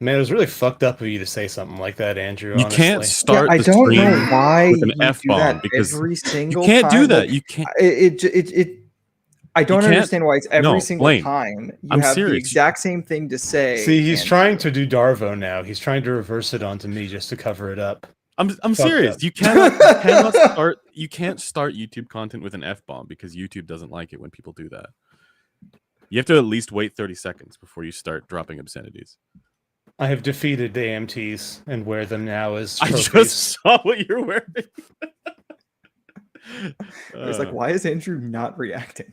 Man, it was really fucked up of you to say something like that, Andrew. You can't Honestly, start I the don't know stream why with an you do F-bomb that because every single you can't time. do that. Like, You can't. I don't can't- understand why it's every no, single Blaine, time you I'm have the serious. exact same thing to say. see, he's and trying do to do Darvo now. He's trying to reverse it onto me just to cover it up. I'm Fucked serious. up. You cannot start. You can't start YouTube content with an F-bomb because YouTube doesn't like it when people do that. You have to at least wait 30 seconds before you start dropping obscenities. I have defeated the AMTs and wear them now as I trophies. just saw what you're wearing. It's like, why is Andrew not reacting?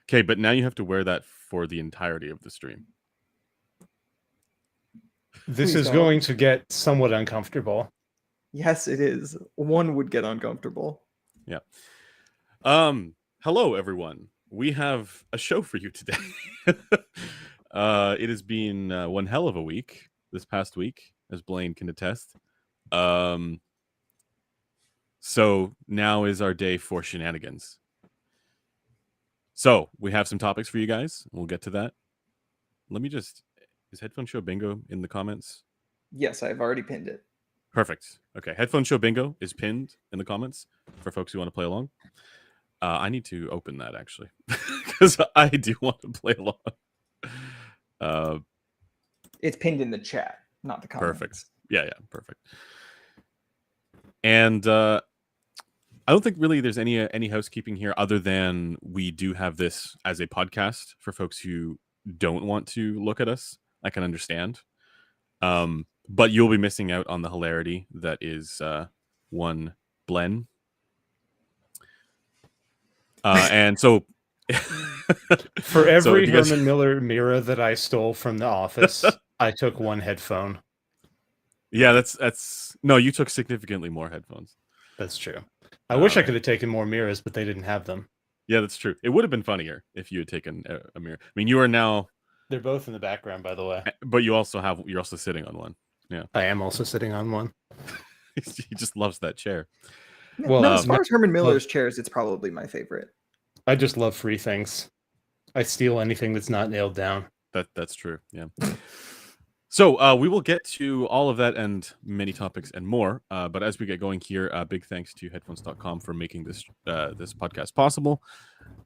Okay, but now you have to wear that for the entirety of the stream. This Please is don't. going to get somewhat uncomfortable. Yes, it is. One would get uncomfortable. Yeah. Hello everyone. We have a show for you today. It has been one hell of a week this past week, as Blaine can attest. So now is our day for shenanigans. So we have some topics for you guys. We'll get to that. Let me just... Is Headphone Show Bingo in the comments? Yes, I've already pinned it. Perfect. Okay, Headphone Show Bingo is pinned in the comments for folks who want to play along. I need to open that, actually, because I do want to play along. It's pinned in the chat, not the comments. Perfect. Yeah, perfect. And I don't think really there's any housekeeping here other than we do have this as a podcast for folks who don't want to look at us. I can understand. But you'll be missing out on the hilarity that is one Blen. And so For every guys... Herman Miller mirror that I stole from the office, I took one headphone. Yeah, that's no, you took significantly more headphones. That's true. I wish I could have taken more mirrors, but they didn't have them. Yeah, that's true. It would have been funnier if you had taken a mirror. I mean, you are now... They're both in the background, by the way. But you're also sitting on one. Yeah. I am also sitting on one. He just loves that chair. Well, no, as far as Herman Miller's chairs, it's probably my favorite. I just love free things. I steal anything that's not nailed down. That's true. Yeah. So we will get to all of that and many topics and more. But as we get going here, big thanks to headphones.com for making this podcast possible.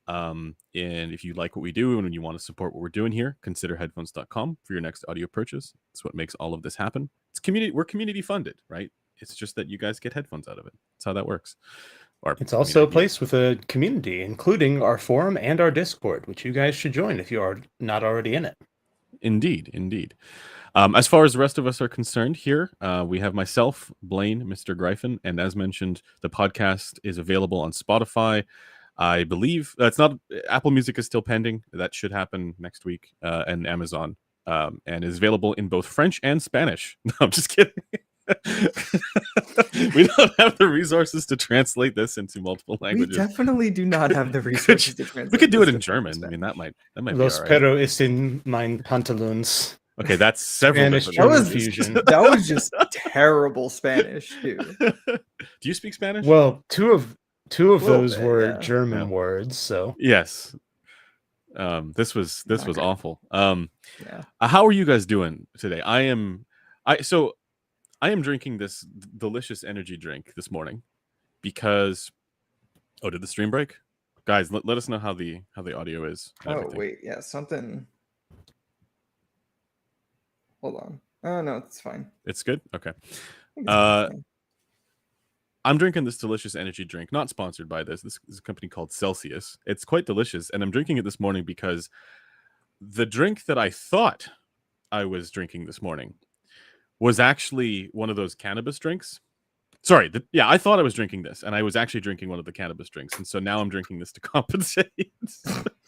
And if you like what we do and you want to support what we're doing here, consider headphones.com for your next audio purchase. It's what makes all of this happen. We're community funded, right? It's just that you guys get headphones out of it. That's how that works. It's also a place with a community, including our forum and our Discord, which you guys should join if you are not already in it. Indeed. As far as the rest of us are concerned here, we have myself, Blaine, Mr. Gryphon, and as mentioned, the podcast is available on Spotify. I believe that's not... Apple Music is still pending. That should happen next week, and Amazon, and is available in both French and Spanish. No, I'm just kidding. We don't have the resources to translate this into multiple languages. We definitely do not have the resources to translate. We could do it in German. I mean, that might Los be pero es in mein pantaloons. Okay, that's several Spanish different fusion. That was just terrible Spanish, too. Do you speak Spanish? Well, two of those were yeah. German words, so yes. This was awful. Yeah. How are you guys doing today? I am drinking this delicious energy drink this morning because... Oh, did the stream break? Guys, let us know how the audio is. Oh, wait. Yeah, something... Hold on. Oh, no, it's fine. It's good? Okay. Fine. I'm drinking this delicious energy drink, not sponsored by this. This is a company called Celsius. It's quite delicious, and I'm drinking it this morning because the drink that I thought I was drinking this morning was actually one of those cannabis drinks. Sorry, I thought I was drinking this, and I was actually drinking one of the cannabis drinks, and so now I'm drinking this to compensate.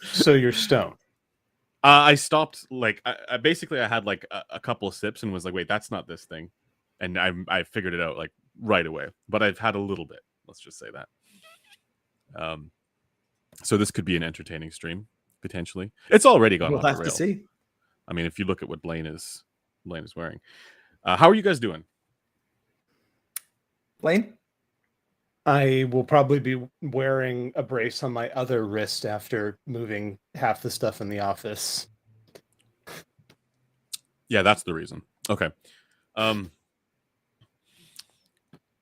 So you're stoned. I stopped, like, I basically had like a couple of sips and was like, wait, that's not this thing. And I figured it out like right away, but I've had a little bit. Let's just say that. So this could be an entertaining stream, potentially. It's already gone off the rails. We'll have to see. I mean, if you look at what Blaine is wearing. How are you guys doing? Blaine? I will probably be wearing a brace on my other wrist after moving half the stuff in the office. Yeah, that's the reason. Okay.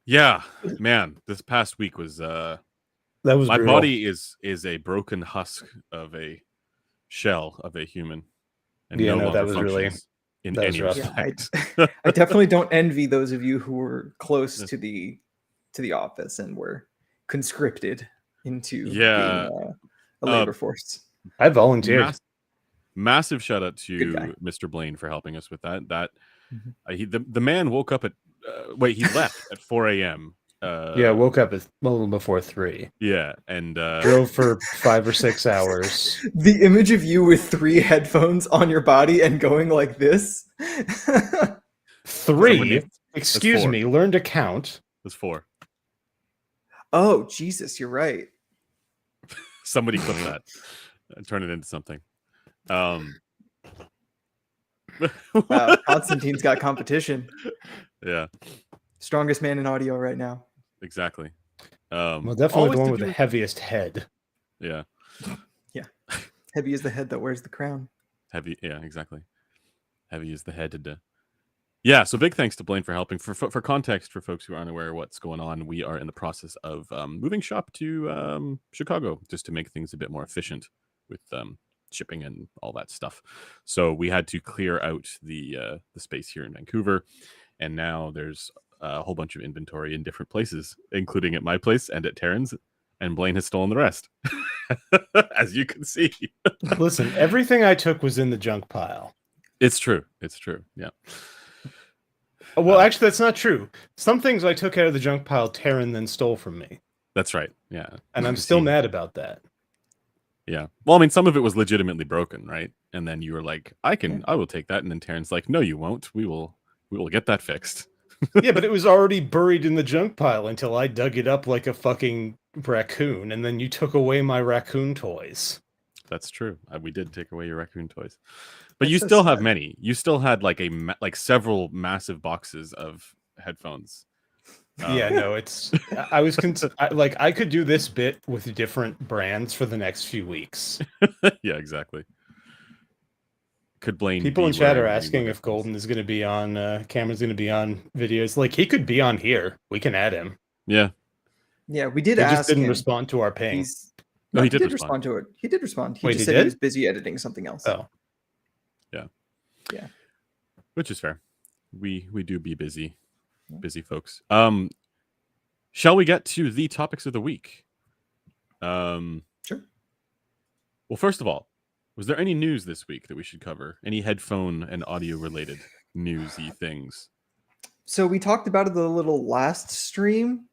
Yeah, man, this past week was That was my brutal. body is a broken husk of a shell of a human, and Yeah, no no, longer that was really- functions in that was any rough. Yeah, respect. I definitely don't envy those of you who were close to the office and were conscripted into being a labor force. I volunteered. Massive shout out Good guy. to Mr. Blaine for helping us with that. That Mhm. the man woke up at he left at 4 a.m. Yeah, woke up at a little before 3. Yeah, and Drove for 5 or 6 hours. The image of you with 3 headphones on your body and going like this. 3? That's Excuse 4. me, learn to count. That's 4. Oh, Jesus, you're right. Somebody clip that and turn it into something. Wow, Constantine's got competition. Yeah, Strongest man in audio right now. exactly. Well, definitely always the one to with do the with- heaviest head. Yeah, Heavy is the head that wears the crown. heavy. Yeah, exactly. Heavy is the head. Yeah, so big thanks to Blaine for helping. For context, for folks who aren't aware of what's going on, we are in the process of moving shop to Chicago just to make things a bit more efficient with shipping and all that stuff. So we had to clear out the space here in Vancouver, and now there's a whole bunch of inventory in different places, including at my place and at Taryn's, and Blaine has stolen the rest, as you can see. Listen, everything I took was in the junk pile. It's true. It's true. Yeah. Well, actually, that's not true. Some things I took out of the junk pile, Taryn then stole from me. That's right. Yeah. And I'm still mad about that. Yeah. Well, I mean, some of it was legitimately broken, right? And then you were like, I will take that. And then Taryn's like, no, you won't. We will get that fixed. Yeah, but it was already buried in the junk pile until I dug it up like a fucking raccoon, and then you took away my raccoon toys. That's true. We did take away your raccoon toys, but That's you so still have sad. many. You still had like several massive boxes of headphones. Yeah, no, it's. I was I could do this bit with different brands for the next few weeks. Yeah, exactly. Could Blaine? People be in chat are wearing asking new if headphones? Golden is going to be on. Cameron's going to be on videos. Like he could be on here. We can add him. Yeah. Yeah, we did He ask just didn't him. respond to our ping. No, No, he he did did respond to it. He did respond. He Wait, just he said did? he was busy editing something else. Oh, Which is fair. We do be busy folks. Shall we get to the topics of the week? Sure. Well, first of all, was there any news this week that we should cover? Any headphone and audio related newsy things? So we talked about it a little last stream,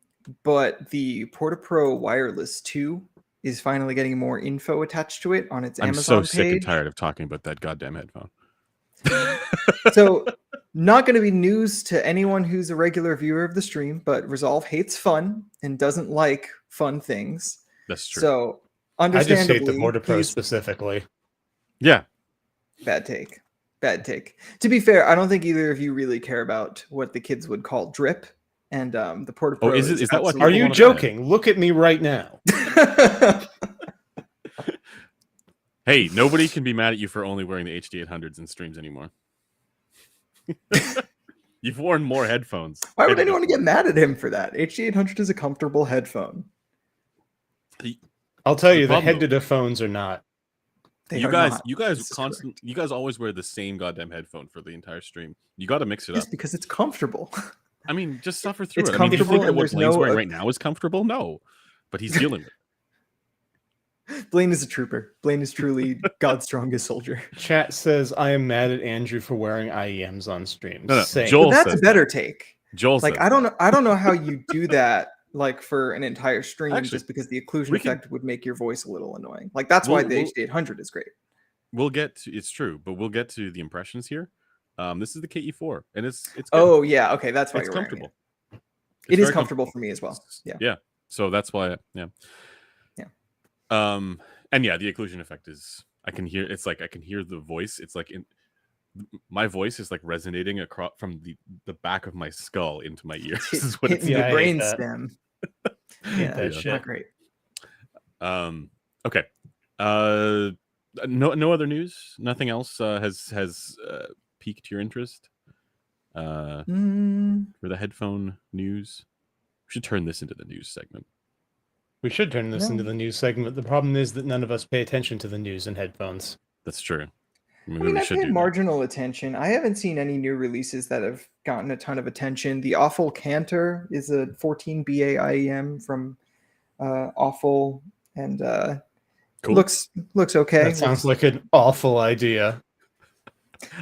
but the PortaPro Wireless 2 is finally getting more info attached to it on its I'm Amazon so sick and page. tired of talking about that goddamn headphone. So not going to be news to anyone who's a regular viewer of the stream, but Resolve hates fun and doesn't like fun things. That's true. So I just understandably, hate the PortaPro he's- specifically. Yeah. Bad take. Bad take. To be fair, I don't think either of you really care about what the kids would call drip. And the PortaPro. Oh, is that what- Are absolutely- you wanna buy it. joking? Look at me right now. Hey, nobody can be mad at you for only wearing the HD800s in streams anymore. You've worn more headphones. Why would Head anyone get headphones. mad at him for that? HD800 is a comfortable headphone. I'll tell The you, the problem, head to phones are not. They You are guys, not. you guys This is constant. You guys always wear the same goddamn headphone for the entire stream. You got to mix it Yes, up. because it's comfortable. I mean, just suffer through It's it. I mean, do you comfortable think that and what there's Blaine's no, wearing right now is comfortable? No, but he's dealing with it. Blaine is a trooper. Blaine is truly God's strongest soldier. Chat says I am mad at Andrew for wearing IEMs on streams. No, Same. Joel But that's a says better take. Joel Like says I don't know how you do that like for an entire stream Actually, just because the occlusion we can- effect would make your voice a little annoying. Like that's why the We'll- HD800 is great. we'll get to. It's true, but we'll get to the impressions here. This is the KE4, and it's good. Oh yeah, okay, that's why it's you're wearing comfortable. it. It's It is very comfortable for me as well. Yeah. Yeah. So that's why. Yeah. And yeah, the occlusion effect is. I can hear. It's like I can hear the voice. It's like my voice is like resonating across from the back of my skull into my ears. This is what it's Hitting Yeah, I the hate brain that. stem. Hate that Yeah, shit. not great. Okay. No other news. Nothing else has piqued your interest for Mm, the headphone news? We should turn this into the news segment. We should turn this into No. the news segment. The problem is that none of us pay attention to the news in headphones. That's true. I Maybe mean, we I should pay do that. marginal attention. I haven't seen any new releases that have gotten a ton of attention. The Awful Canter is a 14 BA IEM from Awful, and Cool. looks okay. That sounds like an awful idea.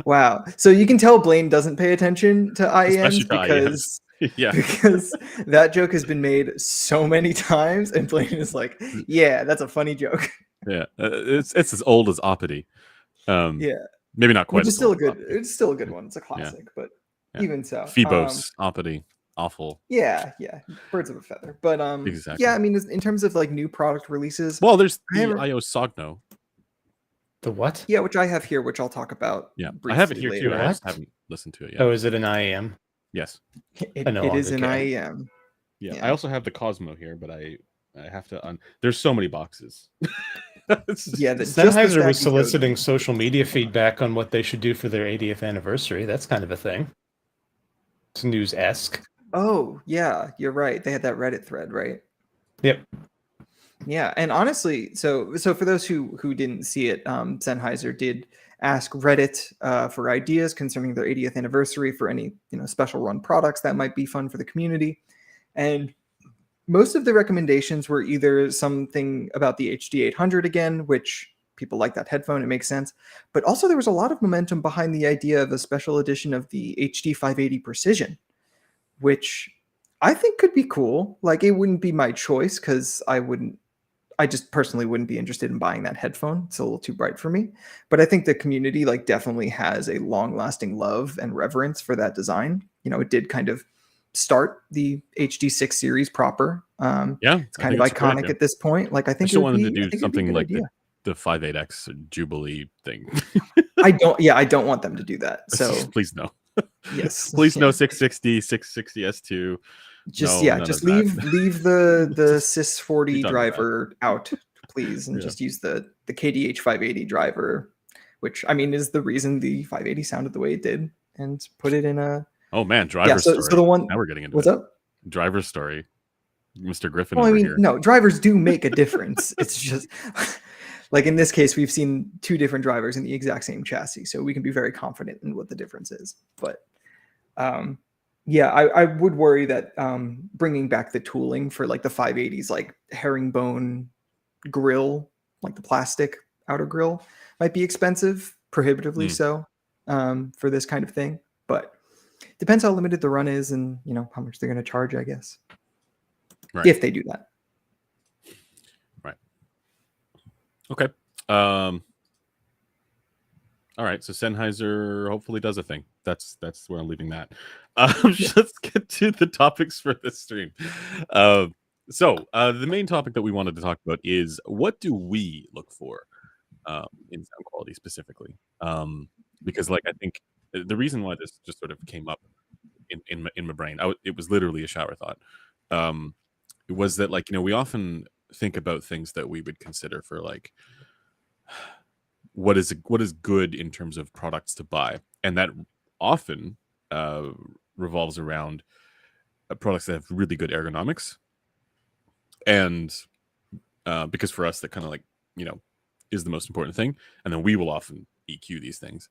Wow. So you can tell Blaine doesn't pay attention to Especially IEMs to because Yeah. because that joke has been made so many times, and Blaine is like, "Yeah, that's a funny joke." Yeah. It's as old as Opity. Yeah, Maybe not quite. which is as still a old as good. Opity. It's still a good one. It's a classic, but Yeah. even so, Phoebos, Opity, awful. yeah, birds of a feather. But Exactly. yeah, I mean, in terms of like new product releases, Well, there's I the haven't- IO Sogno. The what? yeah, which I have here, which I'll talk about. Yeah, I briefly have it here later. too. I just What? haven't listened to it yet. Oh, is it an IAM? Yes. It, I no it is longer an care. IEM. Yeah. Yeah. I also have the Cosmo here, but I have to. There's so many boxes. It's just- Yeah, Sennheiser was stack you showed soliciting me. social media feedback on what they should do for their 80th anniversary. That's kind of a thing. It's news-esque. Oh, yeah, you're right. They had that Reddit thread, right? Yep. Yeah, and honestly, so for those who didn't see it, Sennheiser did ask Reddit for ideas concerning their 80th anniversary for any special run products that might be fun for the community, and most of the recommendations were either something about the HD800 again, which people like that headphone, it makes sense, but also there was a lot of momentum behind the idea of a special edition of the HD580 Precision, which I think could be cool. Like, it wouldn't be my choice because I just personally wouldn't be interested in buying that headphone. It's a little too bright for me. But I think the community like definitely has a long-lasting love and reverence for that design. It did kind of start the HD6 series proper. Yeah, It's kind of iconic at this point. Like, I I think still it would wanted be, to I do think it'd be a something good like idea. the 58X Jubilee thing. I don't want them to do that. So Please no. yes, Please no yeah. 660, 660S2. Just No, none just of that. leave the Just Sys be 40 done with that. driver out, please, and Yeah. just use the KDH 580 driver, which I mean is the reason the 580 sounded the way it did, and put it in a Oh man, driver so story. the one Now we're getting into what's it. up? Driver story. Mr. Griffin Well, I over mean, here. no, drivers do make a difference. It's just like in this case, we've seen two different drivers in the exact same chassis, so we can be very confident in what the difference is. But yeah, I would worry that bringing back the tooling for like the 580s, like herringbone grill, like the plastic outer grill, might be expensive, prohibitively so, for this kind of thing. But depends how limited the run is, and how much they're going to charge, I guess, Right. if they do that. Right. Okay. All right. So Sennheiser hopefully does a thing. That's where I'm leaving that. Let's get to the topics for this stream. So the main topic that we wanted to talk about is what do we look for in sound quality specifically? Because like I think the reason why this just sort of came up in my brain, it was literally a shower thought. It was that like we often think about things that we would consider for like what is good in terms of products to buy, and that often revolves around products that have really good ergonomics, and because for us that kind of like is the most important thing, and then we will often EQ these things,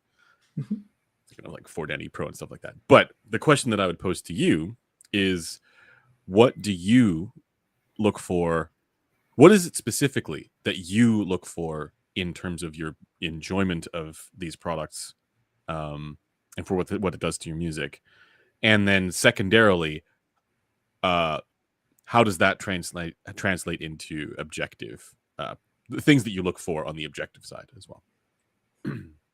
like Ford NE Pro and stuff like that. But the question that I would pose to you is, what do you look for? What is it specifically that you look for in terms of your enjoyment of these products, and for what it does to your music? And then secondarily, how does that translate into objective, the things that you look for on the objective side as well?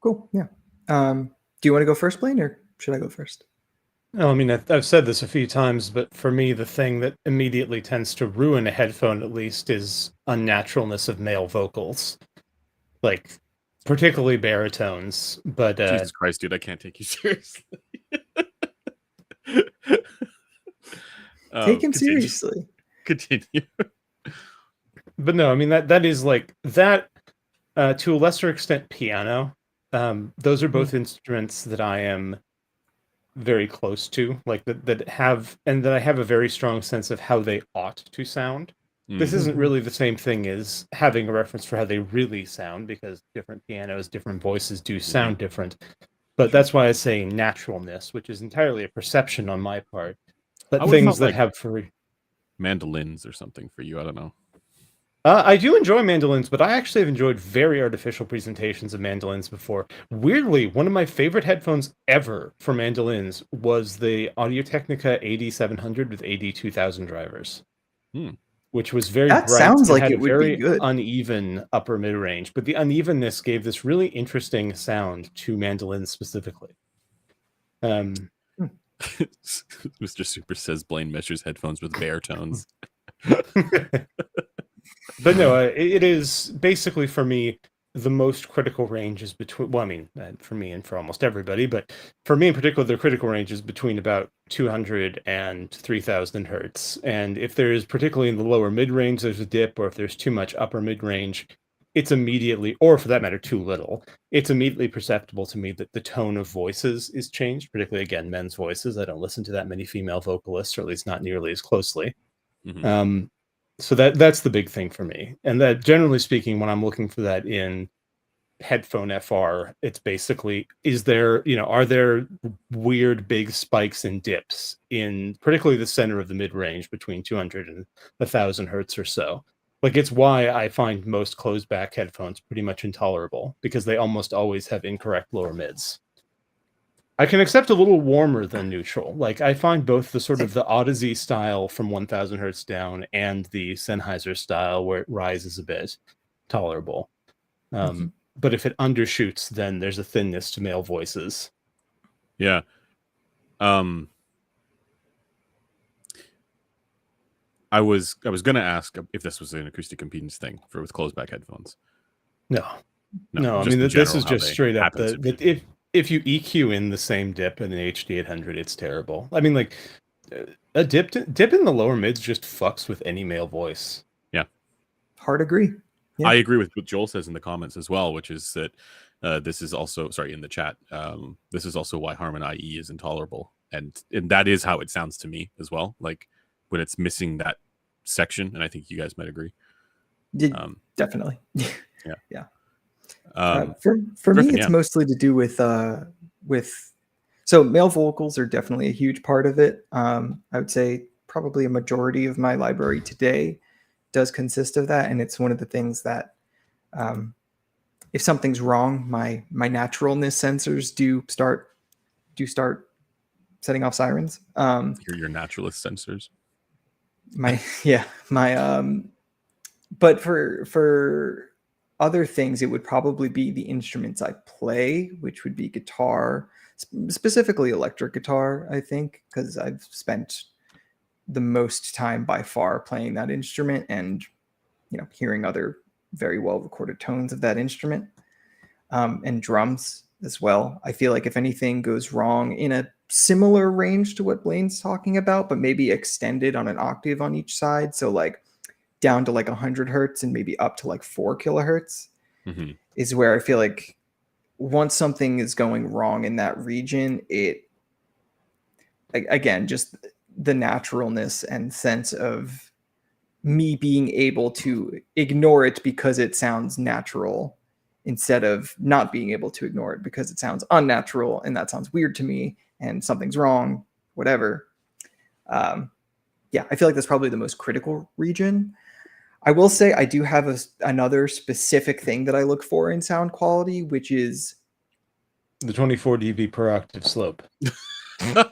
Cool. Yeah. Do you want to go first, Blaine, or should I go first? No, I mean, I've said this a few times, but for me, the thing that immediately tends to ruin a headphone, at least, is unnaturalness of male vocals. Like, particularly baritones, but... Jesus Christ, dude, I can't take you seriously. Take him Continue. seriously. Continue. But no, I mean, that is like, that, to a lesser extent, piano, Those are both instruments that I am very close to, like that I have a very strong sense of how they ought to sound. This isn't really the same thing as having a reference for how they really sound, because different pianos, different voices do sound different. But that's why I say naturalness, which is entirely a perception on my part. But I would have things thought, that like, have for mandolins or something for you. I don't know. I do enjoy mandolins, but I actually have enjoyed very artificial presentations of mandolins before. Weirdly, one of my favorite headphones ever for mandolins was the Audio-Technica AD700 with AD2000 drivers, which was very That bright sounds and like had it a would be very good. uneven upper mid-range, but the unevenness gave this really interesting sound to mandolins specifically. Mr. Super says Blaine measures headphones with baritones. But no, it is basically, for me, the most critical range is between, well, I mean, for me and for almost everybody, but for me in particular, the critical range is between about 200 and 3000 hertz. And if there is, particularly in the lower mid-range, there's a dip, or if there's too much upper mid-range, it's immediately, or for that matter, too little, it's immediately perceptible to me that the tone of voices is changed, particularly, again, men's voices. I don't listen to that many female vocalists, or at least not nearly as closely. So that's the big thing for me. And that, generally speaking, when I'm looking for that in headphone FR, it's basically, are there weird big spikes and dips in particularly the center of the mid-range between 200 and 1000 hertz or so? Like, it's why I find most closed back headphones pretty much intolerable, because they almost always have incorrect lower mids. I can accept a little warmer than neutral. Like, I find both the sort of the Odyssey style from 1000 hertz down and the Sennheiser style where it rises a bit tolerable. But if it undershoots, then there's a thinness to male voices. Yeah. I was going to ask if this was an acoustic impedance thing with closed back headphones. No. I just mean, in this general, is how just they straight up happen to that if you EQ in the same dip in an HD 800, it's terrible. I mean, like, a dip in the lower mids just fucks with any male voice. Yeah. Hard agree. Yeah. I agree with what Joel says in the comments as well, which is that this is also, in the chat, this is also why Harman IE is intolerable. And that is how it sounds to me as well. Like, when it's missing that section, and I think you guys might agree. Definitely. Yeah. For Griffin, me, it's mostly to do with so male vocals are definitely a huge part of it. I would say probably a majority of my library today does consist of that, and it's one of the things that if something's wrong, my naturalness sensors do start setting off sirens. Your naturalist sensors. But for other things, it would probably be the instruments I play, which would be guitar, specifically electric guitar, I think, because I've spent the most time by far playing that instrument and, hearing other very well recorded tones of that instrument, and drums as well. I feel like if anything goes wrong in a similar range to what Blaine's talking about, but maybe extended on an octave on each side, so like down to like 100 hertz and maybe up to like 4 kilohertz, is where I feel like once something is going wrong in that region, it, again, just the naturalness and sense of me being able to ignore it because it sounds natural, instead of not being able to ignore it because it sounds unnatural and that sounds weird to me and something's wrong, whatever. I feel like that's probably the most critical region. I will say I do have another specific thing that I look for in sound quality, which is the 24 dB per octave slope.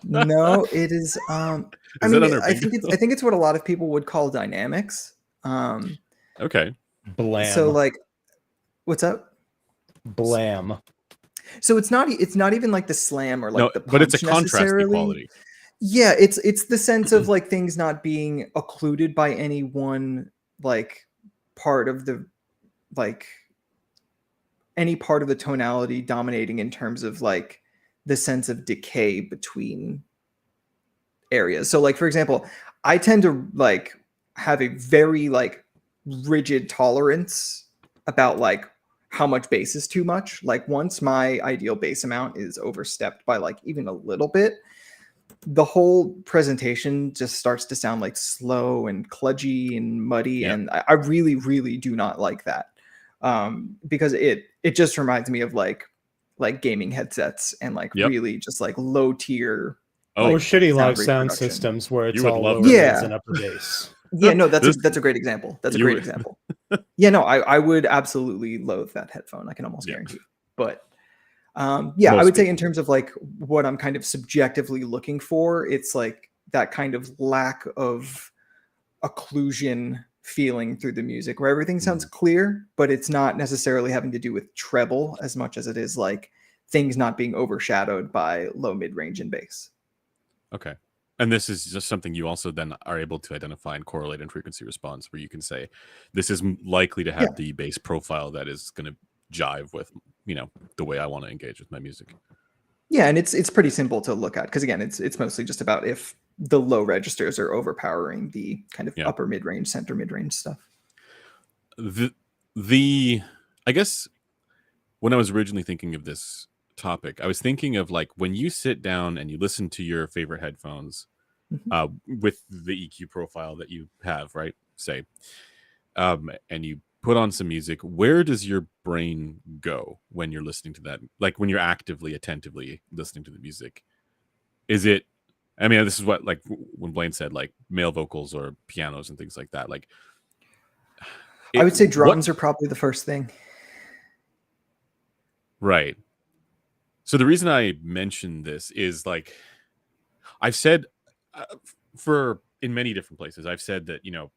No, it is. I think it's what a lot of people would call dynamics. Okay. Blam. So like, what's up? Blam. So it's not even like the slam or like the punch, but it's a contrast equality. Yeah, it's the sense of like things not being occluded by any one like part of the any part of the tonality dominating in terms of like the sense of decay between areas. So like, for example, I tend to like have a very like rigid tolerance about like how much bass is too much. Like once my ideal bass amount is overstepped by like even a little bit, the whole presentation just starts to sound like slow and kludgy and muddy. Yep. And I really, really do not like that. Because it just reminds me of like gaming headsets and like Yep. really just like low tier. Oh, Or shitty live sound reproduction. systems where it's You would all love lower that. mids Yeah. and upper bass. Yeah, no, that's This- a great example. That's a you great would- example. Yeah, no, I would absolutely loathe that headphone. I can almost Yeah. guarantee. But yeah, Most I would say people. in terms of like what I'm kind of subjectively looking for, it's like that kind of lack of occlusion feeling through the music where everything sounds clear, but it's not necessarily having to do with treble as much as it is like things not being overshadowed by low mid-range and bass. Okay. And this is just something you also then are able to identify and correlate in frequency response, where you can say this is likely to have the bass profile that is going to jive with, you know, the way I want to engage with my music. Yeah, and it's pretty simple to look at because again, it's mostly just about if the low registers are overpowering the kind of upper mid-range, center mid-range stuff. The I guess when I was originally thinking of this topic, I was thinking of like when you sit down and you listen to your favorite headphones with the EQ profile that you have, right? Say, and you put on some music, where does your brain go when you're listening to that? Like when you're actively, attentively listening to the music? Is it, I mean, this is what, like when Blaine said, like male vocals or pianos and things like that. Like, I would say drums are probably the first thing. Right. So the reason I mentioned this is like, I've said in many different places, I've said that, you know,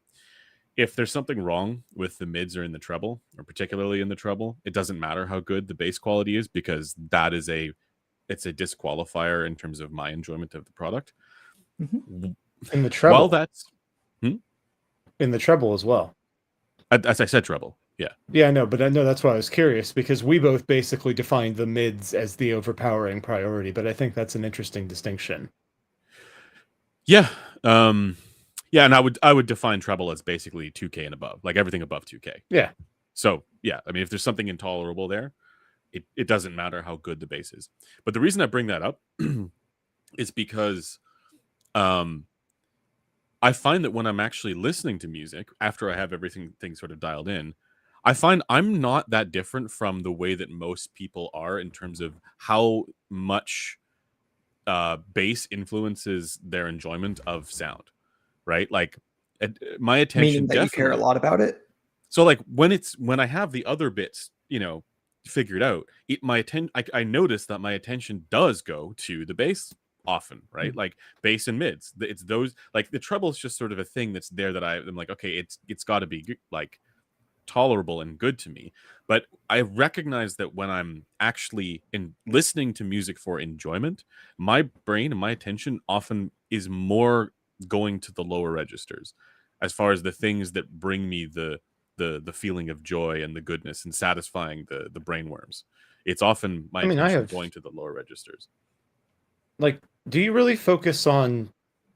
if there's something wrong with the mids or in the treble, or particularly in the treble, it doesn't matter how good the bass quality is, because that is it's a disqualifier in terms of my enjoyment of the product. In the treble. While that's in the treble as well. As I said, treble. Yeah. Yeah, I know, but I know that's why I was curious, because we both basically defined the mids as the overpowering priority, but I think that's an interesting distinction. Yeah. Yeah, and I would define treble as basically 2K and above, like everything above 2K. Yeah. So yeah, I mean, if there's something intolerable there, it doesn't matter how good the bass is. But the reason I bring that up is because I find that when I'm actually listening to music after I have everything sort of dialed in, I find I'm not that different from the way that most people are in terms of how much bass influences their enjoyment of sound. Right, like my attention. Meaning that you care a lot about it. So, like when I have the other bits, you know, figured out, I notice that my attention does go to the bass often, right? Like bass and mids. It's those, like the treble is just sort of a thing that's there that I'm like, okay, it's got to be like tolerable and good to me. But I recognize that when I'm actually listening to music for enjoyment, my brain and my attention often is more going to the lower registers as far as the things that bring me the feeling of joy and the goodness and satisfying the brainworms. It's often my attention going to the lower registers. Like, do you really focus on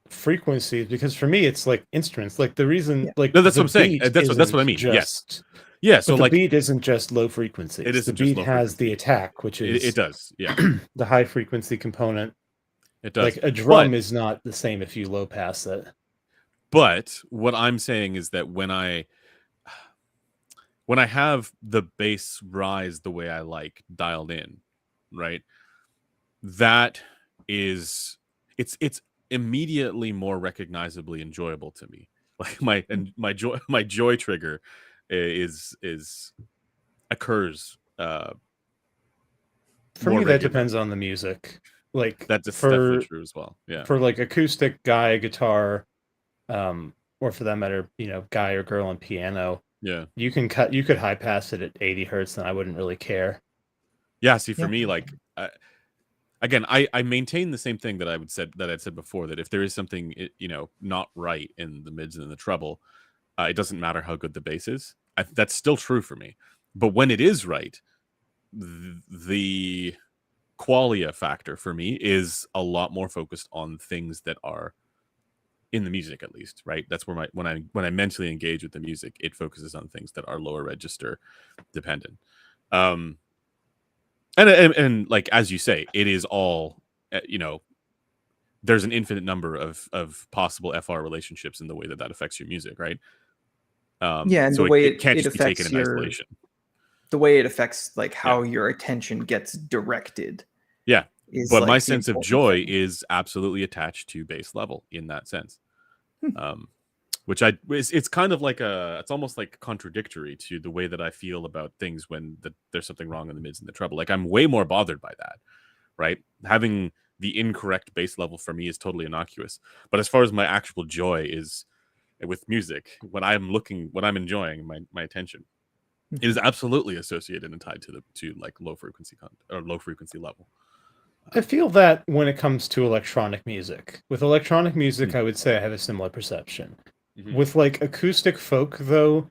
frequencies? Because for me, it's like instruments. Like the reason, like no, that's what I'm saying. That's what I mean. Yes. Yeah. So the like, beat isn't just low frequencies. It isn't the beat just low has the attack, which is it does. Yeah. the high frequency component. It does. Like a drum is not the same if you low pass it. But what I'm saying is that when I have the bass rise the way I like dialed in, right? That is, it's immediately more recognizably enjoyable to me. Like my joy trigger occurs. For me, that depends on the music. Like that's definitely true as well. Yeah. For like acoustic guy guitar, or for that matter, you know, guy or girl on piano. Yeah. You could high pass it at 80 hertz and I wouldn't really care. Yeah. See, for me, like, again, I maintain the same thing that I'd said before, that if there is something, you know, not right in the mids and in the treble, it doesn't matter how good the bass is. That's still true for me. But when it is right, the qualia factor for me is a lot more focused on things that are in the music, at least, right? That's where when I mentally engage with the music, it focuses on things that are lower register dependent. Um, and like as you say, it is all there's an infinite number of possible FR relationships in the way that affects your music, right? And so the way it can't it just be taken affects in isolation. the way it affects like how your attention gets directed. Yeah, but like my sense of joy is absolutely attached to bass level in that sense. Which it's kind of like it's almost like contradictory to the way that I feel about things when there's something wrong in the mids and the treble. Like I'm way more bothered by that, right? Having the incorrect bass level for me is totally innocuous. But as far as my actual joy is with music, when I'm enjoying my attention, it is absolutely associated and tied to like low frequency level. I feel that when it comes to electronic music. With electronic music, I would say I have a similar perception. With like acoustic folk, though,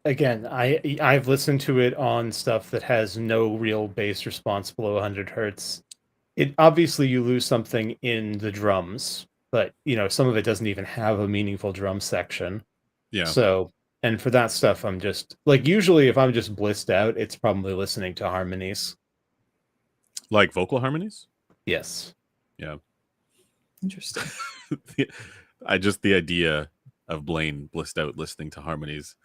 again, I've listened to it on stuff that has no real bass response below 100 hertz. It obviously you lose something in the drums, but some of it doesn't even have a meaningful drum section. Yeah. So, and for that stuff, I'm just like usually if I'm just blissed out, it's probably listening to harmonies. Like vocal harmonies? Yes. Yeah. Interesting. The idea of Blaine blissed out listening to harmonies.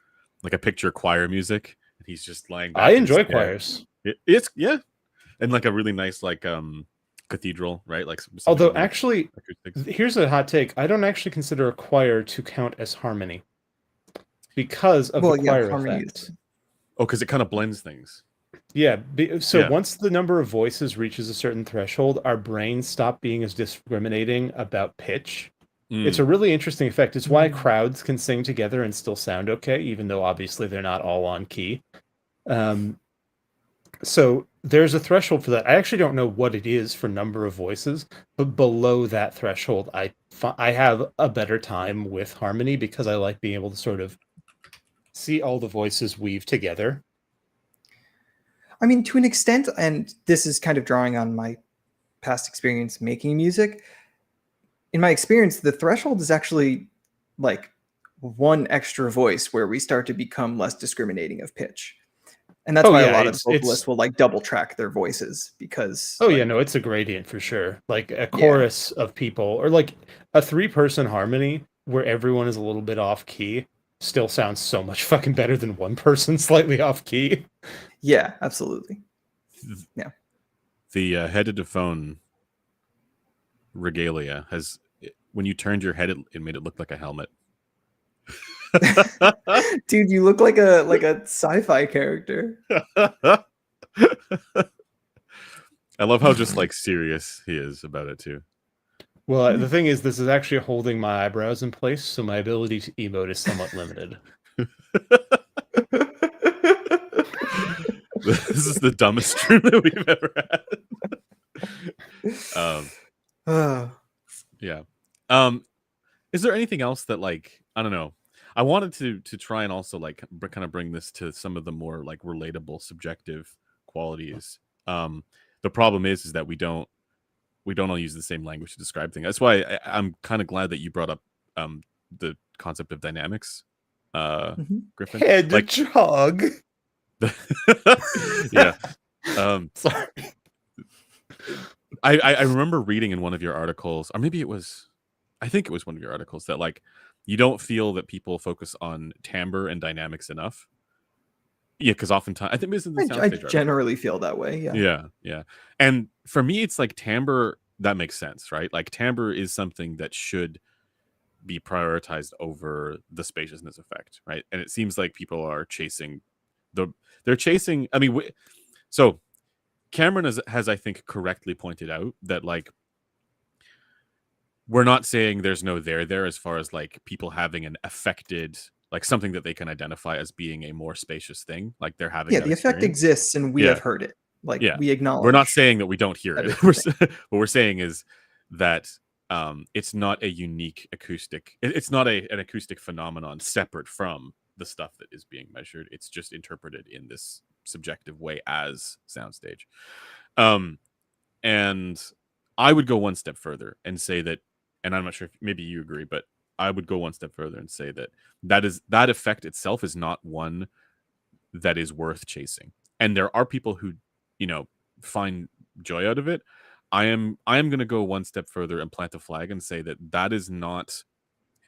Like I picture choir music and he's just lying back. I enjoy choirs. It's and like a really nice like cathedral, right? Like although actually here's a hot take. I don't actually consider a choir to count as harmony because of the choir effect. Oh, because it kind of blends things. Yeah, once the number of voices reaches a certain threshold, our brains stop being as discriminating about pitch. It's a really interesting effect. It's why crowds can sing together and still sound okay, even though obviously they're not all on key. So there's a threshold for that. I actually don't know what it is for number of voices, but below that threshold, I have a better time with harmony because I like being able to sort of see all the voices weave together. I mean, to an extent, and this is kind of drawing on my past experience making music. In my experience, the threshold is actually like one extra voice where we start to become less discriminating of pitch. And that's why a lot of vocalists will like double track their voices because... it's a gradient for sure. Like a chorus of people or like a 3-person harmony where everyone is a little bit off key still sounds so much fucking better than one person slightly off key. Yeah, absolutely. Yeah. The Headphone regalia has, when you turned your head, it made it look like a helmet. Dude, you look like a sci-fi character. I love how just like serious he is about it too. Well, the thing is, this is actually holding my eyebrows in place, so my ability to emote is somewhat limited. This is the dumbest stream that we've ever had. Yeah. Is there anything else that like, I don't know. I wanted to try and also like kind of bring this to some of the more like relatable subjective qualities. The problem is that we don't all use the same language to describe things. That's why I'm kind of glad that you brought up the concept of dynamics, Griffin. Hedgehog. Yeah. Sorry. I remember reading in one of your articles, or maybe I think it was one of your articles, that like you don't feel that people focus on timbre and dynamics enough. Yeah, because oftentimes I think this is the soundstage I generally feel that way. Yeah. And for me, it's like timbre, that makes sense, right? Like timbre is something that should be prioritized over the spaciousness effect, right? And it seems like people are chasing I mean, so Cameron has I think correctly pointed out that like we're not saying there's no there as far as like people having an affected, like something that they can identify as being a more spacious thing, like they're having the effect exists and we have heard it, like we acknowledge. We're not saying that we don't hear it. What we're saying is that it's not a unique acoustic, it's not an acoustic phenomenon separate from the stuff that is being measured. It's just interpreted in this subjective way as soundstage. And I would go one step further and say that, and I'm not sure if maybe you agree, but I would go one step further and say that that effect itself is not one that is worth chasing. and there are people who, find joy out of it. I am going to go one step further and plant a flag and say that is not,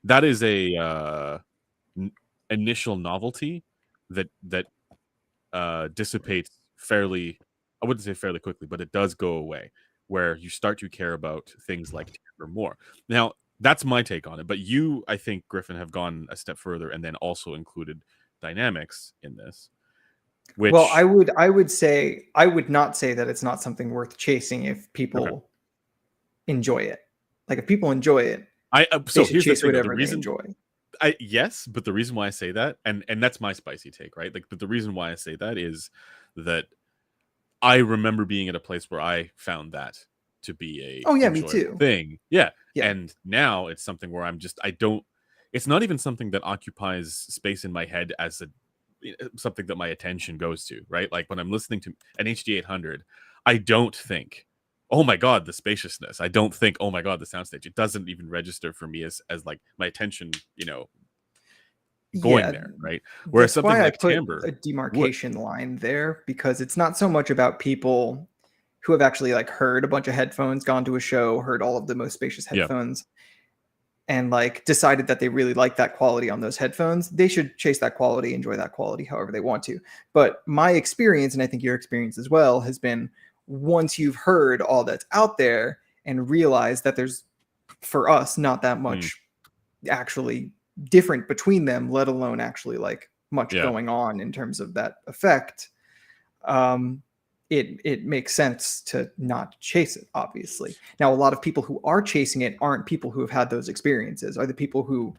that is a initial novelty that dissipates fairly. I wouldn't say fairly quickly, but it does go away where you start to care about things like timbre more. Now, that's my take on it. But you, I think, Griffin, have gone a step further and then also included dynamics in this. Which, well, I would say I would not say that it's not something worth chasing if people enjoy it. Like if people enjoy it, so they should here's the chase thing, whatever the reason, they enjoy. yes, but the reason why I say that, and that's my spicy take, right? Like, but the reason why I say that is that I remember being at a place where I found that to be a Oh yeah, me enjoyable too. thing. Yeah. Yeah. And now it's something where I don't, it's not even something that occupies space in my head as something that my attention goes to, right? Like when I'm listening to an HD 800, I don't think, oh my God, the spaciousness. I don't think, oh my God, the soundstage. It doesn't even register for me as like my attention, going there, right? Whereas That's something why like I put timbre a demarcation line there, because it's not so much about people who have actually like heard a bunch of headphones, gone to a show, heard all of the most spacious headphones, and like decided that they really like that quality on those headphones. They should chase that quality, enjoy that quality however they want to. But my experience, and I think your experience as well, has been once you've heard all that's out there and realize that there's, for us, not that much actually different between them, let alone actually like much going on in terms of that effect. It makes sense to not chase it, obviously. Now, a lot of people who are chasing it aren't people who have had those experiences, are the people who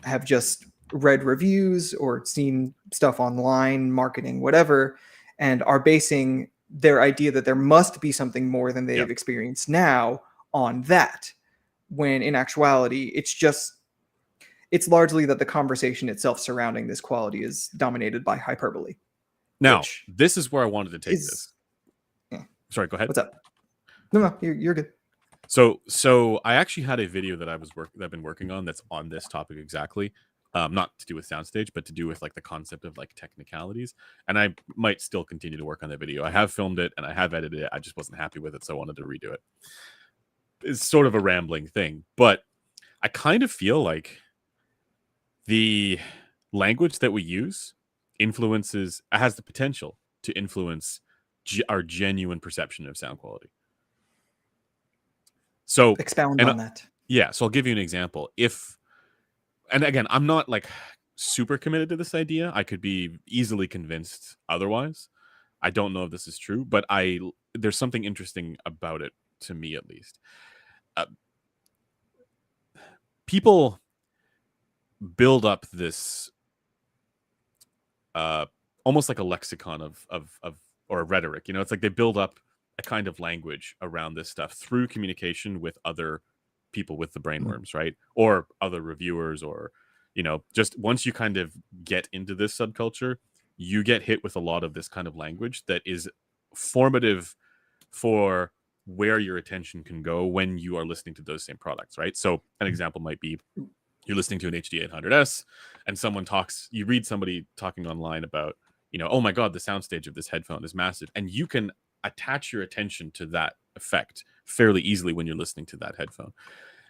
have just read reviews or seen stuff online, marketing, whatever, and are basing their idea that there must be something more than they've experienced now on that, when in actuality, it's largely that the conversation itself surrounding this quality is dominated by hyperbole. Now, this is where I wanted to take this. Yeah. Sorry, go ahead. What's up? No, you're good. So I actually had a video that I've been working on that's on this topic exactly. Not to do with soundstage, but to do with like the concept of like technicalities. And I might still continue to work on that video. I have filmed it and I have edited it. I just wasn't happy with it, so I wanted to redo it. It's sort of a rambling thing, but I kind of feel like the language that we use has the potential to influence our genuine perception of sound quality. So expound on that. Yeah, so I'll give you an example. And again, I'm not like super committed to this idea. I could be easily convinced otherwise. I don't know if this is true, but there's something interesting about it, to me at least. People build up this almost like a lexicon of or a rhetoric. It's like they build up a kind of language around this stuff through communication with other people with the brainworms, right? Or other reviewers, or just once you kind of get into this subculture, you get hit with a lot of this kind of language that is formative for where your attention can go when you are listening to those same products, right? So an example might be you're listening to an HD 800S and you read somebody talking online about, oh my God, the soundstage of this headphone is massive. And you can attach your attention to that effect fairly easily when you're listening to that headphone.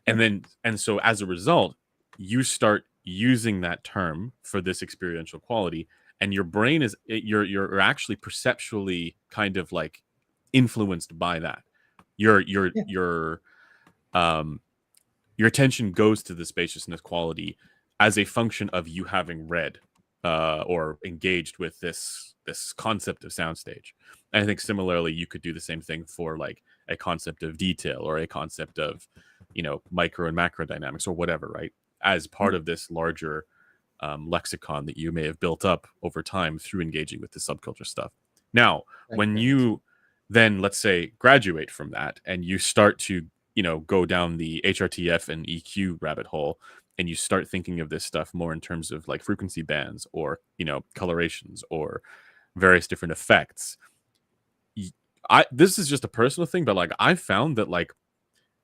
And so as a result, you start using that term for this experiential quality, and your brain you're actually perceptually kind of like influenced by that. Your attention goes to the spaciousness quality as a function of you having read or engaged with this concept of soundstage. And I think similarly, you could do the same thing for like a concept of detail or a concept of, micro and macro dynamics or whatever, right? As part of this larger lexicon that you may have built up over time through engaging with the subculture stuff. Now, when you then, let's say, graduate from that and you start to, go down the HRTF and EQ rabbit hole, and you start thinking of this stuff more in terms of like frequency bands or, colorations or various different effects. This is just a personal thing, but like I found that like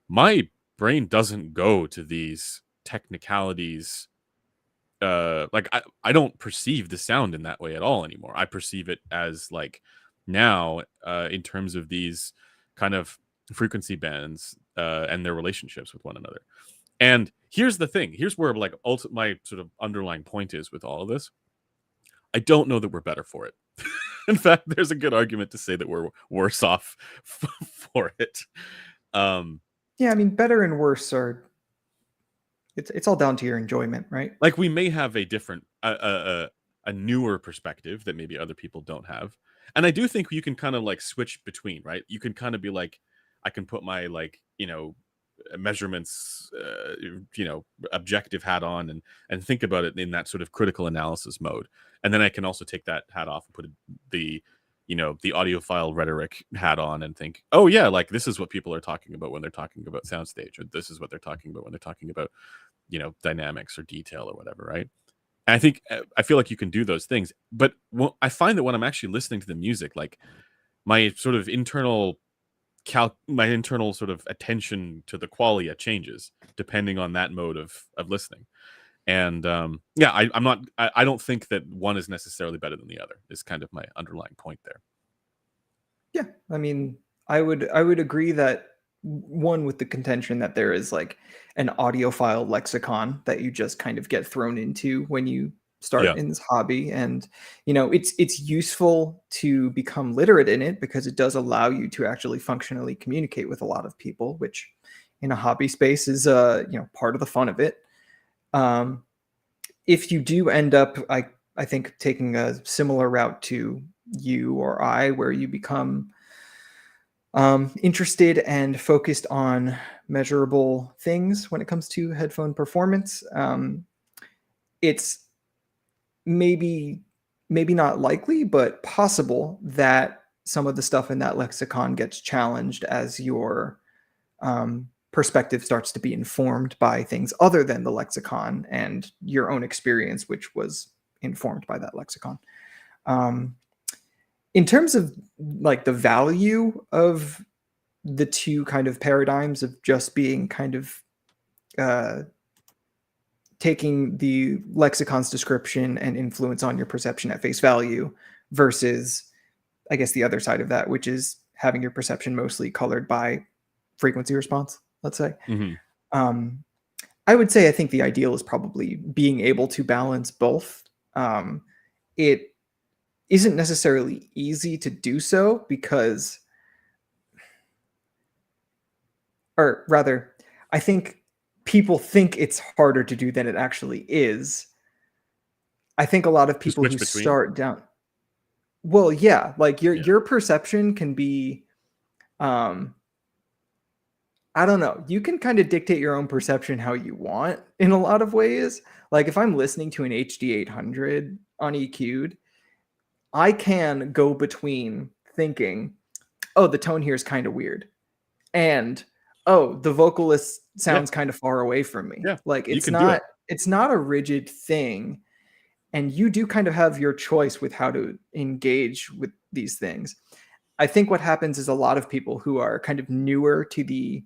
my brain doesn't go to these technicalities like I don't perceive the sound in that way at all anymore. I perceive it as like now in terms of these kind of frequency bands and their relationships with one another. And here's the thing. Here's where like my sort of underlying point is with all of this. I don't know that we're better for it. In fact, there's a good argument to say that we're worse off for it. Yeah, I mean, better and worse are. It's all down to your enjoyment, right? Like we may have a different, a newer perspective that maybe other people don't have, and I do think you can kind of like switch between, right? You can kind of be like, I can put my like measurements, objective hat on and think about it in that sort of critical analysis mode, and then I can also take that hat off and put the the audiophile rhetoric hat on and think, oh yeah, like this is what people are talking about when they're talking about soundstage, or this is what they're talking about when they're talking about dynamics or detail or whatever, right? And I feel like you can do those things, but I find that when I'm actually listening to the music, like my sort of internal sort of attention to the qualia changes depending on that mode of listening. And I don't think that one is necessarily better than the other, is kind of my underlying point there. Yeah, I mean, I would agree that one, with the contention that there is like an audiophile lexicon that you just kind of get thrown into when you start in this hobby, and it's useful to become literate in it because it does allow you to actually functionally communicate with a lot of people, which in a hobby space is part of the fun of it. If you do end up, I think, taking a similar route to you or I, where you become interested and focused on measurable things when it comes to headphone performance, it's maybe not likely, but possible that some of the stuff in that lexicon gets challenged as your perspective starts to be informed by things other than the lexicon and your own experience, which was informed by that lexicon. In terms of like the value of the two kind of paradigms of just being kind of taking the lexicon's description and influence on your perception at face value versus, I guess, the other side of that, which is having your perception mostly colored by frequency response, let's say. Mm-hmm. I would say I think the ideal is probably being able to balance both. It isn't necessarily easy to do so because, or rather, I think people think it's harder to do than it actually is. I think a lot of people who start down, well, yeah, like your perception can be, I don't know, you can kind of dictate your own perception how you want in a lot of ways. Like if I'm listening to an HD 800 on EQ'd, I can go between thinking, oh, the tone here is kind of weird, and oh, the vocalist sounds kind of far away from me. Yeah, like it's not a rigid thing, and you do kind of have your choice with how to engage with these things. I think what happens is a lot of people who are kind of newer to the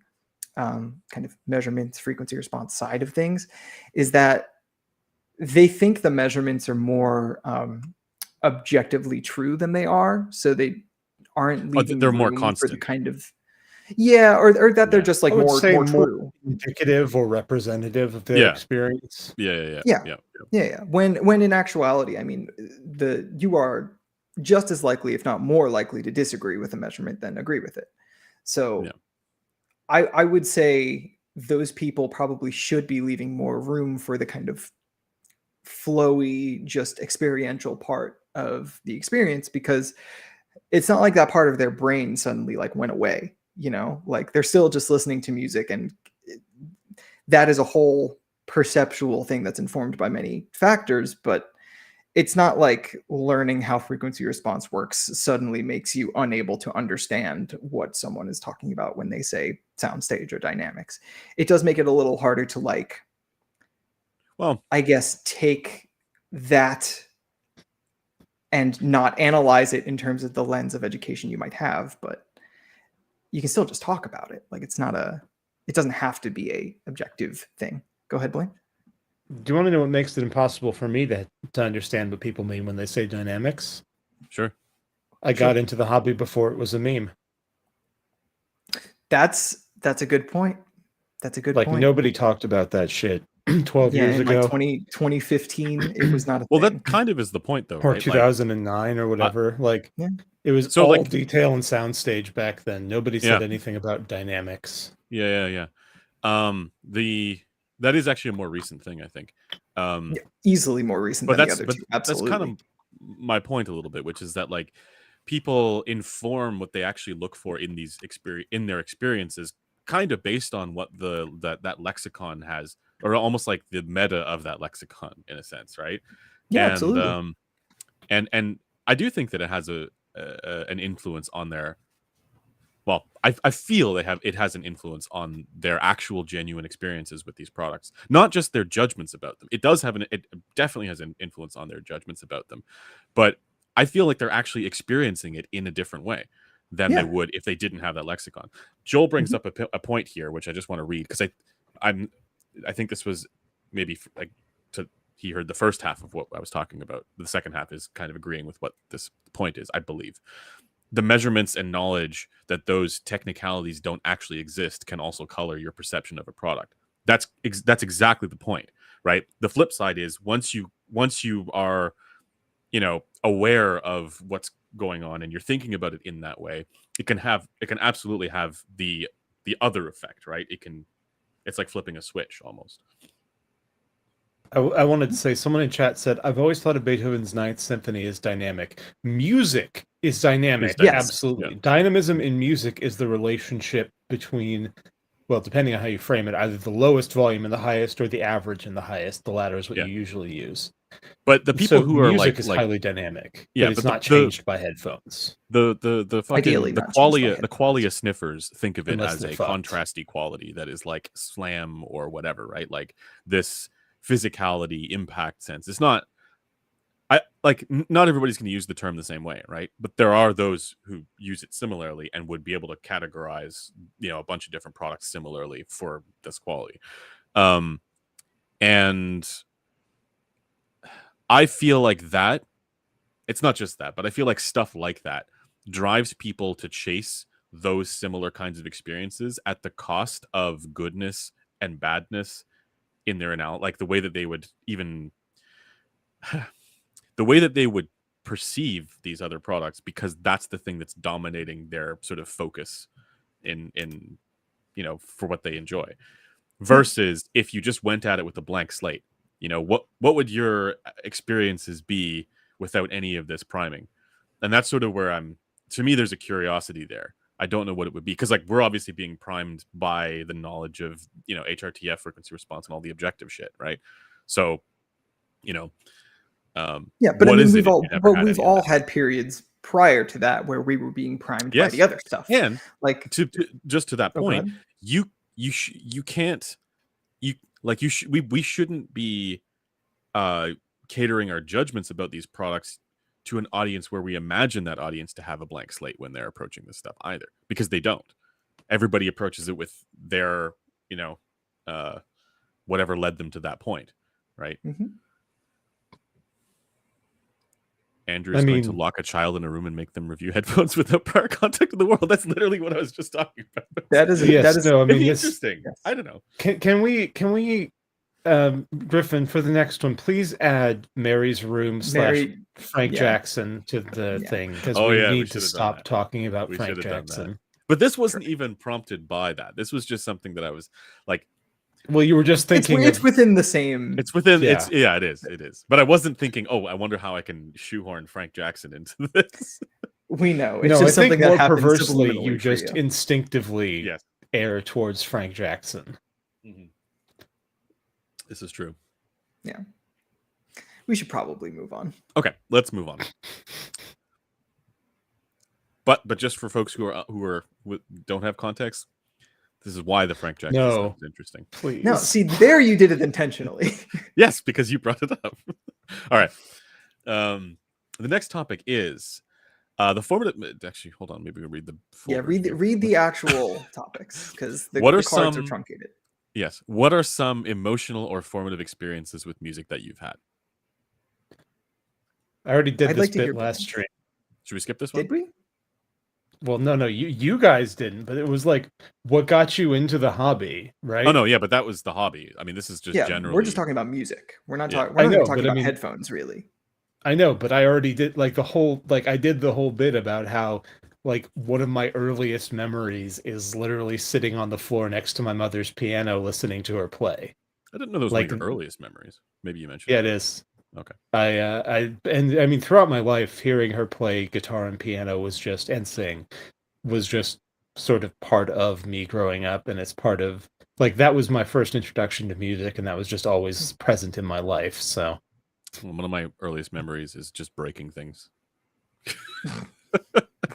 kind of measurements, frequency response side of things, is that they think the measurements are more objectively true than they are, so they aren't leaving they're more room constant for the kind of or that they're just like more true, indicative or representative of their experience. Yeah. When in actuality, I mean, you are just as likely, if not more likely, to disagree with a measurement than agree with it. So I would say those people probably should be leaving more room for the kind of flowy, just experiential part of the experience, because it's not like that part of their brain suddenly like went away, like they're still just listening to music, and that is a whole perceptual thing that's informed by many factors. But it's not like learning how frequency response works suddenly makes you unable to understand what someone is talking about when they say soundstage or dynamics. It does make it a little harder to I guess, take that and not analyze it in terms of the lens of education you might have, but you can still just talk about it. Like it doesn't have to be a objective thing. Go ahead, Blaine. Do you want to know what makes it impossible for me to understand what people mean when they say dynamics? Sure. I got into the hobby before it was a meme. That's a good point. That's a good Like point. nobody talked about that shit 12 years in ago. like 2015, it was not a Well, thing. that kind of is the point, though, Or right? 2009 or whatever. Like Yeah. it was So, all like- detail and soundstage back then. Nobody said Yeah. anything about dynamics. Yeah. That is actually a more recent thing, I think. Easily more recent But than the that's other but two. that's Absolutely. kind of my point a little bit, which is that like people inform what they actually look for in these in their experiences, kind of based on what that lexicon has, or almost like the meta of that lexicon in a sense, right? Yeah, And absolutely. and I do think that it has an influence on their. Well, I feel it has an influence on their actual genuine experiences with these products, not just their judgments about them. It definitely has an influence on their judgments about them, but I feel like they're actually experiencing it in a different way than they would if they didn't have that lexicon. Joel brings up a point here, which I just want to read because I think this was maybe he heard the first half of what I was talking about. The second half is kind of agreeing with what this point is, I believe. The measurements and knowledge that those technicalities don't actually exist can also color your perception of a product. That's exactly the point, right? The flip side is once you are, aware of what's going on and you're thinking about it in that way, it can absolutely have the other effect, right? It's like flipping a switch almost. I wanted to say, someone in chat said, I've always thought of Beethoven's Ninth Symphony as dynamic. Music is dynamic, Yes. absolutely. Yeah. Dynamism in music is the relationship between, well, depending on how you frame it, either the lowest volume and the highest, or the average and the highest. The latter is what you usually use. But the people who are music is highly dynamic, yeah, but it's but not changed by headphones. The Ideally fucking not changed by the qualia sniffers think of it Unless as they're a fucked. contrasty quality that is like slam or whatever, right? Like this physicality impact sense. It's not not everybody's going to use the term the same way, right? But there are those who use it similarly and would be able to categorize, a bunch of different products similarly for this quality. And I feel like that it's not just that, but I feel like stuff like that drives people to chase those similar kinds of experiences at the cost of goodness and badness in their analysis, like the way that they would perceive these other products, because that's the thing that's dominating their sort of focus in for what they enjoy. Versus if you just went at it with a blank slate, what would your experiences be without any of this priming? And that's sort of where to me, there's a curiosity there. I don't know what it would be, because like we're obviously being primed by the knowledge of HRTF, frequency response, and all the objective shit, right? So but I mean, we've all had periods prior to that where we were being primed by the other stuff. And like to that point, we shouldn't be catering our judgments about these products to an audience where we imagine that audience to have a blank slate when they're approaching this stuff either, because they don't. Everybody approaches it with their whatever led them to that point, right? Andrew's going to lock a child in a room and make them review headphones without prior contact with the world. That's literally what I was just talking about. That is interesting. Yes. I don't know. Can we Griffin, for the next one, please add Mary's Room / Frank Jackson to the thing, because we need to stop talking about Frank Jackson. But this wasn't even prompted by that. This was just something that I was like, well, you were just thinking it's within the same. It's within. Yeah. It is. But I wasn't thinking, oh, I wonder how I can shoehorn Frank Jackson into this. We know it's just something that happens perversely. You just instinctively err towards Frank Jackson. Mm-hmm. This is true. Yeah. We should probably move on. Okay, let's move on. But just for folks who don't have context, this is why the Frank Jackson stuff is interesting. Please. No, see, there you did it intentionally. Yes, because you brought it up. All right. The next topic is the formative. Actually, hold on. Maybe we'll read the full read the actual topics, because the cards are truncated. Yes. What are some emotional or formative experiences with music that you've had? I already did I'd this like to hear bit last bands. stream. Should we skip this one? Did we? Well, no, you guys didn't, but it was like what got you into the hobby, right? Oh no, yeah, but that was the hobby. I mean, this is just Yeah, generally. we're just talking about music. We're not Yeah. talking. I We're not even know, talking but I about mean, headphones, really. I know, but I already did like the whole like I did the whole bit about how like one of my earliest memories is literally sitting on the floor next to my mother's piano listening to her play. I didn't know that was one of Like your earliest memories. Maybe you mentioned yeah, it. it is. Okay. And I mean throughout my life hearing her play guitar and piano was just and sing was just sort of part of me growing up, and it's part of like that was my first introduction to music, and that was just always present in my life. So Well, one of my earliest memories is just breaking things.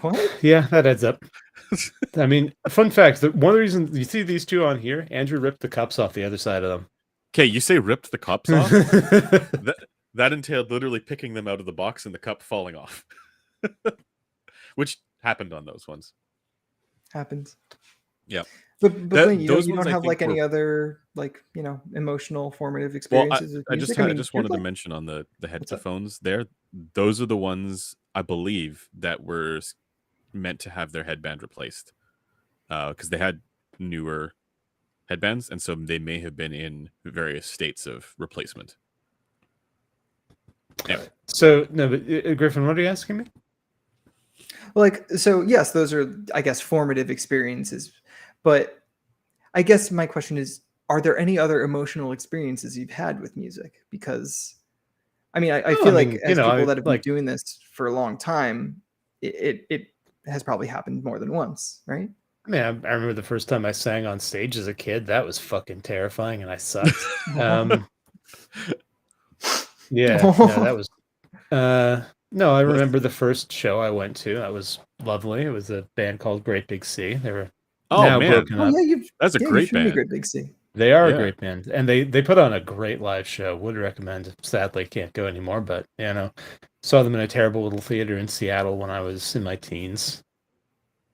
What? yeah, that adds up. I mean, fun fact: that one of the reasons you see these two on here, Andrew ripped the cups off the other side of Okay, you say ripped the cups off? them. That entailed literally picking them out of the box and the cup falling off, which happened on those ones. Happens. Yeah. But Blaine, you those don't ones I have like think any were. other like emotional formative Well, experiences with I just music. had, I mean, just you're wanted to like, mention on the what's up? headphones there. Those are the ones I believe that were meant to have their headband replaced, because they had newer headbands, and so they may have been in various states of replacement. Anyway. So no, but Griffin, what are you asking me? Like, so yes, those are, I guess, formative experiences. But I guess my question is, are there any other emotional experiences you've had with music? Because I mean, I Oh, feel I like mean, as people I that have been like. doing this for a long time, it has probably happened more than once, right? I mean, I remember the first time I sang on stage as a kid. That was fucking terrifying, and I sucked. Yeah, no, that was. No, I remember the first show I went to. That was lovely. It was a band called Great Big Sea. They were Oh now man, broken Oh up. yeah, you've that's a yeah, you've great shown me band. Great Big Sea. They are a Yeah. great band, and they put on a great live show. Would recommend. Sadly, can't go anymore, but saw them in a terrible little theater in Seattle when I was in my teens.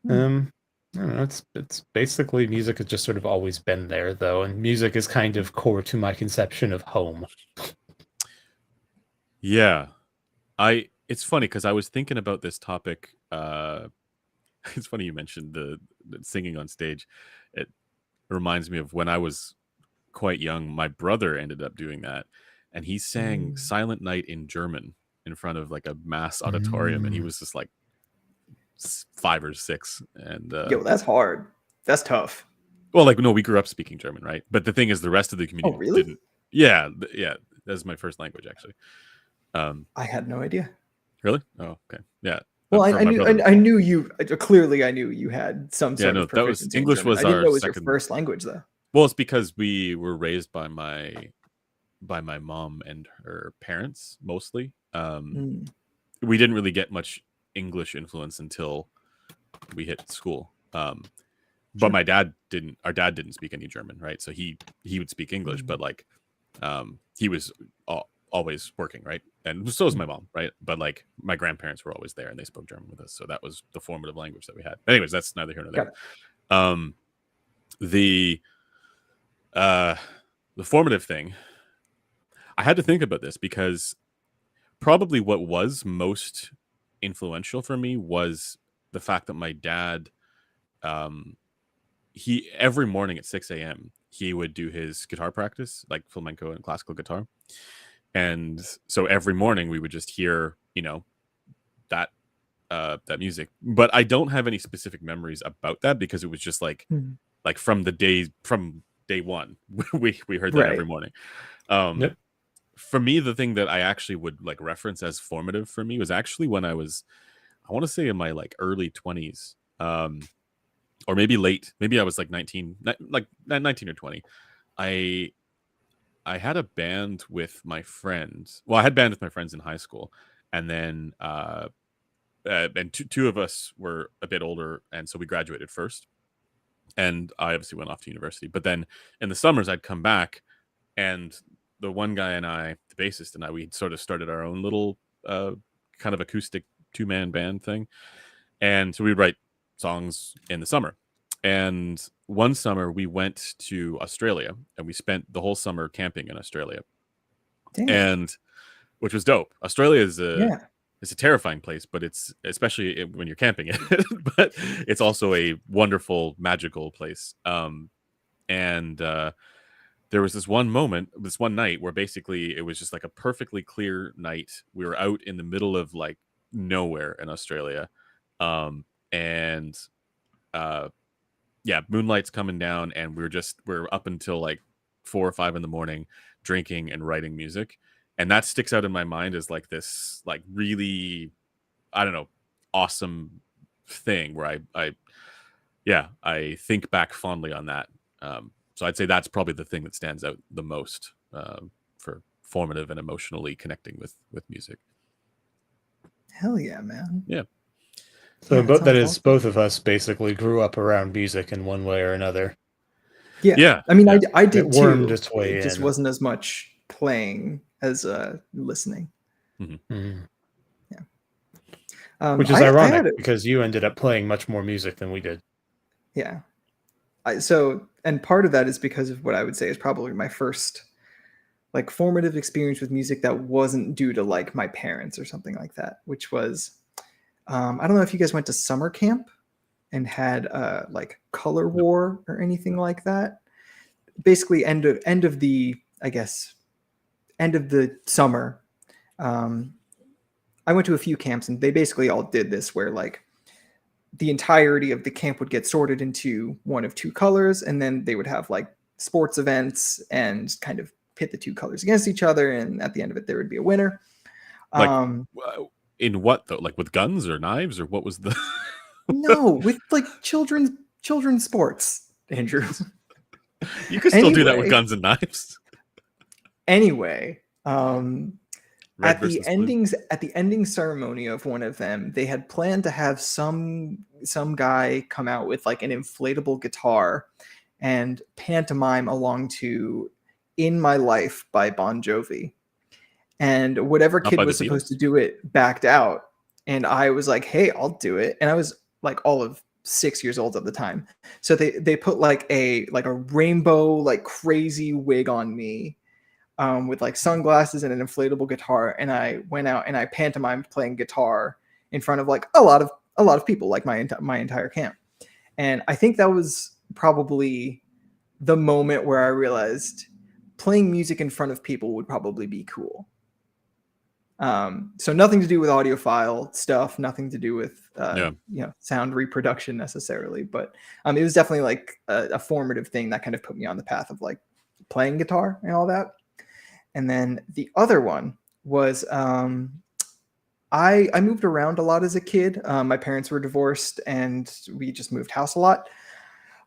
I don't know. It's basically music has just sort of always been there, though, and music is kind of core to my conception of home. Yeah. It's funny because I was thinking about this topic. It's funny you mentioned the singing on stage. It reminds me of when I was quite young. My brother ended up doing that, and he sang Silent Night in German in front of like a mass auditorium, and he was just like 5 or 6. And Yo, that's hard. That's tough. well, like no, we grew up speaking German, right? But the thing is, the rest of the Oh, community really? didn't. Yeah, yeah. That's my first language, actually. I had no idea. Really? Oh, okay. Yeah. Well, For I my knew brother. I knew you clearly. I knew you had some Yeah, sort no, of that was proficiency in English German. was I didn't our know it was your second. first language, though. Well, it's because we were raised by my mom and her parents mostly. We didn't really get much English influence until we hit school. But my dad didn't. Our dad didn't speak any German, right? So he would speak English, but like he was always working, right? And so was my mom, right? But like my grandparents were always there, and they spoke German with us, so that was the formative language that we had. Anyways, that's neither here nor there. The formative thing, I had to think about this because probably what was most influential for me was the fact that my dad, he every morning at 6 a.m. he would do his guitar practice, like flamenco and classical guitar. And so every morning we would just hear, that music. But I don't have any specific memories about that because it was just like from day one, we heard that every morning. Yep. For me, the thing that I actually would like reference as formative for me was actually when I want to say in my like early 20s, or maybe late. Maybe I was like 19 or 20. I had a band with my friends. Well, I had band with my friends in high school, and then and two of us were a bit older, and so we graduated first. And I obviously went off to university. But then in the summers, I'd come back, and the one guy and I, the bassist and I, we sort of started our own little kind of acoustic 2-man band thing. And so we'd write songs in the summer. And one summer we went to Australia and we spent the whole summer camping in Australia. Damn. And which was dope. Australia is it's a terrifying place, but it's especially when you're camping it, but it's also a wonderful, magical place. And there was this one night where basically it was just like a perfectly clear night. We were out in the middle of like nowhere in Australia. And moonlight's coming down, and we're up until like 4 or 5 in the morning drinking and writing music. And that sticks out in my mind as like this like really, I don't know, awesome thing where I think back fondly on that. So I'd say that's probably the thing that stands out the most for formative and emotionally connecting with music. Hell yeah, man. Yeah. So that is, awesome. both of us basically grew up around music in one way or another. Yeah. I mean, yeah. I did It wormed too. its way It just in. wasn't as much playing as listening. Mhm. Yeah. Which is ironic because you ended up playing much more music than we did. Yeah. And part of that is because of what I would say is probably my first like formative experience with music that wasn't due to like my parents or something like that, which was I don't know if you guys went to summer camp and had like Color War or anything like that. Basically end of the summer. I went to a few camps and they basically all did this where like the entirety of the camp would get sorted into one of two colors, and then they would have like sports events and kind of pit the two colors against each other, and at the end of it there would be a winner. Like in what though? Like with guns or knives, or what was the No, with like children's sports, Andrew. You could still do that with guns and knives. Anyway, at the ending ceremony of one of them, they had planned to have some guy come out with like an inflatable guitar and pantomime along to "In My Life" by Bon Jovi. And whatever kid was supposed to do it backed out. And I was like, hey, I'll do it. And I was like all of 6 years old at the time. So they put like a rainbow, like crazy wig on me. With like sunglasses and an inflatable guitar, and I went out and I pantomimed playing guitar in front of like a lot of people, like my entire camp. And I think that was probably the moment where I realized playing music in front of people would probably be cool. So nothing to do with audiophile stuff, nothing to do with sound reproduction necessarily, but it was definitely like a formative thing that kind of put me on the path of like playing guitar and all that. And then the other one was I moved around a lot as a kid. My parents were divorced and we just moved house a lot.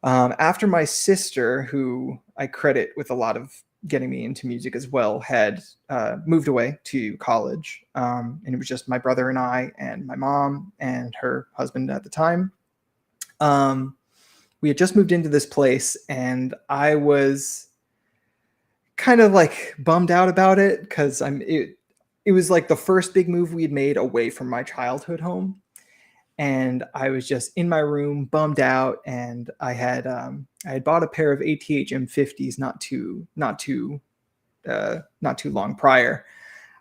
After my sister, who I credit with a lot of getting me into music as well, had moved away to college. And it was just my brother and I and my mom and her husband at the time. We had just moved into this place and I was kind of like bummed out about it because it was like the first big move we had made away from my childhood home, and I was just in my room bummed out. And I had bought a pair of ATH M50s not too long prior,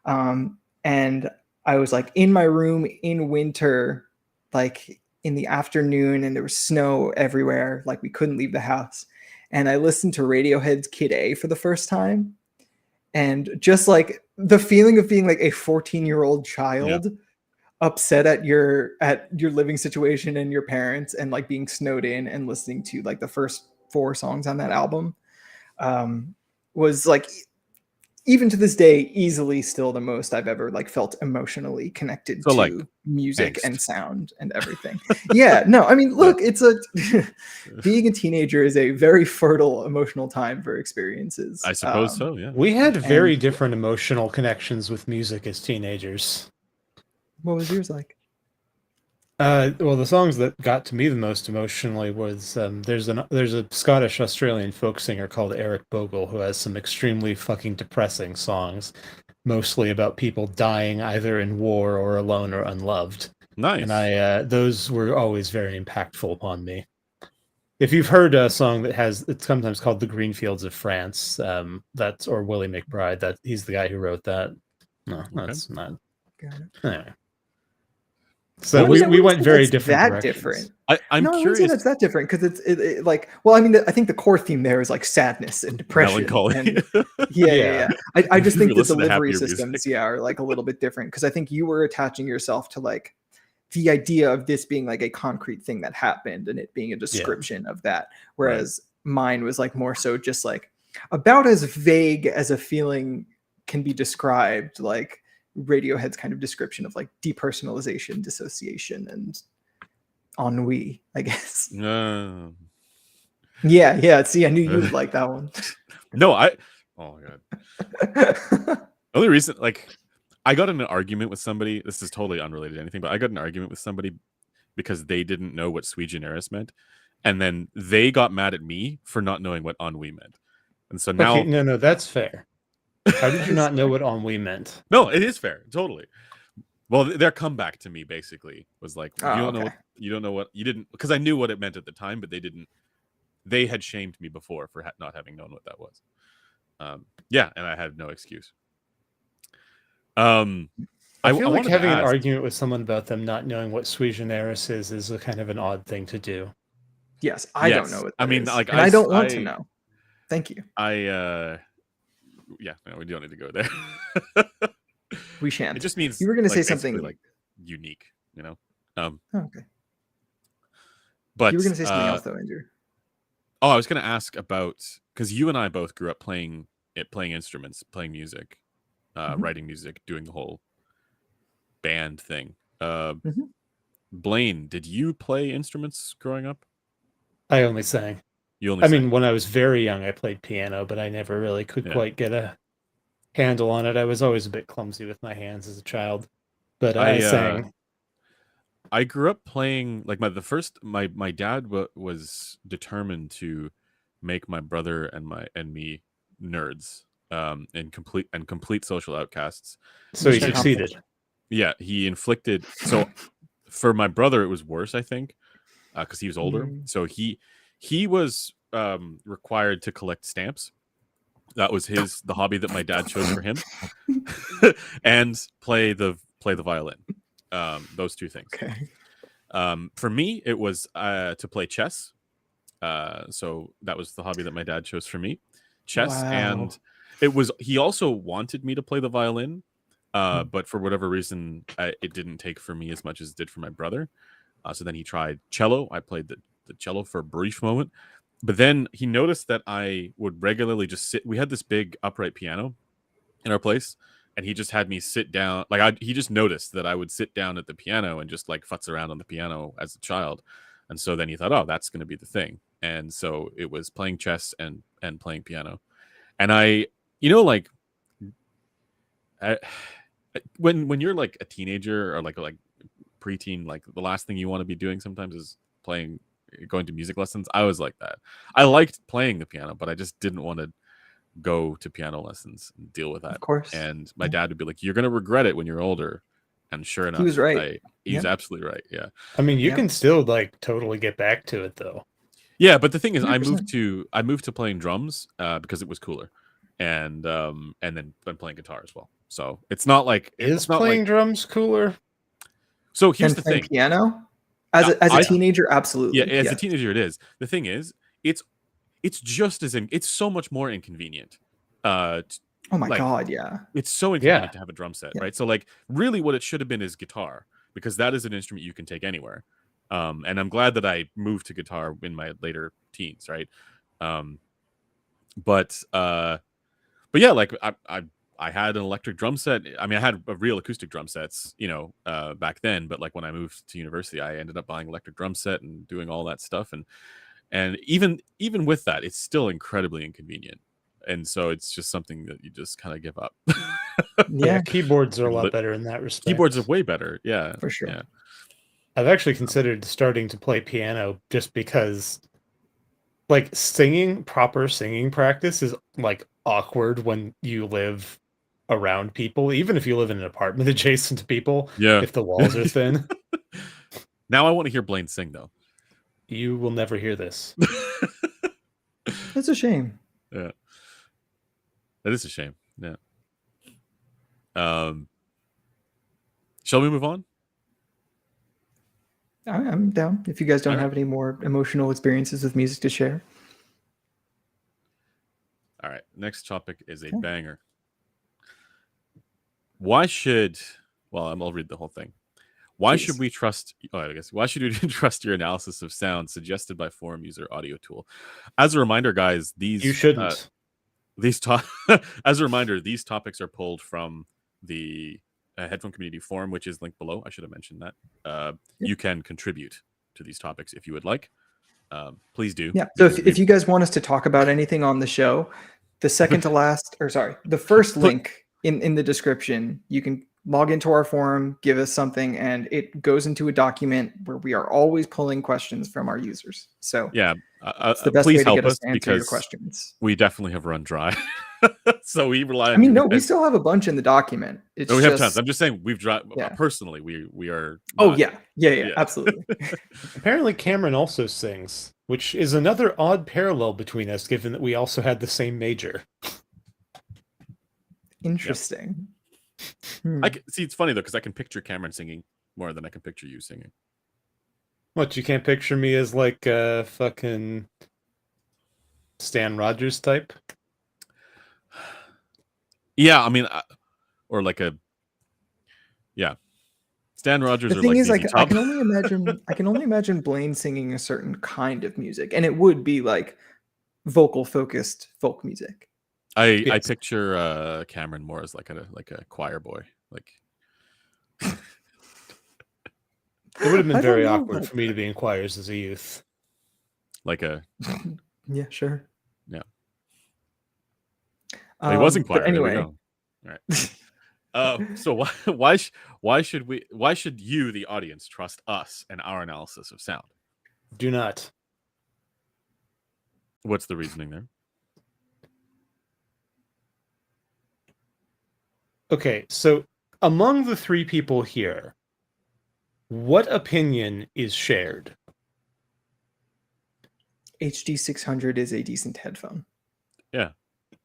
and I was like in my room in winter, like in the afternoon, and there was snow everywhere, like we couldn't leave the house. And I listened to Radiohead's Kid A for the first time. And just like the feeling of being like a 14-year-old child upset at your living situation and your parents, and like being snowed in and listening to like the first 4 songs on that album was like, even to this day, easily still the most I've ever like felt emotionally connected to like music angst and sound and everything. Yeah, no, I mean, look, it's being a teenager is a very fertile emotional time for experiences. I suppose so, yeah. We had very different emotional connections with music as teenagers. What was yours like? Well, the songs that got to me the most emotionally was there's a Scottish Australian folk singer called Eric Bogle who has some extremely fucking depressing songs, mostly about people dying either in war or alone or unloved. Nice. And those were always very impactful upon me. If you've heard a song that it's sometimes called "The Green Fields of France," that's or Willie McBride. That he's the guy who wrote that. No, that's not. Got it. Anyway. So I we wouldn't went say very that's different that directions. different. I'm No, I wouldn't say curious. that's that different because it's like, well, I mean, I think the core theme there is like sadness and depression. Melancholy. And yeah. I just You think the listen to delivery happier systems, music. are like a little bit different because I think you were attaching yourself to like the idea of this being like a concrete thing that happened and it being a description of that, whereas mine was like more so just like about as vague as a feeling can be described, like Radiohead's kind of description of like depersonalization, dissociation, and ennui, I guess. No. Yeah. See, I knew you would like that one. No, oh my god. Only reason, like, I got in an argument with somebody. This is totally unrelated to anything, but I got in an argument with somebody because they didn't know what sui generis meant, and then they got mad at me for not knowing what ennui meant. And so now, Okay, no, that's fair. How did you not know what ennui meant? No, it is fair, totally. Well, their comeback to me basically was like, you don't know what you didn't, because I knew what it meant at the time, but they didn't. They had shamed me before for not having known what that was. Yeah, and I had no excuse. I feel like having an an argument with someone about them not knowing what sui generis is a kind of an odd thing to do. Yes, I don't know what that is. Like, and I don't want to know. Thank you. Yeah, no, we don't need to go there. We shan't. It just means you were going to say something like unique, you know. Okay. But you were going to say something else, though, Andrew. Oh, I was going to ask about, because you and I both grew up playing instruments, playing music, writing music, doing the whole band thing. Blaine, did you play instruments growing up? I only sang. You only sang. Mean, when I was very young, I played piano, but I never really could quite get a handle on it. I was always a bit clumsy with my hands as a child, but I sang. I grew up playing, like, my dad was determined to make my brother and me nerds, and complete social outcasts. So he succeeded. Yeah, he inflicted. So for my brother, it was worse, I think, because he was older. So he was required to collect stamps. That was the hobby that my dad chose for him, and play the violin. Those two things. Okay. For me, it was to play chess. So that was the hobby that my dad chose for me, chess. Wow. And he also wanted me to play the violin, but for whatever reason, it didn't take for me as much as it did for my brother. So then he tried cello. I played the cello for a brief moment, but then he noticed that I would regularly just sit. We had this big upright piano in our place, and he just had me sit down. Like, he just noticed that I would sit down at the piano and just like futz around on the piano as a child. And so then he thought, oh, that's going to be the thing. And so it was playing chess and playing piano. And like, when you're like a teenager or like preteen, like the last thing you want to be doing sometimes is going to music lessons. I was like that. I liked playing the piano, but I just didn't want to go to piano lessons and deal with that. Of course. And my dad would be like, you're going to regret it when you're older. And sure enough, he was right. He's absolutely right. Yeah. I mean, you can still like totally get back to it though. Yeah, but the thing is, 100%. I moved to playing drums because it was cooler, and then playing guitar as well. So it's not like playing drums cooler. So here's the thing: piano as a teenager, absolutely. Yeah, as a teenager, it is. The thing is, it's just as it's so much more inconvenient. Oh my god, yeah. It's so inconvenient to have a drum set, right? So like, really, what it should have been is guitar, because that is an instrument you can take anywhere. And I'm glad that I moved to guitar in my later teens, right? But yeah, like I had an electric drum set. I mean, I had a real acoustic drum sets, back then. But like when I moved to university, I ended up buying electric drum set and doing all that stuff. And even with that, it's still incredibly inconvenient. And so it's just something that you just kind of give up. Yeah, keyboards are a lot better in that respect. Keyboards are way better. Yeah, for sure. Yeah. I've actually considered starting to play piano just because, like, proper singing practice is like awkward when you live around people, even if you live in an apartment adjacent to people. Yeah, if the walls are thin. Now I want to hear Blaine sing though. You will never hear this. That's a shame. Yeah, that is a shame. Yeah. Shall we move on? I'm down. If you guys don't All right. have any more emotional experiences with music to share. All right. Next topic is a Okay. banger. Why should? Well, I'll read the whole thing. Why should Please. we trust? Oh, I guess. Why should we trust your analysis of sound suggested by forum user Audio Tool? As a reminder, guys, You shouldn't. as a reminder, these topics are pulled from the Headphone Community Forum, which is linked below. I should have mentioned that. You can contribute to these topics if you would like. Please do. Yeah. So if you guys want us to talk about anything on the show, the second to last, or sorry, the first link in the description, you can log into our forum, give us something, and it goes into a document where we are always pulling questions from our users. So yeah, it's the best please way to help get us us to answer your because questions. we definitely have run dry. So we rely on I mean, you no, we guys. still have a bunch in the document. It's No, we just, have tons. I'm just saying we've dry. Yeah. Personally, we are. Oh not- yeah, absolutely. Apparently, Cameron also sings, which is another odd parallel between us, given that we also had the same major. Interesting. I can, see. It's funny though because I can picture Cameron singing more than I can picture you singing. What, you can't picture me as like a fucking Stan Rogers type? Yeah, I mean, or like a Stan Rogers. The or thing like is, ZZ I Top. can only imagine. I can only imagine Blaine singing a certain kind of music, and it would be like vocal focused folk music. I Yes. picture Cameron more as like a choir boy. Like It would have been I don't very know awkward about for me to be in choirs as a youth. like a. Yeah, sure. Yeah. He was in choir. But anyway, There we go. All right. So why should you, the audience, trust us and our analysis of sound? Do not. What's the reasoning there? Okay, so among the three people here, what opinion is shared? HD 600 is a decent headphone.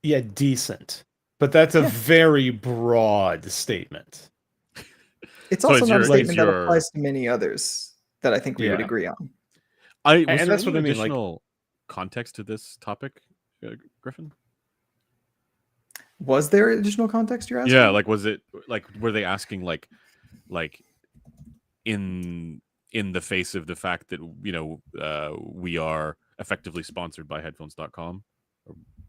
Yeah, decent. But that's a Yeah. very broad statement. It's So also it's not a your- statement that your- applies to many others that I think we would Yeah. agree on. Was And there that's any what I mean, like- additional context to this topic, Griffin? Was there additional context you're asking? Yeah, like was it like were they asking like in the face of the fact that we are effectively sponsored by headphones.com?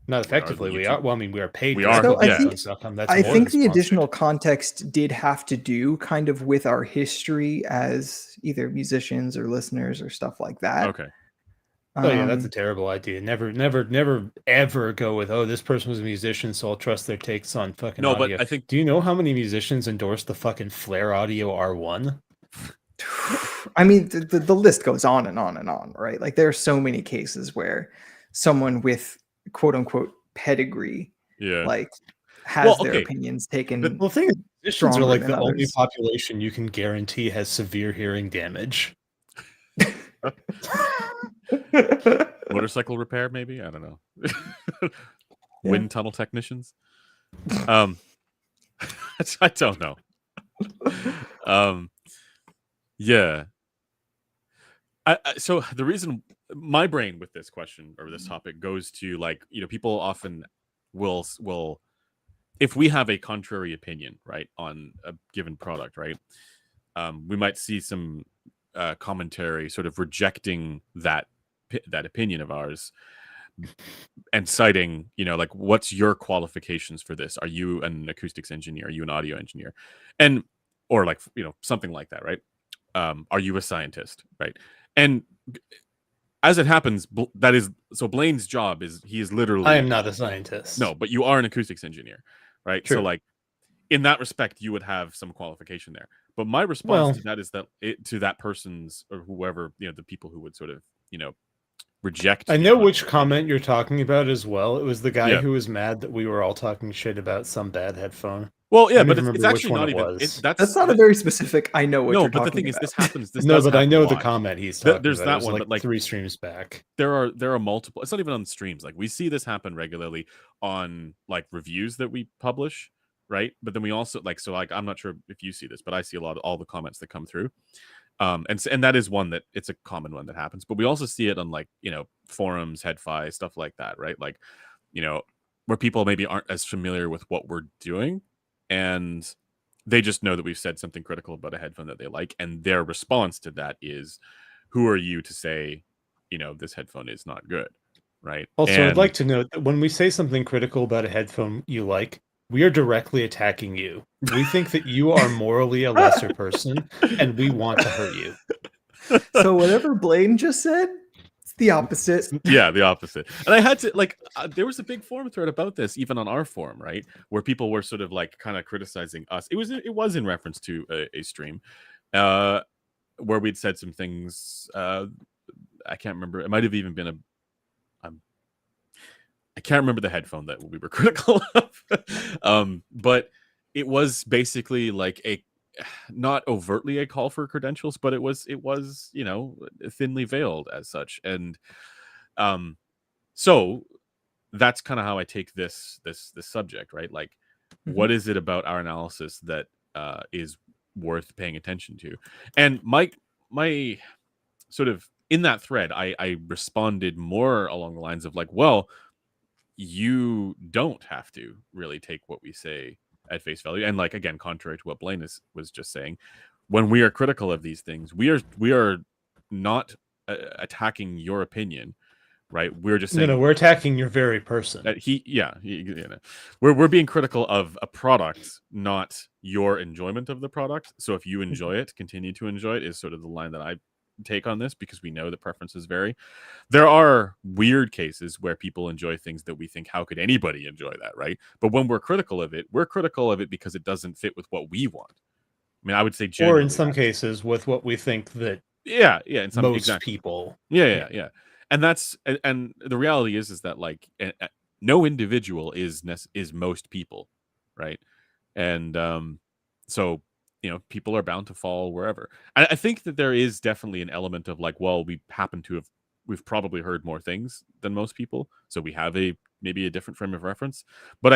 Not effectively, we YouTube. are. Well, I mean, we are paid. We by are, So I yeah. think headphones.com. That's I more think than the sponsored. additional context did have to do kind of with our history as either musicians or listeners or stuff like that. Okay. Oh yeah, that's a Um, terrible idea. Never, ever go with, oh, this person was a musician, so I'll trust their takes on fucking No, audio. but I think Do you know how many musicians endorse the fucking Flare Audio R1? I mean, the list goes on and on and on, right? Like there are so many cases where someone with quote unquote pedigree yeah. like has Well, their okay. opinions But taken. the thing is, musicians are stronger like than the only others. population you can guarantee has severe hearing damage. Motorcycle repair, maybe? I don't know. Yeah. Wind tunnel technicians? I don't know. Yeah. So the reason my brain with this question or this topic goes to like, people often will if we have a contrary opinion, right, on a given product, right, we might see some commentary sort of rejecting that opinion of ours and citing, like, what's your qualifications for this? Are you an acoustics engineer? Are you an audio engineer? And or like, something like that, right? Are you a scientist, right? And as it happens, that is so Blaine's job is he is literally I am not a scientist. no, but you are an acoustics engineer, right? True. So like in that respect, you would have some qualification there. But my response to that is that to that person's or whoever, the people who would sort of, reject. I the know which contrary comment opinion. you're talking about as well. It was the guy Yeah. who was mad that we were all talking shit about some bad headphone. Well, yeah, I don't but even it's remember which actually one not it even. was. That's not a very specific. I know what no, you're but the talking thing is, about. this happens. This No, does but I happen know live. the comment he's talking There's about. that It was one, like but like 3 streams back. there are multiple. It's not even on streams. Like we see this happen regularly on like reviews that we publish, right? But then we also like I'm not sure if you see this, but I see a lot of all the comments that come through. And that is one that it's a common one that happens. But we also see it on like forums, Headfi, stuff like that, right? Like where people maybe aren't as familiar with what we're doing, and they just know that we've said something critical about a headphone that they like, and their response to that is, "Who are you to say, this headphone is not good?" Right? Also, I'd And like to note that when we say something critical about a headphone you like, we are directly attacking you. We think that you are morally a lesser person, and we want to hurt you. So whatever Blaine just said, it's the opposite. Yeah, the opposite. And I had to there was a big forum thread about this, even on our forum, right, where people were sort of like kind of criticizing us. It was in reference to a stream, where we'd said some things. I can't remember. It might have even been I can't remember the headphone that we were critical of. But it was basically like not overtly a call for credentials, but it was thinly veiled as such. And so that's kind of how I take this subject, right? Like, what is it about our analysis that is worth paying attention to? And my sort of in that thread, I responded more along the lines of like, well, you don't have to really take what we say at face value. And like, again, contrary to what Blaine was just saying, when we are critical of these things, we are not attacking your opinion, right? We're just saying, No, we're attacking your very person. We're being critical of a product, not your enjoyment of the product. So if you enjoy it, continue to enjoy it is sort of the line that I take on this, because we know that preferences vary. There are weird cases where people enjoy things that we think, how could anybody enjoy that, right? But when we're critical of it because it doesn't fit with what we want. I mean, I would say generally, or in some cases with what we think that in some most people. Yeah. And that's and the reality is that like no individual is most people, right? And so people are bound to fall wherever. I think that there is definitely an element of like, well, we've probably heard more things than most people, so we have maybe a different frame of reference. But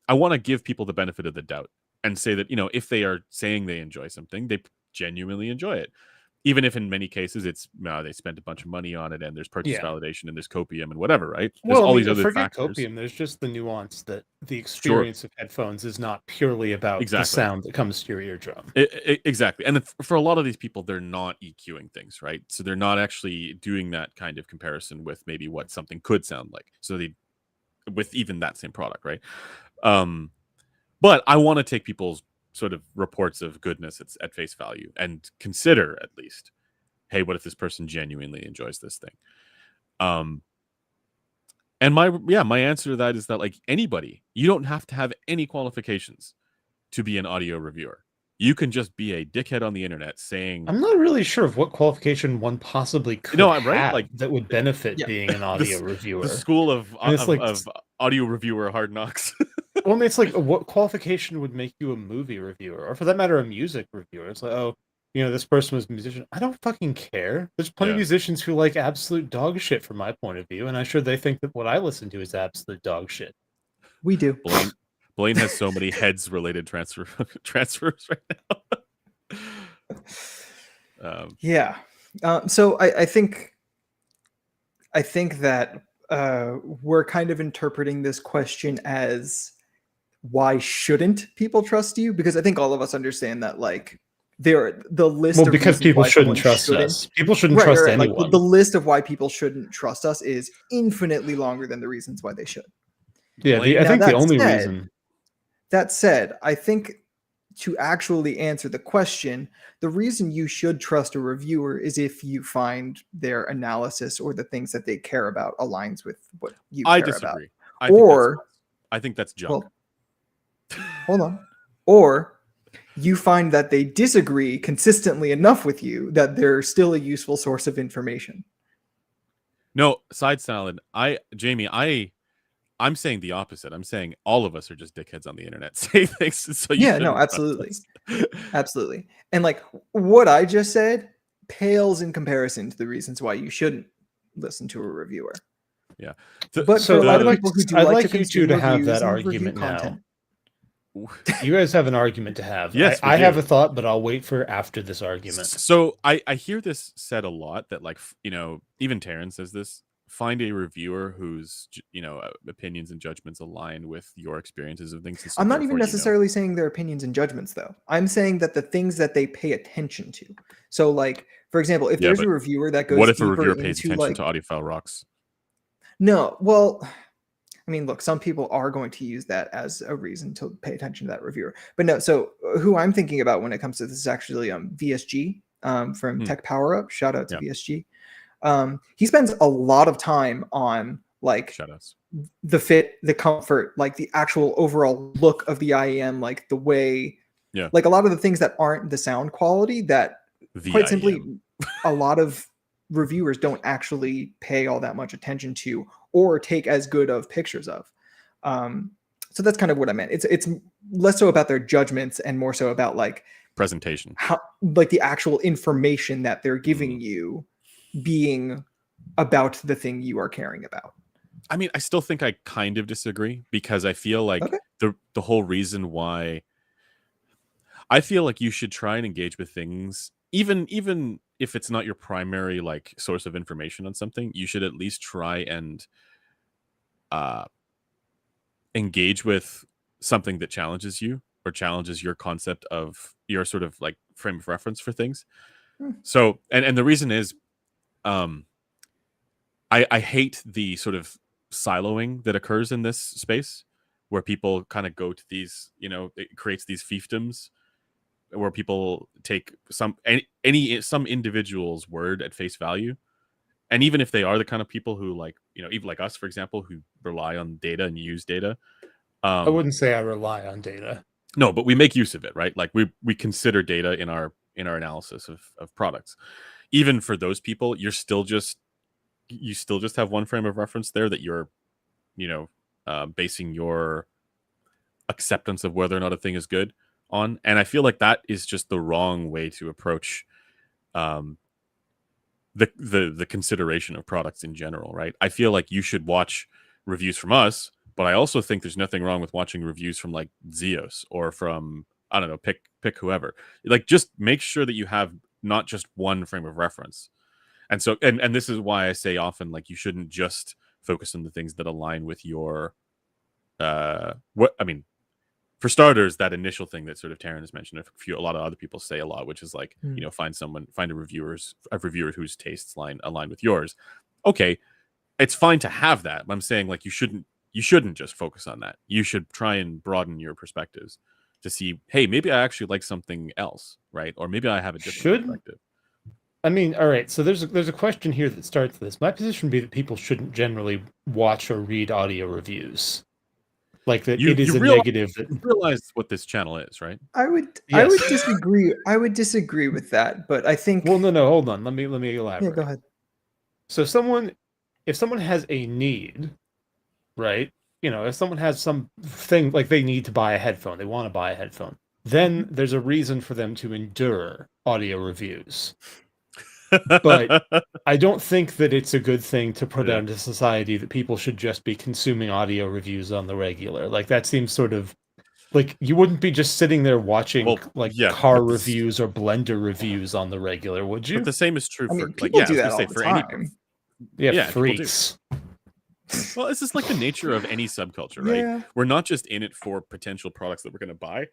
I want to give people the benefit of the doubt and say that if they are saying they enjoy something, they genuinely enjoy it. Even if in many cases it's they spent a bunch of money on it, and there's purchase validation, and there's copium and whatever, right? There's all these other forget factors. copium. There's just the nuance that the experience of headphones is not purely about the sound that comes to your eardrum. Exactly. And for a lot of these people, they're not EQing things, right? So they're not actually doing that kind of comparison with maybe what something could sound like. So with even that same product, right? But I want to take people's sort of reports of goodness at face value and consider at least, hey, what if this person genuinely enjoys this thing? And my answer to that is that like anybody, you don't have to have any qualifications to be an audio reviewer. You can just be a dickhead on the internet saying, I'm not really sure of what qualification one possibly could have right? that would benefit being an audio reviewer. The school of audio reviewer hard knocks. Well, I mean, it's like, what qualification would make you a movie reviewer, or for that matter, a music reviewer? It's like, oh, this person was a musician. I don't fucking care. There's plenty of musicians who like absolute dog shit from my point of view, and I'm sure they think that what I listen to is absolute dog shit. We do. Blaine has so many heads-related transfers right now. Yeah. So I think that we're kind of interpreting this question as, why shouldn't people trust you? Because I think all of us understand that like the list of because people shouldn't trust us. People shouldn't trust anyone. Like, the list of why people shouldn't trust us is infinitely longer than the reasons why they should. Yeah, I think the only reason. That said, I think to actually answer the question, the reason you should trust a reviewer is if you find their analysis or the things that they care about aligns with what you care disagree. about. I think that's junk. Well, hold on. Or you find that they disagree consistently enough with you that they're still a useful source of information. No, side salad. Jamie, I'm saying the opposite. I'm saying all of us are just dickheads on the internet saying things. So you Yeah, no, shouldn't trust absolutely. us. Absolutely. And like what I just said pales in comparison to the reasons why you shouldn't listen to a reviewer. Yeah. But for So a lot I'd of like people who do I'd like like to you two consume to have reviews that and review argument now. content. You guys have an argument to have. Yes, we I have do. a thought, but I'll wait for after this argument. So I hear this said a lot that like even Taryn says this. Find a reviewer whose opinions and judgments align with your experiences of things. And so I'm not even therefore, necessarily saying their opinions and judgments, though. I'm saying that the things that they pay attention to. So, like, for example, if Yeah, there's a but reviewer that goes what if a deeper reviewer pays into attention like, to audiophile rocks? no, well, I mean, look, some people are going to use that as a reason to pay attention to that reviewer. But no, so who I'm thinking about when it comes to this is actually VSG from Tech Power Up. Shout out to VSG. He spends a lot of time on like Shoutouts. the fit, the comfort, like the actual overall look of the IEM, like the way, like a lot of the things that aren't the sound quality that quite simply a lot of reviewers don't actually pay all that much attention to or take as good of pictures of. So that's kind of what I meant. It's less so about their judgments and more so about like presentation, how like the actual information that they're giving you being about the thing you are caring about. I mean, I still think I kind of disagree because I feel like the whole reason why I feel like you should try and engage with things, even if it's not your primary like source of information on something, you should at least try and engage with something that challenges you or challenges your concept of your sort of like frame of reference for things. So, and the reason is, I hate the sort of siloing that occurs in this space where people kind of go to these, it creates these fiefdoms where people take some individual's word at face value. And even if they are the kind of people who like, even like us, for example, who rely on data and use data. I wouldn't say I rely on data. No, but we make use of it, right? Like we consider data in our analysis of products. Even for those people, you still just have one frame of reference there that you're, basing your acceptance of whether or not a thing is good on. And I feel like that is just the wrong way to approach the consideration of products in general, right? I feel like you should watch reviews from us, but I also think there's nothing wrong with watching reviews from like Zeos or from, I don't know, pick whoever. Like just make sure that you have not just one frame of reference. And so and this is why I say often like you shouldn't just focus on the things that align with your for starters, that initial thing that sort of Taryn has mentioned, a lot of other people say a lot, which is like, find a reviewer whose tastes align with yours. Okay, it's fine to have that, but I'm saying like you shouldn't just focus on that. You should try and broaden your perspectives to see, hey, maybe I actually like something else, right? Or maybe I have a different perspective. I mean, all right. So there's a question here that starts this. My position would be that people shouldn't generally watch or read audio reviews. Like that, it is a negative. You realize what this channel is, right? I would disagree. I would disagree with that, but I think. Well, no. Hold on. Let me elaborate. Yeah, go ahead. So if someone has a need, right? If someone has something like they need to buy a headphone, they want to buy a headphone, then there's a reason for them to endure audio reviews. But I don't think that it's a good thing to put out into society that people should just be consuming audio reviews on the regular. Like that seems sort of like you wouldn't be just sitting there watching car reviews or blender reviews on the regular, would you? But the same is true for people do that all the time. Freaks. Well, it's just like the nature of any subculture, right? Yeah. We're not just in it for potential products that we're going to buy.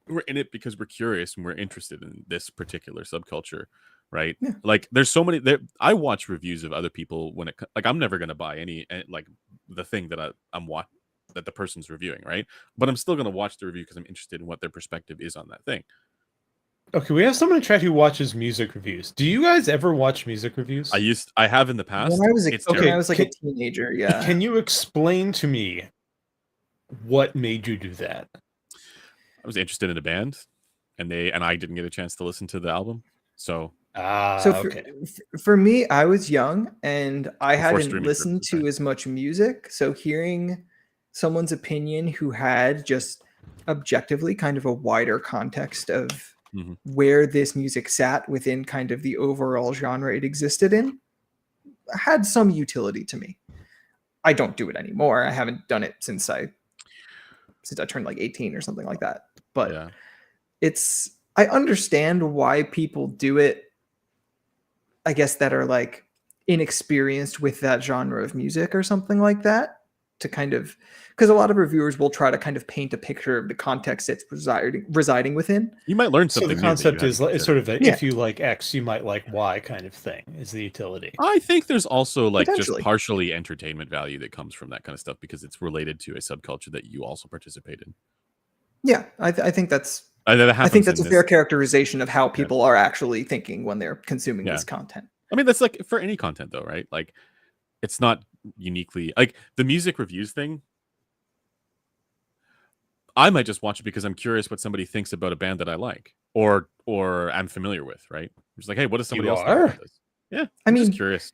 We're in it because we're curious and we're interested in this particular subculture, right? Yeah. Like there's so many I watch reviews of other people when I'm never going to buy any like the thing that that the person's reviewing, right? But I'm still going to watch the review because I'm interested in what their perspective is on that thing. Okay, we have someone in chat who watches music reviews. Do you guys ever watch music reviews? I have in the past. When I was like a teenager, yeah. Can you explain to me what made you do that? I was interested in a band, and I didn't get a chance to listen to the album, so So Okay. for me, I was young and I Before hadn't streaming listened services, right? to as much music. So hearing someone's opinion who had just objectively kind of a wider context of Mhm. where this music sat within kind of the overall genre it existed in had some utility to me. I don't do it anymore. I haven't done it since I turned like 18 or something like that. But Yeah. I understand why people do it, I guess, that are like inexperienced with that genre of music or something like that, to kind of, because a lot of reviewers will try to kind of paint a picture of the context it's residing within. You might learn So something the new that you concept hadn't is it's considered. sort of a Yeah. if you like X, you might like Y kind of thing is the utility. I think there's also like just Potentially. partially entertainment value that comes from that kind of stuff because it's related to a subculture that you also participate in. Yeah, I think that's That I think happens that's a in fair this. characterization of how people are actually thinking when they're consuming Yeah. this content. I mean, that's like for any content though, right? Like it's not uniquely like the music reviews thing. I might just watch it because I'm curious what somebody thinks about a band that I like or I'm familiar with, right? Just like, hey, what does somebody You else think are? about this? Yeah, I I'm just mean, curious.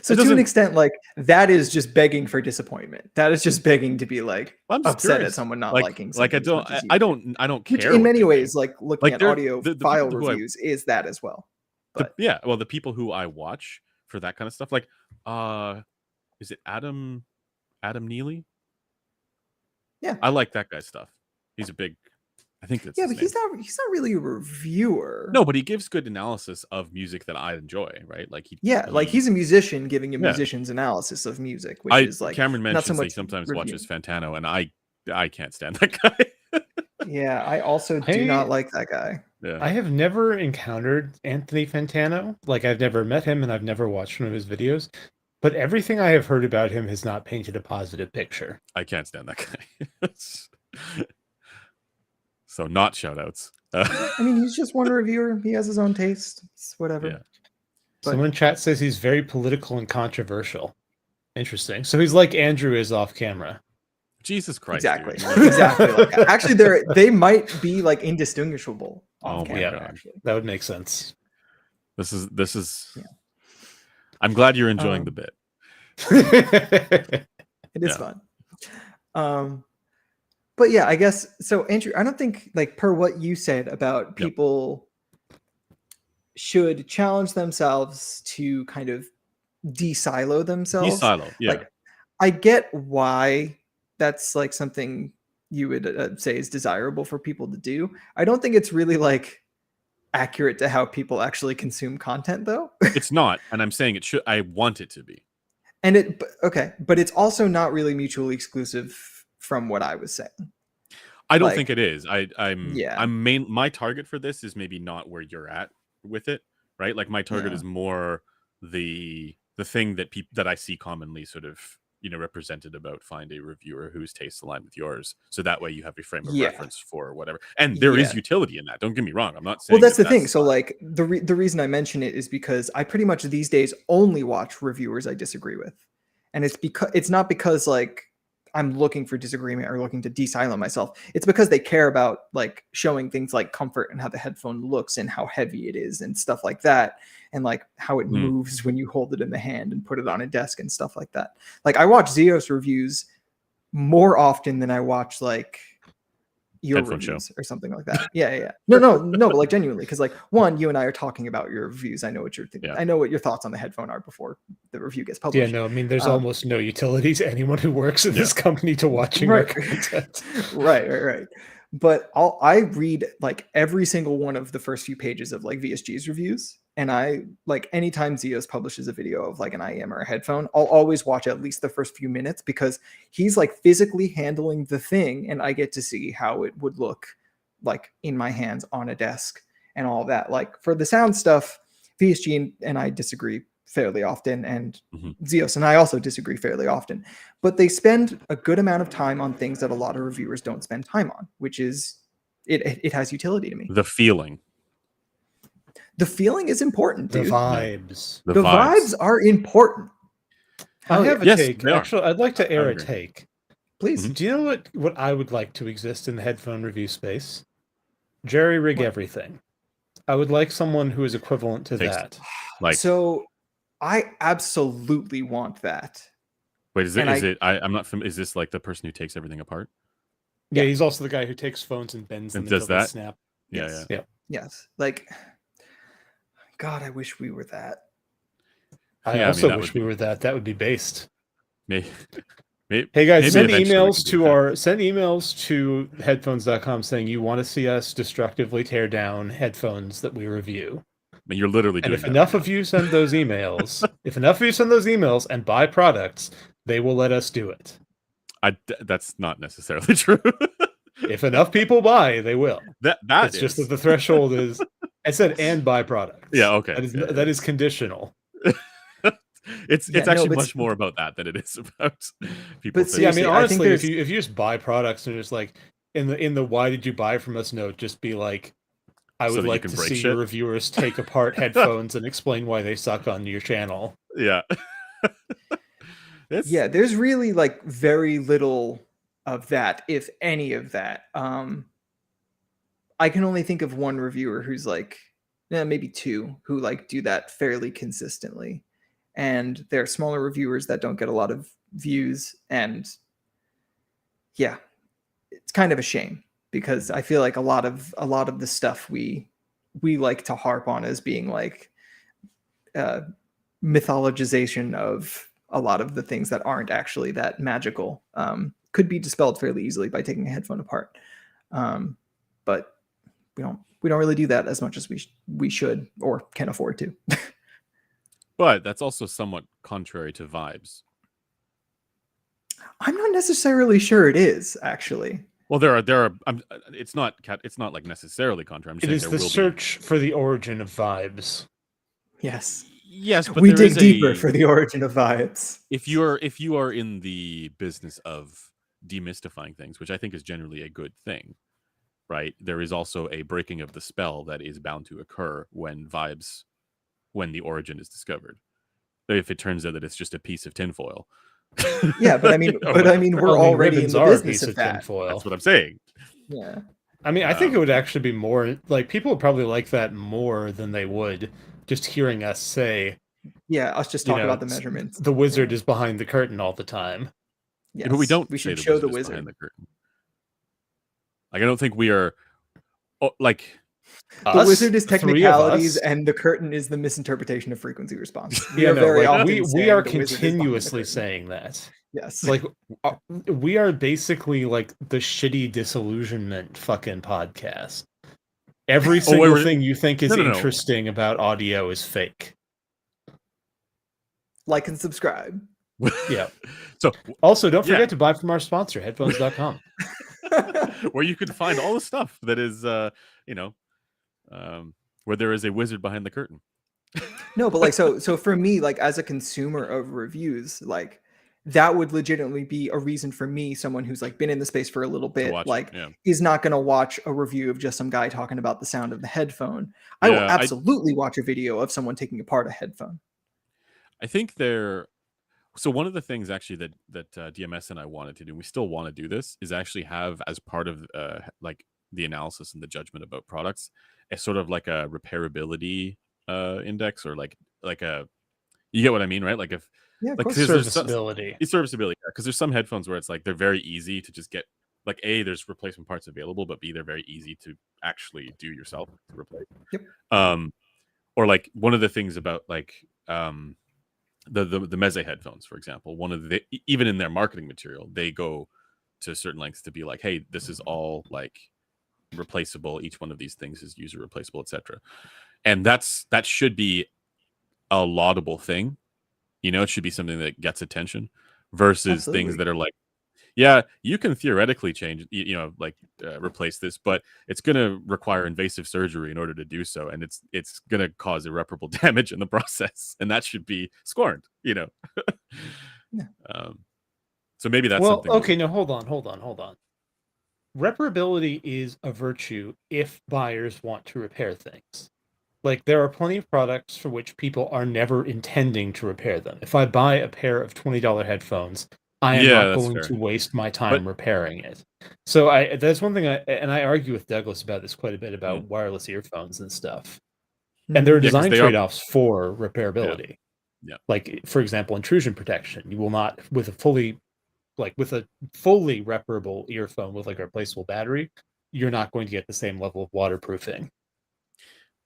So It to an doesn't- extent, like that is just begging for disappointment. That is just begging to be like I'm just upset curious. at someone not Like, liking like something as much as you I do. don't Which care. in what many they ways, think. like looking Like, at they're- audio the file people who I- reviews is that as well. But well, the people who I watch for that kind of stuff, like, is it Adam Neely? yeah, I like that guy's stuff. He's a big. I think that's yeah, his but name. he's not really a reviewer. No, but he gives good analysis of music that I enjoy, right? Like like he's a musician giving a Yeah. musician's analysis of music, which is like Cameron not mentions so that he much sometimes reviewing. watches Fantano, and I can't stand that guy. Yeah, I also do not like that guy. Yeah. I have never encountered Anthony Fantano. Like I've never met him and I've never watched one of his videos. But everything I have heard about him has not painted a positive picture. I can't stand that guy. So not shoutouts. I mean, he's just one reviewer. He has his own taste. It's whatever. Yeah. But- Someone in chat says he's very political and controversial. Interesting. So he's like Andrew is off camera. Jesus Christ. Exactly. Dude. Exactly. Like that. Actually, they might be like indistinguishable off Oh my camera. God. Actually, That would make sense. This is. Yeah. I'm glad you're enjoying the bit. it is Yeah. fun. But yeah, I guess so. Andrew, I don't think like per what you said about people should challenge themselves to kind of de-silo themselves. De-silo, yeah. Like, I get why that's like something you would say is desirable for people to do. I don't think it's really like accurate to how people actually consume content, though. It's not, and I'm saying it should. I want it to be. And but it's also not really mutually exclusive from what I was saying. I don't Like- think it is. I'm Yeah. my target for this is maybe not where you're at with it, right? Like my target Yeah. is more the thing that that I see commonly sort of represented about find a reviewer whose tastes align with yours, so that way you have a frame of Yeah. reference for whatever. And there is Yeah. utility in that. Don't get me wrong. I'm not saying. Well, that's the thing. So like the reason I mention it is because I pretty much these days only watch reviewers I disagree with, and it's not because like I'm looking for disagreement or looking to de-silent myself. It's because they care about like showing things like comfort and how the headphone looks and how heavy it is and stuff like that, and like how it moves when you hold it in the hand and put it on a desk and stuff like that. Like I watch Zeos reviews more often than I watch like your Headphone reviews or something like that. Yeah. No, but like genuinely, because like one, you and I are talking about your reviews. I know what you're thinking. Yeah. I know what your thoughts on the headphone are before the review gets Yeah, published. no, I mean, there's almost no utility to anyone who works in this company to watching our content. Right. But I read like every single one of the first few pages of like VSG's reviews. And I like anytime Zeos publishes a video of like an IEM or a headphone, I'll always watch at least the first few minutes because he's like physically handling the thing and I get to see how it would look like in my hands on a desk and all that. Like for the sound stuff, VSG and I disagree fairly often, and Zeos and I also disagree fairly often, but they spend a good amount of time on things that a lot of reviewers don't spend time on, which is it has utility to me. The feeling is important, dude. The vibes. The vibes are important. I have a Yes, take. they are. Actually, I'd like to air a agree. take. Please. Do you know what I would like to exist in the headphone review space? Jerry rig everything. I would like someone who is equivalent to Takes- that. Like, So I absolutely want that. wait, is and it? I'm not familiar. Is this like the person who takes everything apart Yeah, Yeah. he's also the guy who takes phones and bends and them does until they that? snap. Yeah, Yes. yeah. Yes. Like, God, I wish we were that. I Yeah, also that wish would we were that. That would be based. Maybe, Hey guys, maybe send eventually we emails could do to that. our headphones.com saying you want to see us destructively tear down headphones that we review. I mean, you're literally And doing if that enough right of you send those emails, and buy products, they will let us do it. That's not necessarily true. If enough people buy, they will. That It's just that the threshold is. I said and buy products. Yeah, okay. That is conditional. It's Yeah, actually but much more about that than it is about people. But saying, Yeah, I mean, seriously, I think honestly, if there's- you just buy products and just like in the why did you buy from us note, just be like, I So would that you like can to break see shit? your reviewers take apart headphones and explain why they suck on your channel. Yeah. yeah, there's really like very little of that, if any of that. I can only think of one reviewer who's like, maybe two, who like do that fairly consistently. And they're smaller reviewers that don't get a lot of views. And yeah, it's kind of a shame because I feel like a lot of the stuff we like to harp on as being like mythologization of a lot of the things that aren't actually that magical could be dispelled fairly easily by taking a headphone apart. But we don't really do that as much as we should or can afford to. But that's also somewhat contrary to vibes. I'm not necessarily sure it is, actually. Well, there are. It's not like necessarily contrary. I'm It saying is there the will search for the origin of vibes. Yes. Yes, but we there dig is deeper for the origin of vibes. If you are in the business of demystifying things, which I think is generally a good thing, right? There is also a breaking of the spell that is bound to occur when the origin is discovered. If it turns out that it's just a piece of tinfoil. Yeah, but I mean, we're already in ribbons the are a business piece of of that. tinfoil. That's what I'm saying. Yeah. I mean, I think it would actually be more like people would probably like that more than they would just hearing us say, Yeah, us just talk about the measurements. The wizard is behind the curtain all the time. Yes. Yeah, but we don't. We say should show the is wizard behind the curtain. Like, I don't think we are. Like, the wizard is the three of technicalities, us. and the curtain is the misinterpretation of frequency response. We are very often we saying are the wizard is behind the continuously curtain. saying that. Yes. Like we are basically like the shitty disillusionment fucking podcast. Every single thing you think is interesting about audio is fake. Like and subscribe. Yeah. So also don't forget to buy from our sponsor, headphones.com. Where you can find all the stuff that is where there is a wizard behind the curtain. No, but like so for me, like as a consumer of reviews, like that would legitimately be a reason for me, someone who's like been in the space for a little bit, is not going to watch a review of just some guy talking about the sound of the headphone. I will absolutely watch a video of someone taking apart a headphone. I think so one of the things actually that DMS and I wanted to do, we still want to do this, is actually have as part of like the analysis and the judgment about products, a sort of like a repairability index, or like a, you get what I mean, right? Like if serviceability, because there's some headphones where it's like they're very easy to just get, like A, there's replacement parts available, but B, they're very easy to actually do yourself to replace. Yep. Or like one of the things about like the Meze headphones, for example, even in their marketing material, they go to certain lengths to be like, hey, this is all like replaceable. Each one of these things is user replaceable, etc. And that should be a laudable thing. It should be something that gets attention versus things that are like, yeah, you can theoretically change, replace this, but it's going to require invasive surgery in order to do so, and it's going to cause irreparable damage in the process, and that should be scorned. Yeah. So maybe that's something. Okay, no, hold on. Reparability is a virtue if buyers want to repair things. Like, there are plenty of products for which people are never intending to repair them. If I buy a pair of $20 headphones, I am Yeah, not that's going fair. to waste my But time repairing it. So that's one thing I argue with Douglas about this quite a bit about wireless earphones and stuff. And there are Mm. yeah, because design they are trade-offs for yeah, repairability. yeah. Like, for example, intrusion protection. You will not, with a fully reparable earphone with like a replaceable battery, you're not going to get the same level of waterproofing,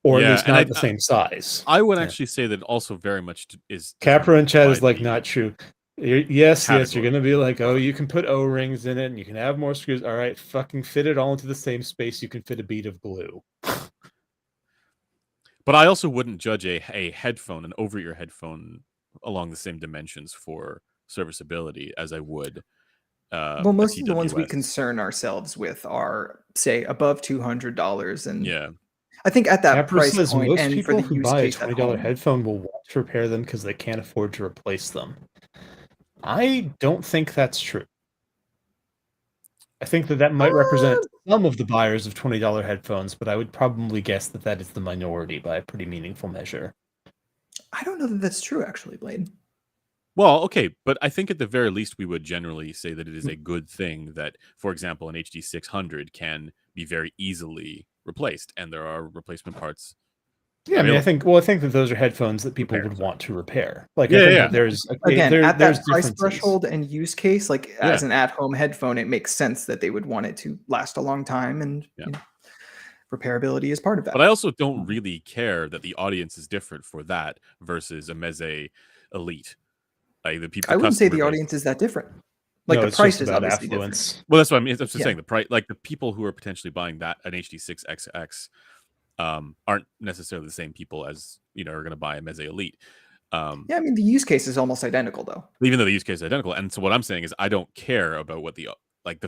or at Yeah, least and not at the same size. I would Yeah. actually say that also very much is Capra determined and Chat by is like the not true. Yes, you're category. gonna be like, oh, you can put O-rings in it and you can have more screws. All right, fucking fit it all into the same space you can fit a bead of glue. But I also wouldn't judge a headphone, an over-ear headphone, along the same dimensions for serviceability as I would Well, a most of the ones we TWS. concern ourselves with are, say, above $200, and Yeah, I think at that Capra price says point most and for people the who use buy a case at $20 home. headphone will want to repair them because they can't afford to replace them. I don't think that's true. I think that might represent some of the buyers of $20 headphones, but I would probably guess that is the minority by a pretty meaningful measure. I don't know that that's true, actually, Blade. well, okay, but I think at the very least we would generally say that it is a good thing that, for example, an HD 600 can be very easily replaced, and there are replacement parts. Yeah, I mean, I think that those are headphones that people Repair, would sorry. want to repair. Like, I Yeah, think yeah. that there's Again, at there's that price differences. threshold and use case, like Yeah. as an at-home headphone, it makes sense that they would want it to last a long time, and Yeah. you know, repairability is part of that. But I also don't really care that the audience is different for that versus a Meze Elite. Like the people, I wouldn't say the customer base. audience is that different. Like No, the it's price just is about obviously different. affluence. Well, that's what I mean. That's just Yeah. saying the price. Like the people who are potentially buying that an HD6XX aren't necessarily the same people as are going to buy a Meze Elite. Yeah, I mean the use case is almost identical though. Even though the use case is identical, and so what I'm saying is I don't care about what the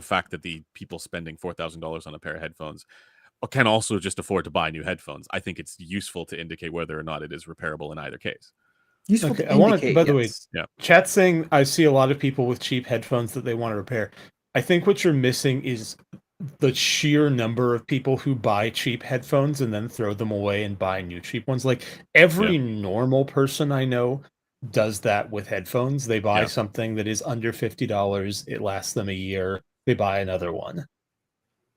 fact that the people spending $4,000 on a pair of headphones can also just afford to buy new headphones. I think it's useful to indicate whether or not it is repairable in either case. Useful Okay, to I want to. indicate, By the way, yes. Yeah. chat's saying I see a lot of people with cheap headphones that they want to repair. I think what you're missing is the sheer number of people who buy cheap headphones and then throw them away and buy new cheap ones. Like every normal person I know does that with headphones. They buy something that is under $50. It lasts them a year. They buy another one,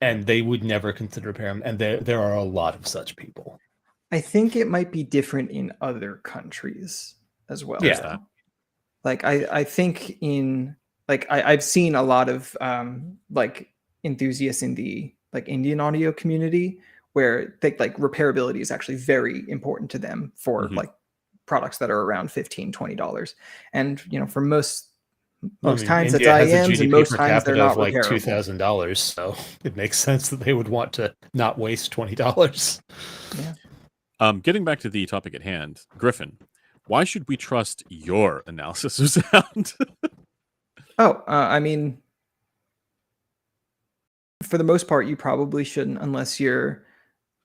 and they would never consider repairing them. And there are a lot of such people. I think it might be different in other countries as well. There's though. that. Like I think in like I've seen a lot of like enthusiasts in the like Indian audio community where they like repairability is actually very important to them for like products that are around $15-$20. And for most times India that's has a IEMs, and GDP most per times they're capita of not like repairable. $2,000, so it makes sense that they would want to not waste $20. Yeah. Getting back to the topic at hand, Griffin, why should we trust your analysis of sound? I mean, for the most part, you probably shouldn't unless you're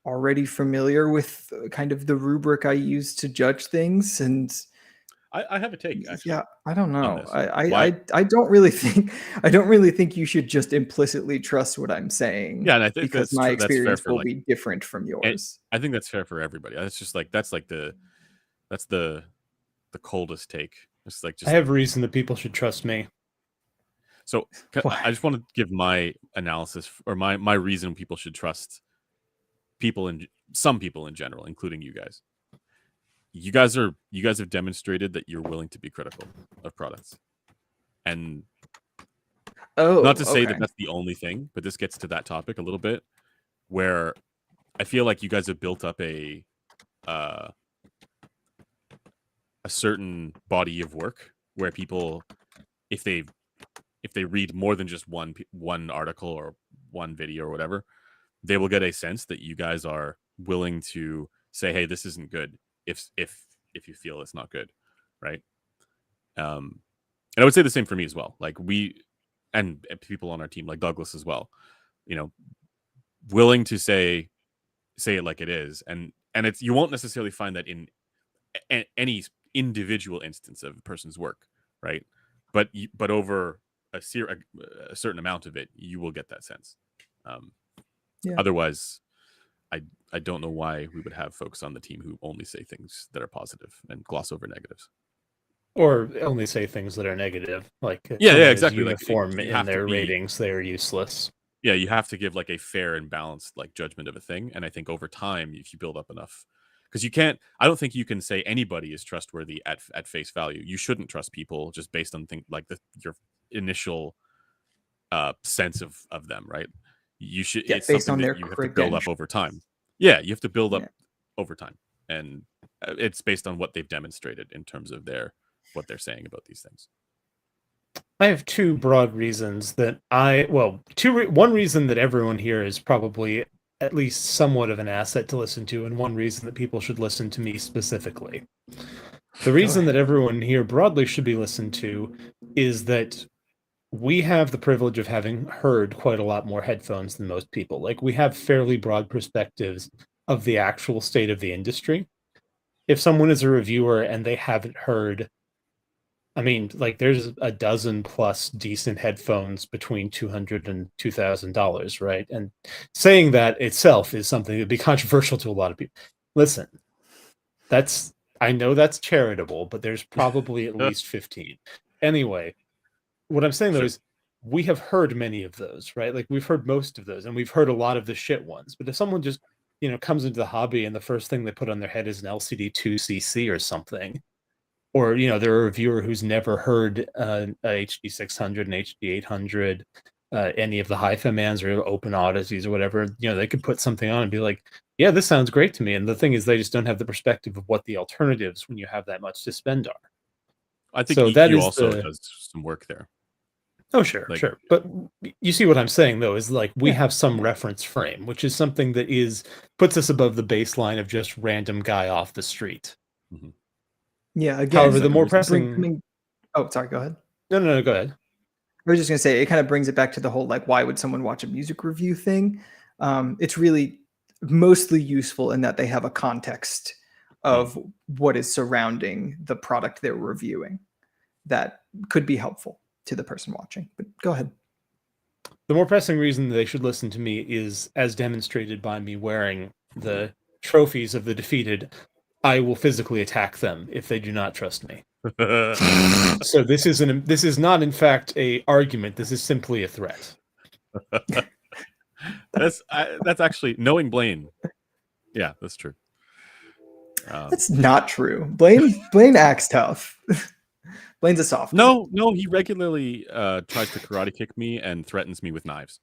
already familiar with kind of the rubric I use to judge things. And I have a take, actually. yeah, I don't know. this. I don't really think you should just implicitly trust what I'm saying. Yeah, and I think because that's my fair experience for will be different from yours. I think that's fair for everybody. That's just like that's the coldest take. It's like I have reason that people should trust me. So I just want to give my analysis or my reason people should trust some people in general, including you guys. You guys have demonstrated that you're willing to be critical of products, and not to say that that's the only thing, but this gets to that topic a little bit, where I feel like you guys have built up a certain body of work where people, if they read more than just one article or one video or whatever, they will get a sense that you guys are willing to say, hey, this isn't good if you feel it's not good, right? And I would say the same for me as well. Like we and people on our team, like Douglas as well, willing to say it like it is, and it's, you won't necessarily find that in any individual instance of a person's work, right? But over a certain amount of it, you will get that sense. Otherwise, I don't know why we would have folks on the team who only say things that are positive and gloss over negatives. Or only say things that are negative. Like if Yeah, someone is exactly. Like uniform you in have to their be. ratings, they are useless. Yeah, you have to give like a fair and balanced like judgment of a thing, and I think over time, if you build up enough, because you can't, I don't think you can say anybody is trustworthy at face value. You shouldn't trust people just based on things like your initial sense of them, right? You should. Yeah, It's based something on that their you have to build up credentials. over time. Yeah, you have to build up Yeah. over time, and it's based on what they've demonstrated in terms of what they're saying about these things. I have two broad reasons that one reason that everyone here is probably at least somewhat of an asset to listen to, and one reason that people should listen to me specifically. The reason that everyone here broadly should be listened to is that we have the privilege of having heard quite a lot more headphones than most people. Like, we have fairly broad perspectives of the actual state of the industry. If someone is a reviewer and they haven't heard, I mean, like, there's a dozen plus decent headphones between $200 and $2,000, right? And saying that itself is something that'd be controversial to a lot of people. Listen, I know that's charitable, but there's probably at least 15. Anyway, what I'm saying though Sure. is we have heard many of those, right? Like, we've heard most of those, and we've heard a lot of the shit ones. But if someone just, comes into the hobby and the first thing they put on their head is an LCD 2CC or something, or they're a reviewer who's never heard a HD 600 and HD 800, any of the hi-fi mans or open odysseys or whatever, they could put something on and be like, yeah, this sounds great to me. And the thing is, they just don't have the perspective of what the alternatives when you have that much to spend are. I think So that EQ is also does some work there. Oh, sure, Like, sure. But you see what I'm saying, though, is like we Yeah. have some reference frame, which is something that puts us above the baseline of just random guy off the street. Mhm. Yeah, again, However, the more pressing... Oh, sorry, go ahead. No, go ahead. I was just going to say, it kind of brings it back to the whole, like, why would someone watch a music review thing? It's really mostly useful in that they have a context of what is surrounding the product they're reviewing that could be helpful to the person watching. But go ahead. The more pressing reason that they should listen to me is, as demonstrated by me wearing the trophies of the defeated, I will physically attack them if they do not trust me. So this is not, in fact, a argument. This is simply a threat. That's actually, knowing Blaine. Yeah, that's true. That's not true. Blaine acts tough. Blaine's a soft. No, he regularly tries to karate kick me and threatens me with knives.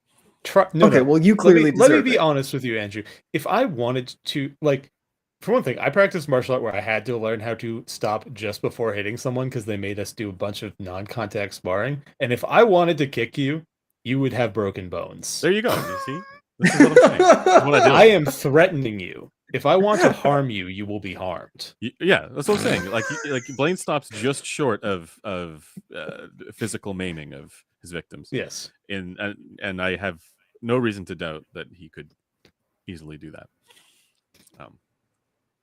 Well, you clearly let me be it. honest with you, Andrew. If I wanted to, like, for one thing, I practiced martial art where I had to learn how to stop just before hitting someone because they made us do a bunch of non-contact sparring. And if I wanted to kick you, you would have broken bones. There you go. You see? This is what I'm saying. This is what I am threatening you. If I want to harm you, you will be harmed. Yeah, that's what I'm saying. Like Blaine stops just short of physical maiming of his victims. Yes. And I have no reason to doubt that he could easily do that.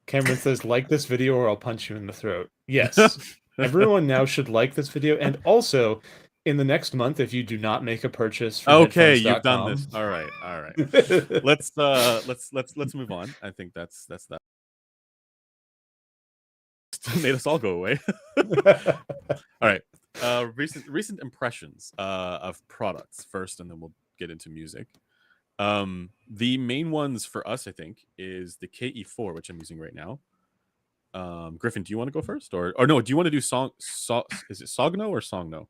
Cameron says, like this video or I'll punch you in the throat. Yes. Everyone now should like this video. And also, in the next month, if you do not make a purchase from okay, headphones.com, you've done this. All right. Let's move on. I think that's that. Made us all go away. All right. Recent impressions of products first, and then we'll get into music. The main ones for us, I think, is the KE4, which I'm using right now. Griffin, do you want to go first, or no? Do you want to do is it Sogno or Songno?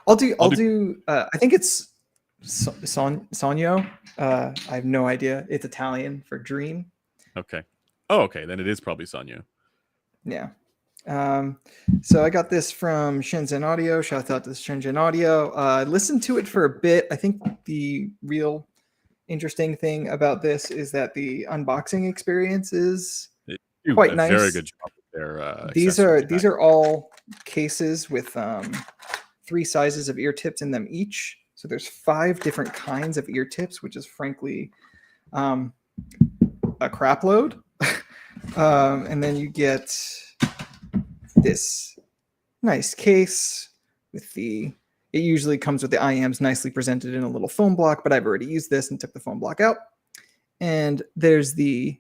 I'll do. I think it's Sogno. I have no idea. It's Italian for dream. Okay. Oh, okay. Then it is probably Sogno. Yeah. So I got this from Shenzhen Audio. Shout out to Shenzhen Audio. Listened to it for a bit. I think the real interesting thing about this is that the unboxing experience is quite nice. Very good job with their these are all cases with 3 sizes of ear tips in them each. So there's 5 different kinds of ear tips, which is frankly a crap load. And then you get this nice case with it usually comes with the IMs nicely presented in a little foam block, but I've already used this and took the foam block out. And there's the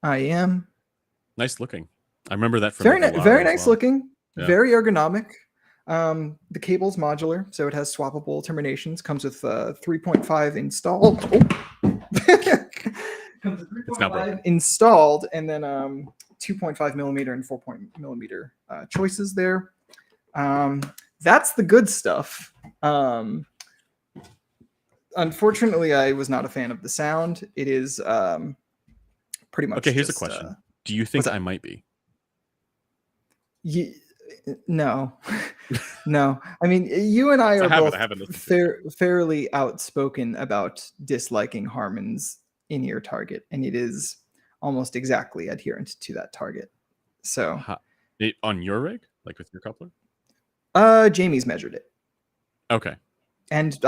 IM. Nice looking. I remember that from very nice looking. Yeah. Very ergonomic. The cable's modular, so it has swappable terminations. Comes with 3.5 installed. Comes with It's now broken. 3.5 installed, and then 2.5 millimeter and 4 millimeter choices there. That's the good stuff. Unfortunately, I was not a fan of the sound. It is pretty much. Okay, here's a just, question. Do you think I might be? No, no. I mean, you and I are both fairly outspoken about disliking Harman's in-ear target, and it is almost exactly adherent to that target. So, on your rig, like with your coupler? Jamie's measured it. Okay. And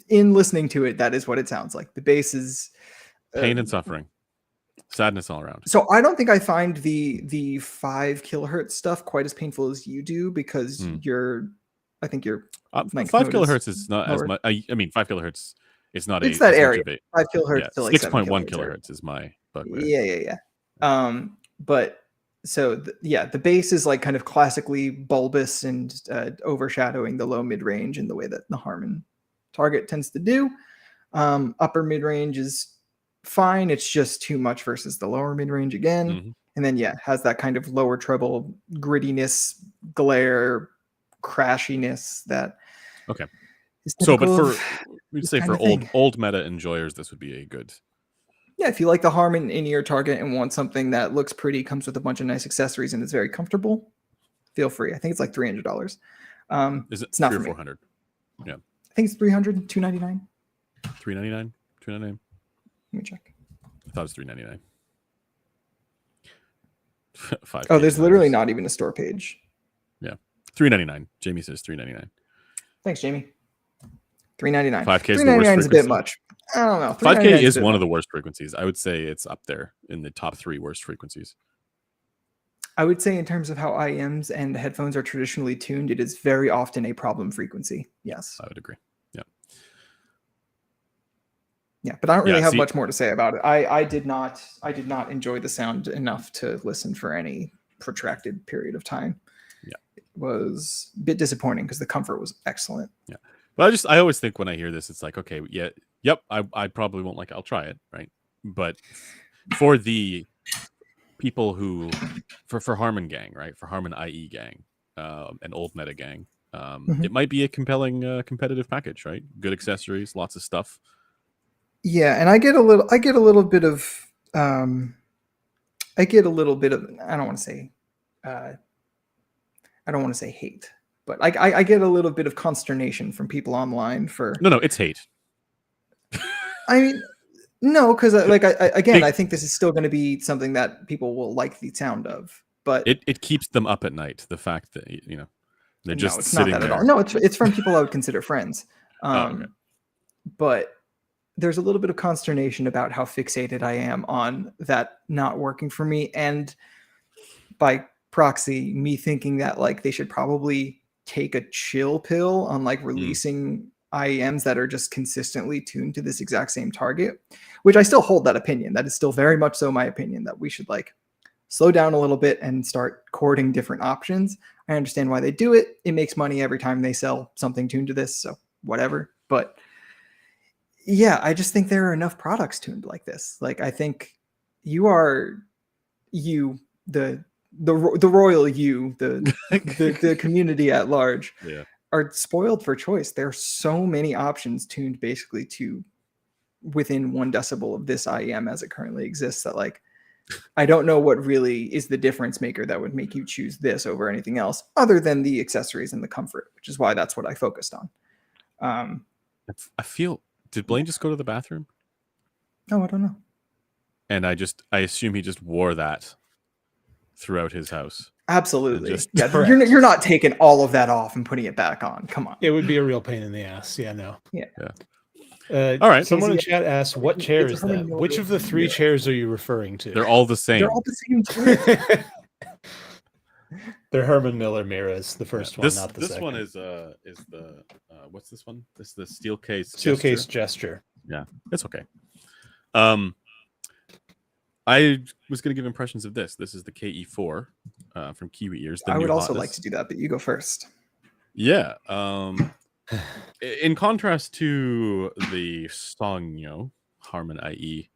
in listening to it, that is what it sounds like. The bass is pain and suffering. Sadness all around. So I don't think I find the 5 kilohertz stuff quite as painful as you do, because I think you're 5 kilohertz is not as much. I mean, 5 kilohertz is not. It's that area. 5 kilohertz to like 6.1 kilohertz is my bugbear. Yeah. But so the bass is like kind of classically bulbous and overshadowing the low mid range in the way that the Harman target tends to do. Upper mid range is fine. It's just too much versus the lower mid range again. Mm-hmm. And then has that kind of lower treble grittiness, glare, crashiness that. Okay. So, but we'd say for old meta enjoyers, this would be a good. Yeah, if you like the Harman in-ear target and want something that looks pretty, comes with a bunch of nice accessories, and is very comfortable, feel free. I think it's like $300. Is it? It's not $300 for or $400? Yeah. I think it's $300, $299. $399, $299. Let me check. I thought it was $399. Oh, there's literally not even a store page. Yeah, $399. Jamie says $399. Thanks, Jamie. $399. 5K is $399 is a bit much. I don't know. 5K is one of the worst frequencies. I would say it's up there in the top 3 worst frequencies. I would say in terms of how IEMs and headphones are traditionally tuned, it is very often a problem frequency. Yes, I would agree. Yeah, but I don't really have much more to say about it. I did not enjoy the sound enough to listen for any protracted period of time. Yeah, it was a bit disappointing because the comfort was excellent. Yeah, but I always think when I hear this, it's like, okay, I probably won't like it. I'll try it, right? But for the people who for Harman gang, right? For Harman IE gang, and old meta gang, it might be a compelling competitive package, right? Good accessories, lots of stuff. Yeah, and I get a little bit of I don't want to say hate, but I get a little bit of consternation from people online for No, it's hate. I mean, no, because I think this is still going to be something that people will like the sound of, but it keeps them up at night. The fact that they're just it's sitting not that there. at all. No, it's from people I would consider friends. Okay. But there's a little bit of consternation about how fixated I am on that not working for me, and by proxy, me thinking that like they should probably take a chill pill on like releasing IEMs that are just consistently tuned to this exact same target, which I still hold that opinion. That is still very much so my opinion, that we should like slow down a little bit and start courting different options. I understand why they do it. It makes money every time they sell something tuned to this, so whatever. But yeah, I just think there are enough products tuned like this. Like, I think the royal you, the community at large, are spoiled for choice. There are so many options tuned basically to within 1 decibel of this IEM as it currently exists, that like I don't know what really is the difference maker that would make you choose this over anything else other than the accessories and the comfort, which is why that's what I focused on. I feel. Did Blaine just go to the bathroom? No, I don't know. And I assume he just wore that throughout his house. Absolutely. You're not taking all of that off and putting it back on. Come on. It would be a real pain in the ass. Yeah, no. Yeah. All right. Someone in chat asked, what chair is that? Which of the 3 chairs are you referring to? They're all the same. They're all the same chair. They're Herman Miller Miras, the first one, not the second. This one is the what's this one? This is the steel case gesture. Yeah, it's okay. I was going to give impressions of this. This is the KE4. from Kiwi Ears. I would also like to do that, but you go first. Yeah. In contrast to the Songyo Harman IE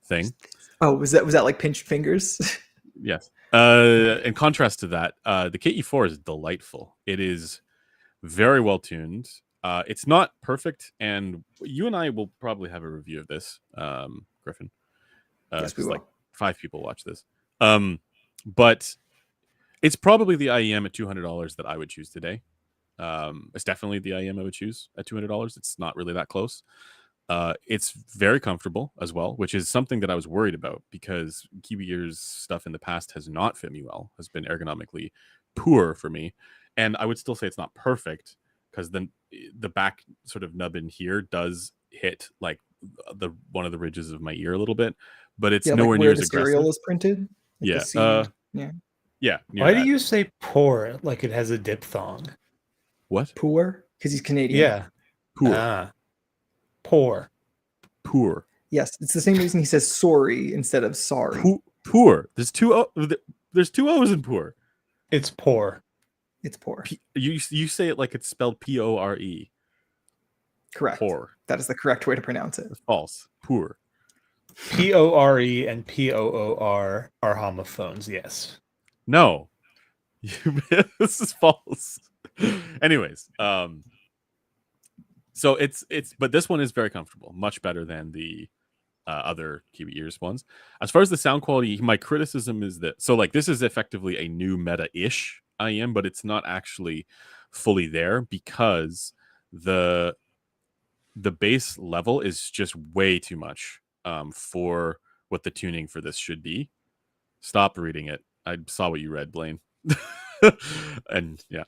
thing. Oh, was that like pinched fingers? Yes. In contrast to that, the KE4 is delightful. It is very well tuned. It's not perfect, and you and I will probably have a review of this, Griffin. Yes, we will. Like 5 people watch this. But it's probably the IEM at $200 that I would choose today. It's definitely the IEM I would choose at $200. It's not really that close. It's very comfortable as well, which is something that I was worried about because Kiwi Ears stuff in the past has not fit me well, has been ergonomically poor for me. And I would still say it's not perfect because then the back sort of nub in here does hit like one of the ridges of my ear a little bit, but it's nowhere like near where as the aggressive. serial is printed. Like Yeah. the C, yeah. Yeah. Why that. do you say poor like it has a diphthong? What? Poor? Because he's Canadian. Yeah. Poor. Poor. Poor. Yes, it's the same reason he says sorry instead of sorry. Poor. There's two O's in poor. It's poor. It's poor. You say it like it's spelled Pore. Correct. Poor. That is the correct way to pronounce it. It's false. Poor. Pore and Poor are homophones. Yes. No. This is false. Anyways, so it's but this one is very comfortable, much better than the other Kiwi Ears ones. As far as the sound quality, my criticism is that this is effectively a new meta-ish IEM, but it's not actually fully there because the bass level is just way too much for what the tuning for this should be. Stop reading it. I saw what you read, Blaine. And yeah.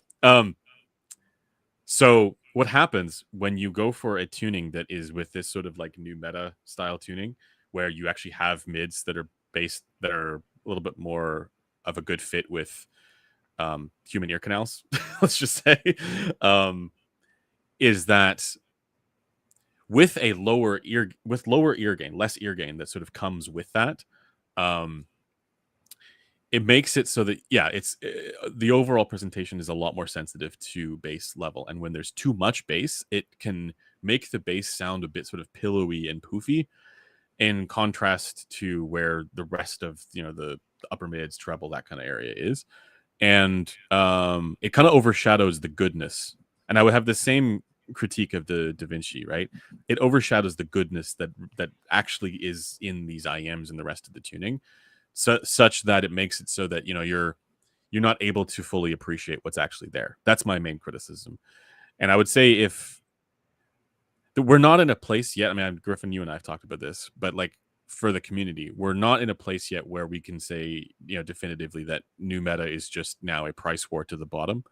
So what happens when you go for a tuning that is with this sort of like new meta style tuning where you actually have mids that are based that are a little bit more of a good fit with human ear canals, let's just say, is that with lower ear gain, less ear gain that sort of comes with that, it makes it so that it's the overall presentation is a lot more sensitive to bass level, and when there's too much bass, it can make the bass sound a bit sort of pillowy and poofy, in contrast to where the rest of the upper mids, treble, that kind of area is, and it kind of overshadows the goodness. And I would have the same critique of the Da Vinci, right? It overshadows the goodness that actually is in these IEMs and the rest of the tuning. Such that it makes it so that you're not able to fully appreciate what's actually there. That's my main criticism. And I would say if we're not in a place yet, I mean, Griffin, you and I have talked about this, but like for the community, we're not in a place yet where we can say definitively that new meta is just now a price war to the bottom,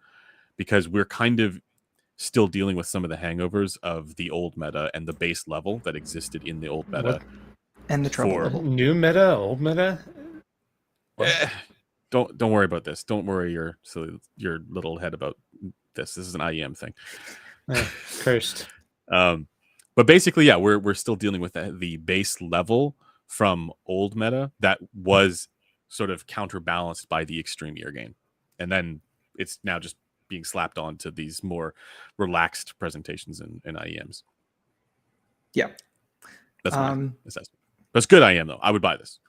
because we're kind of still dealing with some of the hangovers of the old meta and the base level that existed in the old meta. And the treble level. New meta, old meta. Don't worry about this. Don't worry your little head about this. This is an IEM thing. Cursed. But basically, yeah, we're still dealing with the base level from old meta that was sort of counterbalanced by the extreme ear gain, and then it's now just being slapped on to these more relaxed presentations in IEMs. Yeah, that's my assessment. But it's good IEM though. I would buy this.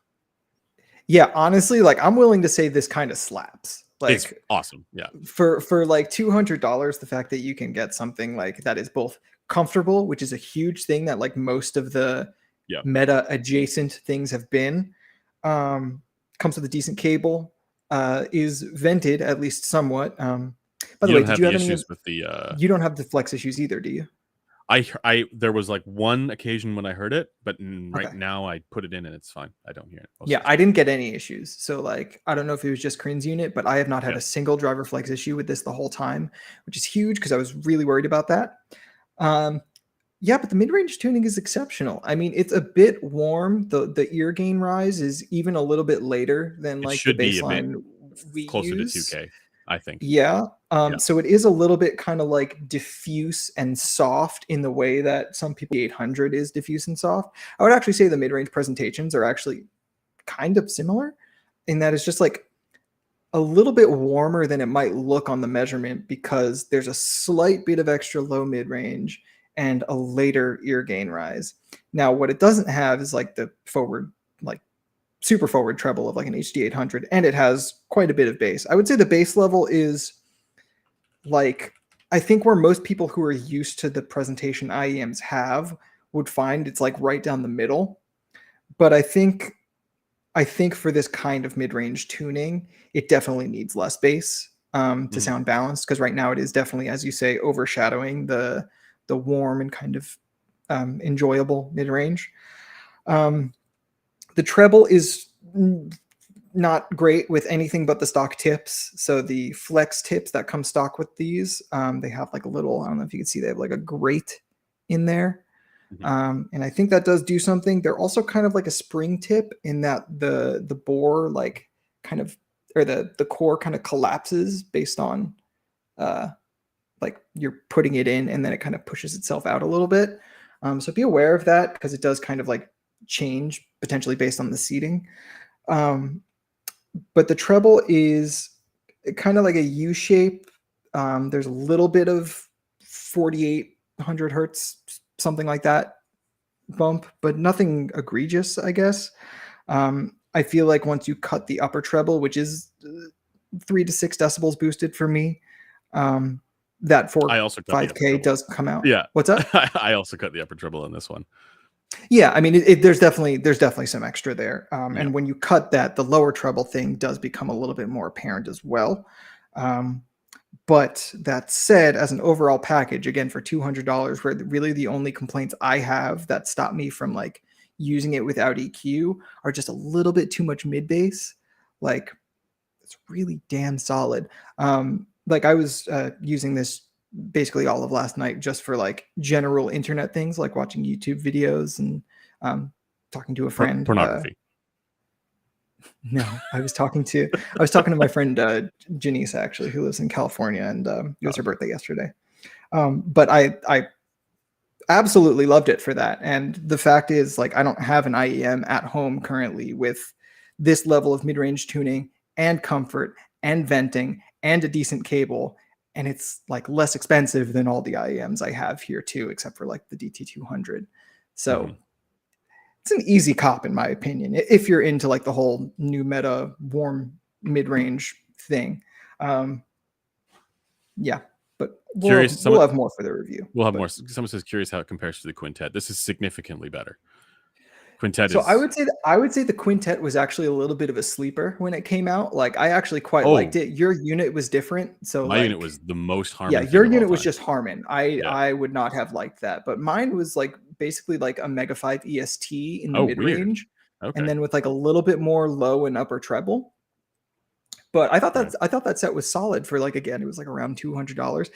Yeah, honestly, like I'm willing to say this kind of slaps. Like it's awesome. Yeah. For like $200, the fact that you can get something like that is both comfortable, which is a huge thing that like most of the meta adjacent things have been, comes with a decent cable, is vented at least somewhat. By the way, did you have any issues with the you don't have the flex issues either, do you? There was like one occasion when I heard it, but right now I put it in and it's fine. I don't hear it. Yeah, I didn't get any issues. So like, I don't know if it was just Crin's unit, but I have not had a single driver flex issue with this the whole time, which is huge because I was really worried about that. Yeah, but the mid-range tuning is exceptional. I mean, it's a bit warm. The ear gain rise is even a little bit later than like the baseline we closer use. to 2K, I think. Yeah. So it is a little bit kind of like diffuse and soft in the way that some people 800 is diffuse and soft. I would actually say the mid-range presentations are actually kind of similar in that it's just like a little bit warmer than it might look on the measurement because there's a slight bit of extra low mid range and a later ear gain rise. Now, what it doesn't have is like the forward, like super forward treble of like an HD 800, and it has quite a bit of bass. I would say the bass level is like, I think where most people who are used to the presentation IEMs have would find it's like right down the middle. But I think for this kind of mid-range tuning, it definitely needs less bass to sound balanced, because right now it is definitely, as you say, overshadowing the warm and kind of enjoyable mid-range. The treble is not great with anything but the stock tips. So the flex tips that come stock with these, they have like a little, I don't know if you can see, they have like a grate in there. And I think that does do something. They're also kind of like a spring tip in that the bore like kind of, or the core kind of collapses based on like you're putting it in, and then it kind of pushes itself out a little bit. So be aware of that, because it does kind of like change potentially based on the seating. But the treble is kind of like a U shape. There's a little bit of 4800 hertz, something like that bump, but nothing egregious, I guess. I feel like once you cut the upper treble, which is 3 to 6 decibels boosted for me, that 5K does come out. Yeah. What's up? I also cut the upper treble on this one. Yeah, I mean, there's definitely some extra there. And when you cut that, the lower treble thing does become a little bit more apparent as well. But that said, as an overall package, again, for $200, where really the only complaints I have that stop me from like using it without EQ are just a little bit too much mid bass. Like, it's really damn solid. Like I was using this basically all of last night just for like general internet things, like watching YouTube videos and talking to a friend. Pornography. No, I was talking to my friend Janice, actually, who lives in California, and it was her birthday yesterday. But I absolutely loved it for that. And the fact is, like, I don't have an IEM at home currently with this level of mid-range tuning and comfort and venting and a decent cable. And it's like less expensive than all the IEMs I have here too, except for like the DT200. So it's an easy cop, in my opinion, if you're into like the whole new meta warm mid-range thing. Yeah, but we'll have more for the review. We'll have more. Someone says curious how it compares to the Quintet. This is significantly better. Quintet so is... I would say the Quintet was actually a little bit of a sleeper when it came out. Like, I actually quite liked it. Your unit was different. So my unit was the most Harman. Yeah, your unit was just Harman. I would not have liked that. But mine was like basically like a Mega 5 EST in the mid-range. Okay. And then with like a little bit more low and upper treble. But I thought that set was solid for, like, again, it was like around $200.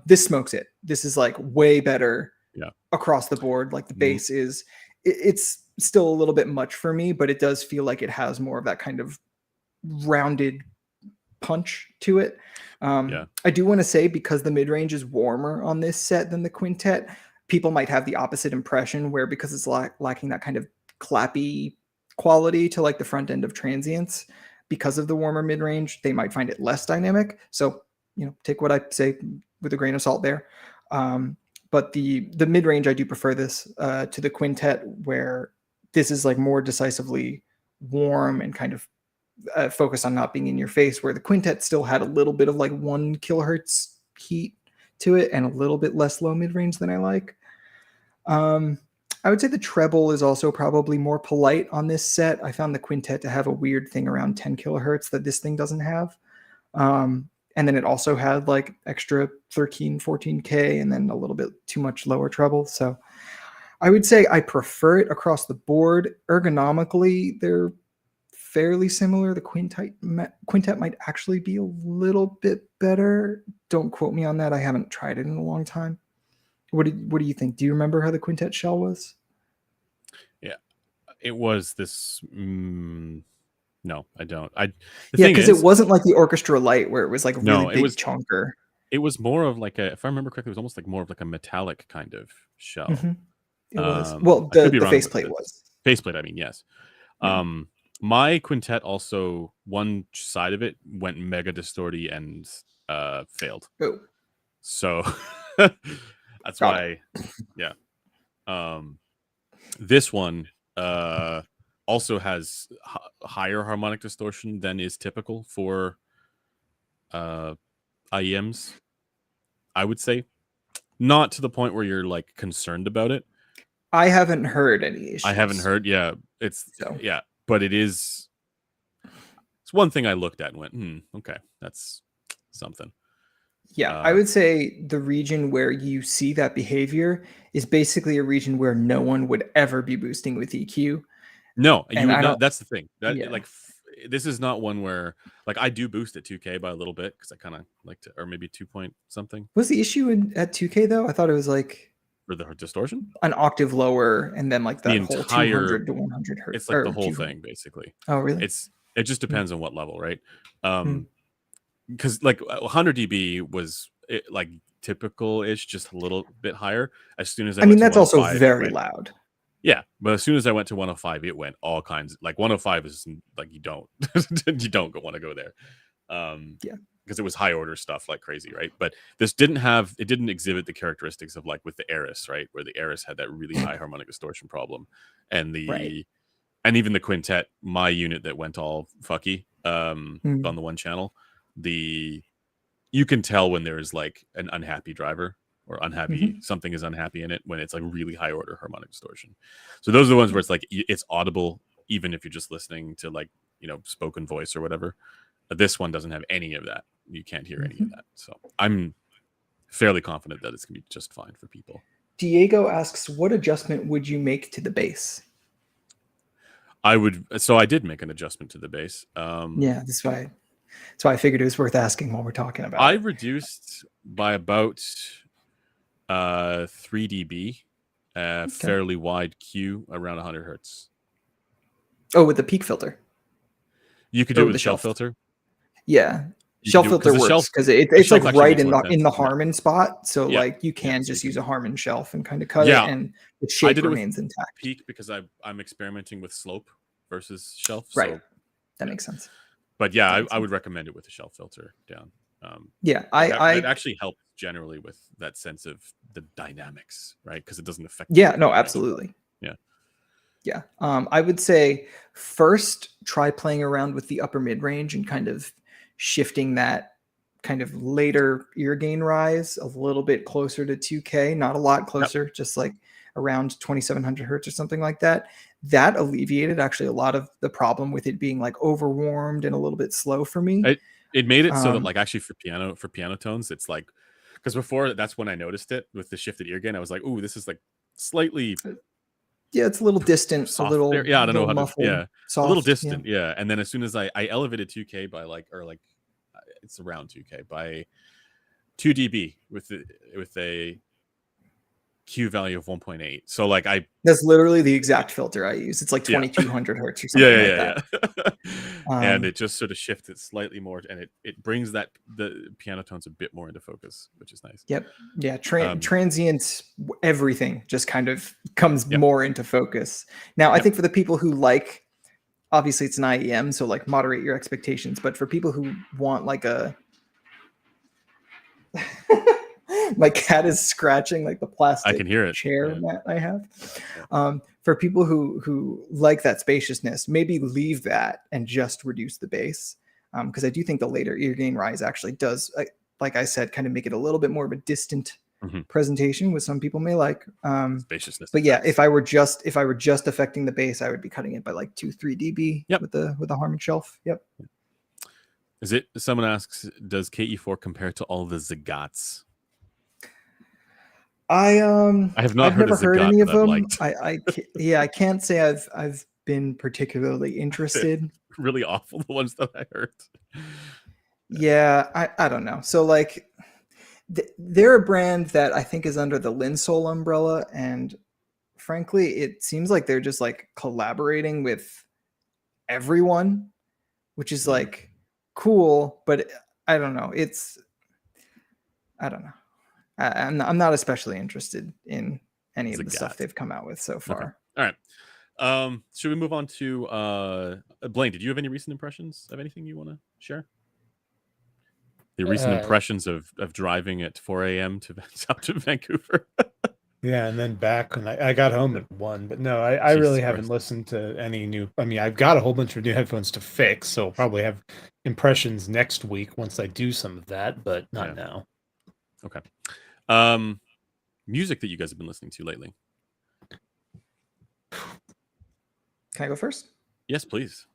This smokes it. This is like way better across the board. Like the bass is, it's still a little bit much for me, but it does feel like it has more of that kind of rounded punch to it. I do want to say, because the mid-range is warmer on this set than the Quintet, people might have the opposite impression, where because it's lacking that kind of clappy quality to like the front end of transients, because of the warmer mid-range, they might find it less dynamic. So, take what I say with a grain of salt there. But the mid-range, I do prefer this to the Quintet, where this is like more decisively warm and kind of focused on not being in your face, where the Quintet still had a little bit of like 1 kilohertz heat to it and a little bit less low mid-range than I like. I would say the treble is also probably more polite on this set. I found the Quintet to have a weird thing around 10 kilohertz that this thing doesn't have. And then it also had like extra 13, 14K and then a little bit too much lower treble. So I would say I prefer it across the board. Ergonomically, they're fairly similar. The Quintet might actually be a little bit better. Don't quote me on that. I haven't tried it in a long time. What do you think? Do you remember how the Quintet shell was? Yeah, it was this. No, I don't. Because it wasn't like the Orchestra Light, where it was like really big chunker. It was more of like if I remember correctly, it was almost like more of like a metallic kind of shell. It was. Well, the faceplate was. Faceplate, I mean, yes. My quintet also, one side of it went mega distorty and failed. Oh, So that's got it. why, yeah. This one also has higher harmonic distortion than is typical for IEMs, I would say. Not to the point where you're like concerned about it. I haven't heard any issues. I haven't heard. Yeah, but it is. It's one thing I looked at and went, okay, that's something. Yeah, I would say the region where you see that behavior is basically a region where no one would ever be boosting with EQ. No, And you would I not. don't- That's the thing. That Yeah. like this is not one where like I do boost at 2K by a little bit because I kind of like to, or maybe 2 point something Was the issue at 2K though? I thought it was like for the distortion. an octave lower, and then like that The whole entire 200 to 100 hertz. It's like the or whole 200. thing basically. Oh, really? It just depends on what level, right? Hmm. Because like 100 dB was like typical-ish, just a little bit higher. As soon as I mean, went to that's also 105, very loud. Yeah, but as soon as I went to 105, it went all kinds. Like 105 is like you don't want to go there. Yeah. Because it was high order stuff like crazy, right? But this didn't exhibit the characteristics of like with the Eris, right? Where the Eris had that really high harmonic distortion problem, and and even the quintet, my unit that went all fucky on the one channel, you can tell when there's like an unhappy driver or unhappy something is unhappy in it when it's like really high order harmonic distortion. So those are the ones where it's like it's audible even if you're just listening to like spoken voice or whatever. But this one doesn't have any of that. You can't hear any of that. So I'm fairly confident that it's gonna be just fine for people. Diego asks, what adjustment would you make to the bass? So I did make an adjustment to the bass. Yeah, that's why I figured it was worth asking while we're talking about I it. reduced by about 3 dB, fairly wide Q around 100 hertz. Oh, with the peak filter. You could do it with the shelf filter. Yeah, shelf filter works because it's like right in the Harman spot. So like you can just use a Harman shelf and kind of cut it, and the shape remains intact. Peak because I'm experimenting with slope versus shelf. Right, so, that makes sense. But yeah, I would recommend it with the shelf filter down. Yeah, it actually helps generally with that sense of the dynamics, right? Because it doesn't affect. Yeah, no, absolutely. Yeah. I would say first try playing around with the upper mid range and kind of shifting that kind of later ear gain rise a little bit closer to 2K, not a lot closer, just like around 2700 hertz or something like that. That alleviated actually a lot of the problem with it being like overwarmed and a little bit slow for me. It made it so that like actually for piano tones, it's like, because before that's when I noticed it with the shifted ear gain. I was like, ooh, this is like slightly. Yeah, it's a little distant, soft a little. there. Yeah, I don't know how muffled, to. Yeah, soft, a little distant. Yeah, and then as soon as I elevated 2K by it's around 2K by 2 dB with a Q value of 1.8. So like that's literally the exact filter I use. It's like 2200 hertz or something like that. And it just sort of shifts it slightly more, and it brings the piano tones a bit more into focus, which is nice. Yep. Yeah. Transient, everything just kind of comes more into focus. Now, I think for the people who like, obviously it's an IEM, so like moderate your expectations. But for people who want like a my cat is scratching like the plastic I can hear it. chair mat I have. For people who like that spaciousness, maybe leave that and just reduce the bass. Because I do think the later ear gain rise actually does, like I said, kind of make it a little bit more of a distant presentation, which some people may like. Spaciousness. But yeah, if I were just affecting the bass, I would be cutting it by like 2-3 dB with the Harman shelf. Yep. Someone asks, does KE4 compare to all the Zagats? I have not I've never heard any of them. Liked. I can't say I've been particularly interested. Really awful, the ones that I heard. Yeah, I don't know. So like they're a brand that I think is under the Linsole umbrella, and frankly, it seems like they're just like collaborating with everyone, which is like cool, but I don't know. I don't know. I'm not especially interested in any of the stuff they've come out with so far. Okay. All Should we move on to Blaine? Did you have any recent impressions of anything you want to share? The recent impressions of driving at 4 a.m. out to Vancouver. Yeah, and then back when I got home at 1. But no, I Jesus really haven't Christ. listened to any new. I mean, I've got a whole bunch of new headphones to fix, so I'll probably have impressions next week once I do some of that, but not now. Okay. Music that you guys have been listening to lately. Can I go first? Yes, please.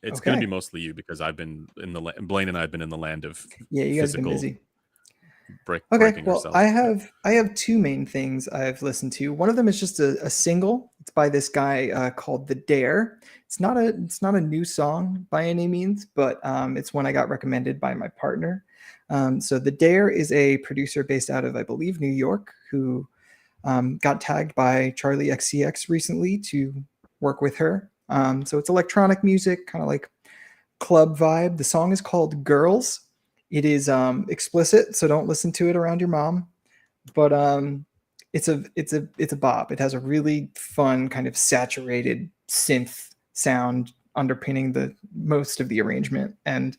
It's going to be mostly you because I've been in the Blaine and I have been in the land of you guys have been busy. Okay, well, I have two main things I've listened to. One of them is just a single. It's by this guy called The Dare. It's not a new song by any means, but it's one I got recommended by my partner. So The Dare is a producer based out of, I believe, New York, who got tagged by Charlie XCX recently to work with her. So it's electronic music, kind of like club vibe. The song is called Girls. It is explicit, so don't listen to it around your mom. But it's a bop. It has a really fun kind of saturated synth sound underpinning the most of the arrangement, and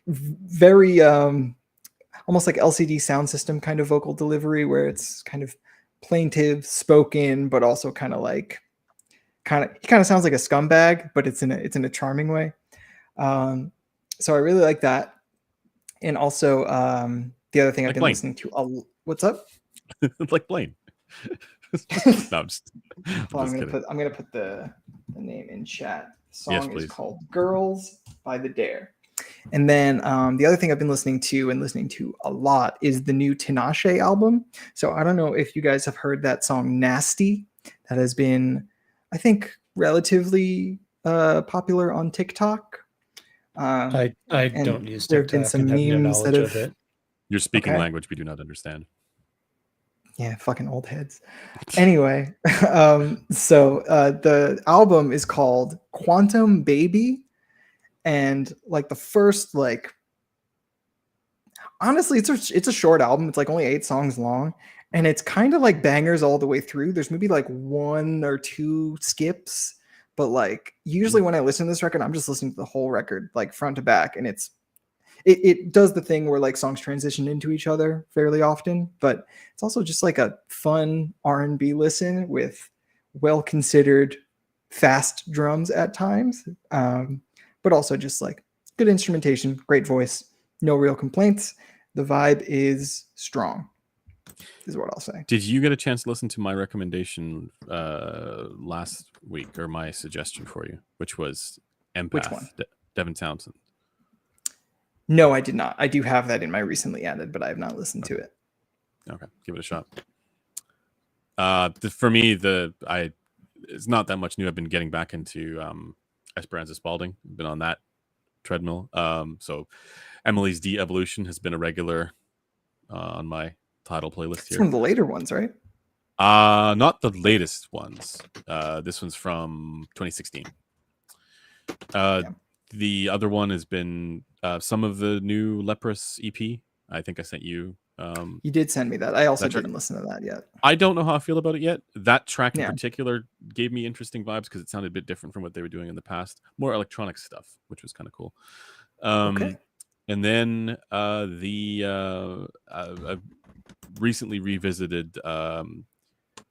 very almost like LCD sound system kind of vocal delivery, where it's kind of plaintive, spoken, but also he kind of sounds like a scumbag, but it's in a charming way. So I really like that. And also, the other thing I've been listening to. What's up? Like Blaine. No, I'm gonna put the name in chat. The song yes, is called "Girls" by The Dare. And then the other thing I've been listening to a lot is the new Tinashe album. So I don't know if you guys have heard that song "Nasty." That has been, I think, relatively popular on TikTok. I don't use TikTok. There have been some memes that have. You're speaking language we do not understand. Yeah, fucking old heads. Anyway, so the album is called Quantum Baby, and like the first, honestly, it's a short album. It's like only 8 songs long, and it's kind of like bangers all the way through. There's maybe like 1 or 2 skips. But like usually when I listen to this record, I'm just listening to the whole record, like front to back, and it does the thing where like songs transition into each other fairly often, but it's also just like a fun R&B listen with well-considered fast drums at times, but also just like good instrumentation, great voice, no real complaints. The vibe is strong. Is what I'll say. Did you get a chance to listen to my recommendation last week, or my suggestion for you, which was Empath? Which one? Devin Townsend. No, I did not. I do have that in my recently added, but I have not listened to it. Okay, give it a shot. For me, it's not that much new. I've been getting back into Esperanza Spalding. Been on that treadmill. So Emily's De-Evolution has been a regular on my title playlist here. It's one of the later ones, right? Not the latest ones. This one's from 2016. The other one has been some of the new Leprous EP. I think I sent you. You did send me that. I also didn't listen to that yet. I don't know how I feel about it yet. That track in particular gave me interesting vibes because it sounded a bit different from what they were doing in the past. More electronic stuff, which was kind of cool. And then I've recently revisited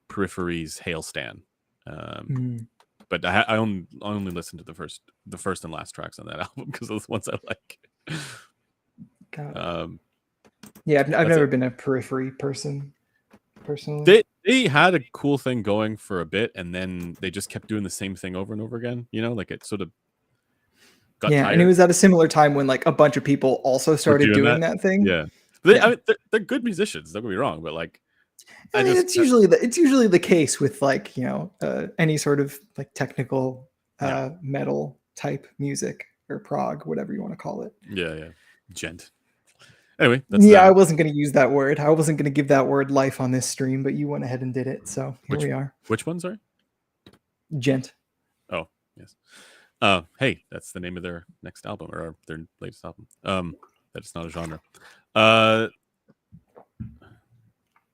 Periphery's Hailstan. But I only listened to the first and last tracks on that album because those ones I like. I've never been a Periphery person personally. They had a cool thing going for a bit, and then they just kept doing the same thing over and over again. You know, like it sort of got tired. And it was at a similar time when like a bunch of people also started doing that thing. Yeah, I mean, they're good musicians. Don't get me wrong, but like, it's usually the case with like any sort of like technical metal type music or prog, whatever you want to call it. Yeah, gent. Anyway, I wasn't going to use that word. I wasn't going to give that word life on this stream, but you went ahead and did it. So here we are. Which one, sorry? Gent. Oh, yes. Hey, that's the name of their next album, or their latest album. That is not a genre.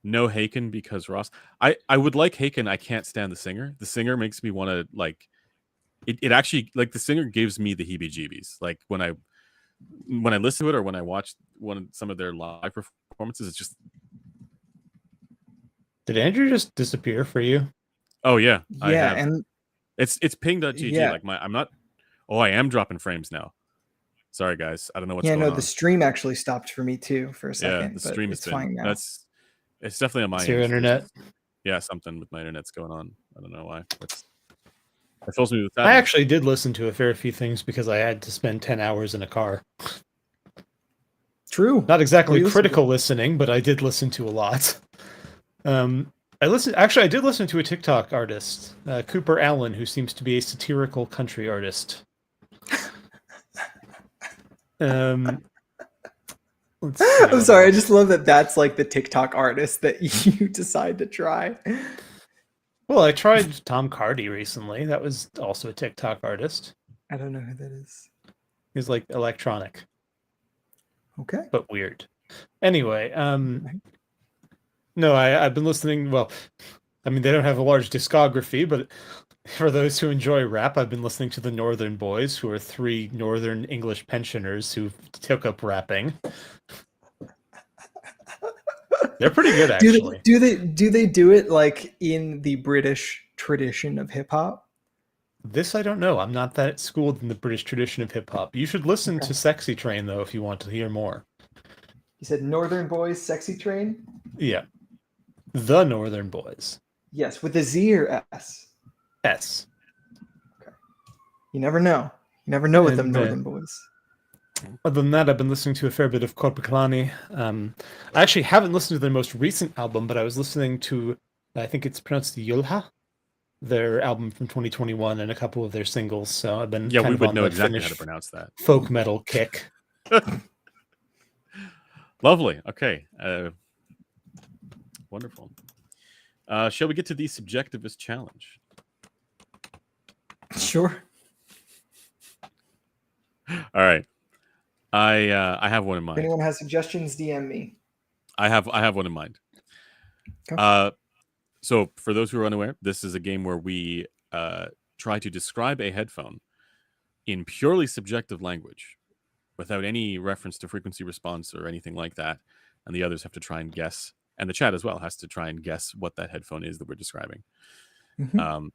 no Haken because Ross. I would like Haken. I can't stand the singer. The singer makes me want to like. It actually like the singer gives me the heebie-jeebies. Like when I listen to it or when I watch some of their live performances, it's just. Did Andrew just disappear for you? Oh yeah, I Yeah, have. and It's ping.gg. yeah, Like I'm not. Oh, I am dropping frames now. Sorry guys, I don't know what's yeah, going no, on. the stream actually stopped for me too for a Yeah, second, the but stream has it's been. fine now. It's definitely on my It's end. your internet. Yeah, something with my internet's going on. I don't know why. It fills me with I sadness. actually did listen to a fair few things because I had to spend 10 hours in a car. True. Not exactly What do you listen to? critical listening, but I did listen to a lot. I did listen to a TikTok artist, Cooper Allen, who seems to be a satirical country artist. Let's see I'm what sorry, I else. just love that that's like the TikTok artist that you decide to try. Well, I tried Tom Cardy recently. That was also a TikTok artist. I don't know who that is. He's like electronic, Okay. but weird. Anyway, no, I've been listening. Well, I mean, they don't have a large discography, but for those who enjoy rap, I've been listening to the Northern Boys, who are 3 Northern English pensioners who took up rapping. They're pretty good, actually. Do they do it like in the British tradition of hip hop? This I don't know. I'm not that schooled in the British tradition of hip hop. You should listen Okay. to Sexy Train, though, if you want to hear more. You said Northern Boys, Sexy Train? Yeah. The Northern Boys. Yes, with a Z or S. S. You never know. You never know with them And, Northern Boys. Other than that, I've been listening to a fair bit of Korpiklani. I actually haven't listened to their most recent album, but I was listening to, I think it's pronounced Yulha, their album from 2021, and a couple of their singles. So I've been Yeah, kind we of would on know the exactly how Finnish to pronounce that. folk metal kick. Lovely. Okay. Wonderful. Shall we get to the Subjectivist challenge? Sure. All right. I have one in If mind. anyone has suggestions, DM me. I have one in mind. Okay. So for those who are unaware, this is a game where we try to describe a headphone in purely subjective language without any reference to frequency response or anything like that. And the others have to try and guess, and the chat as well has to try and guess what that headphone is that we're describing. Mhm.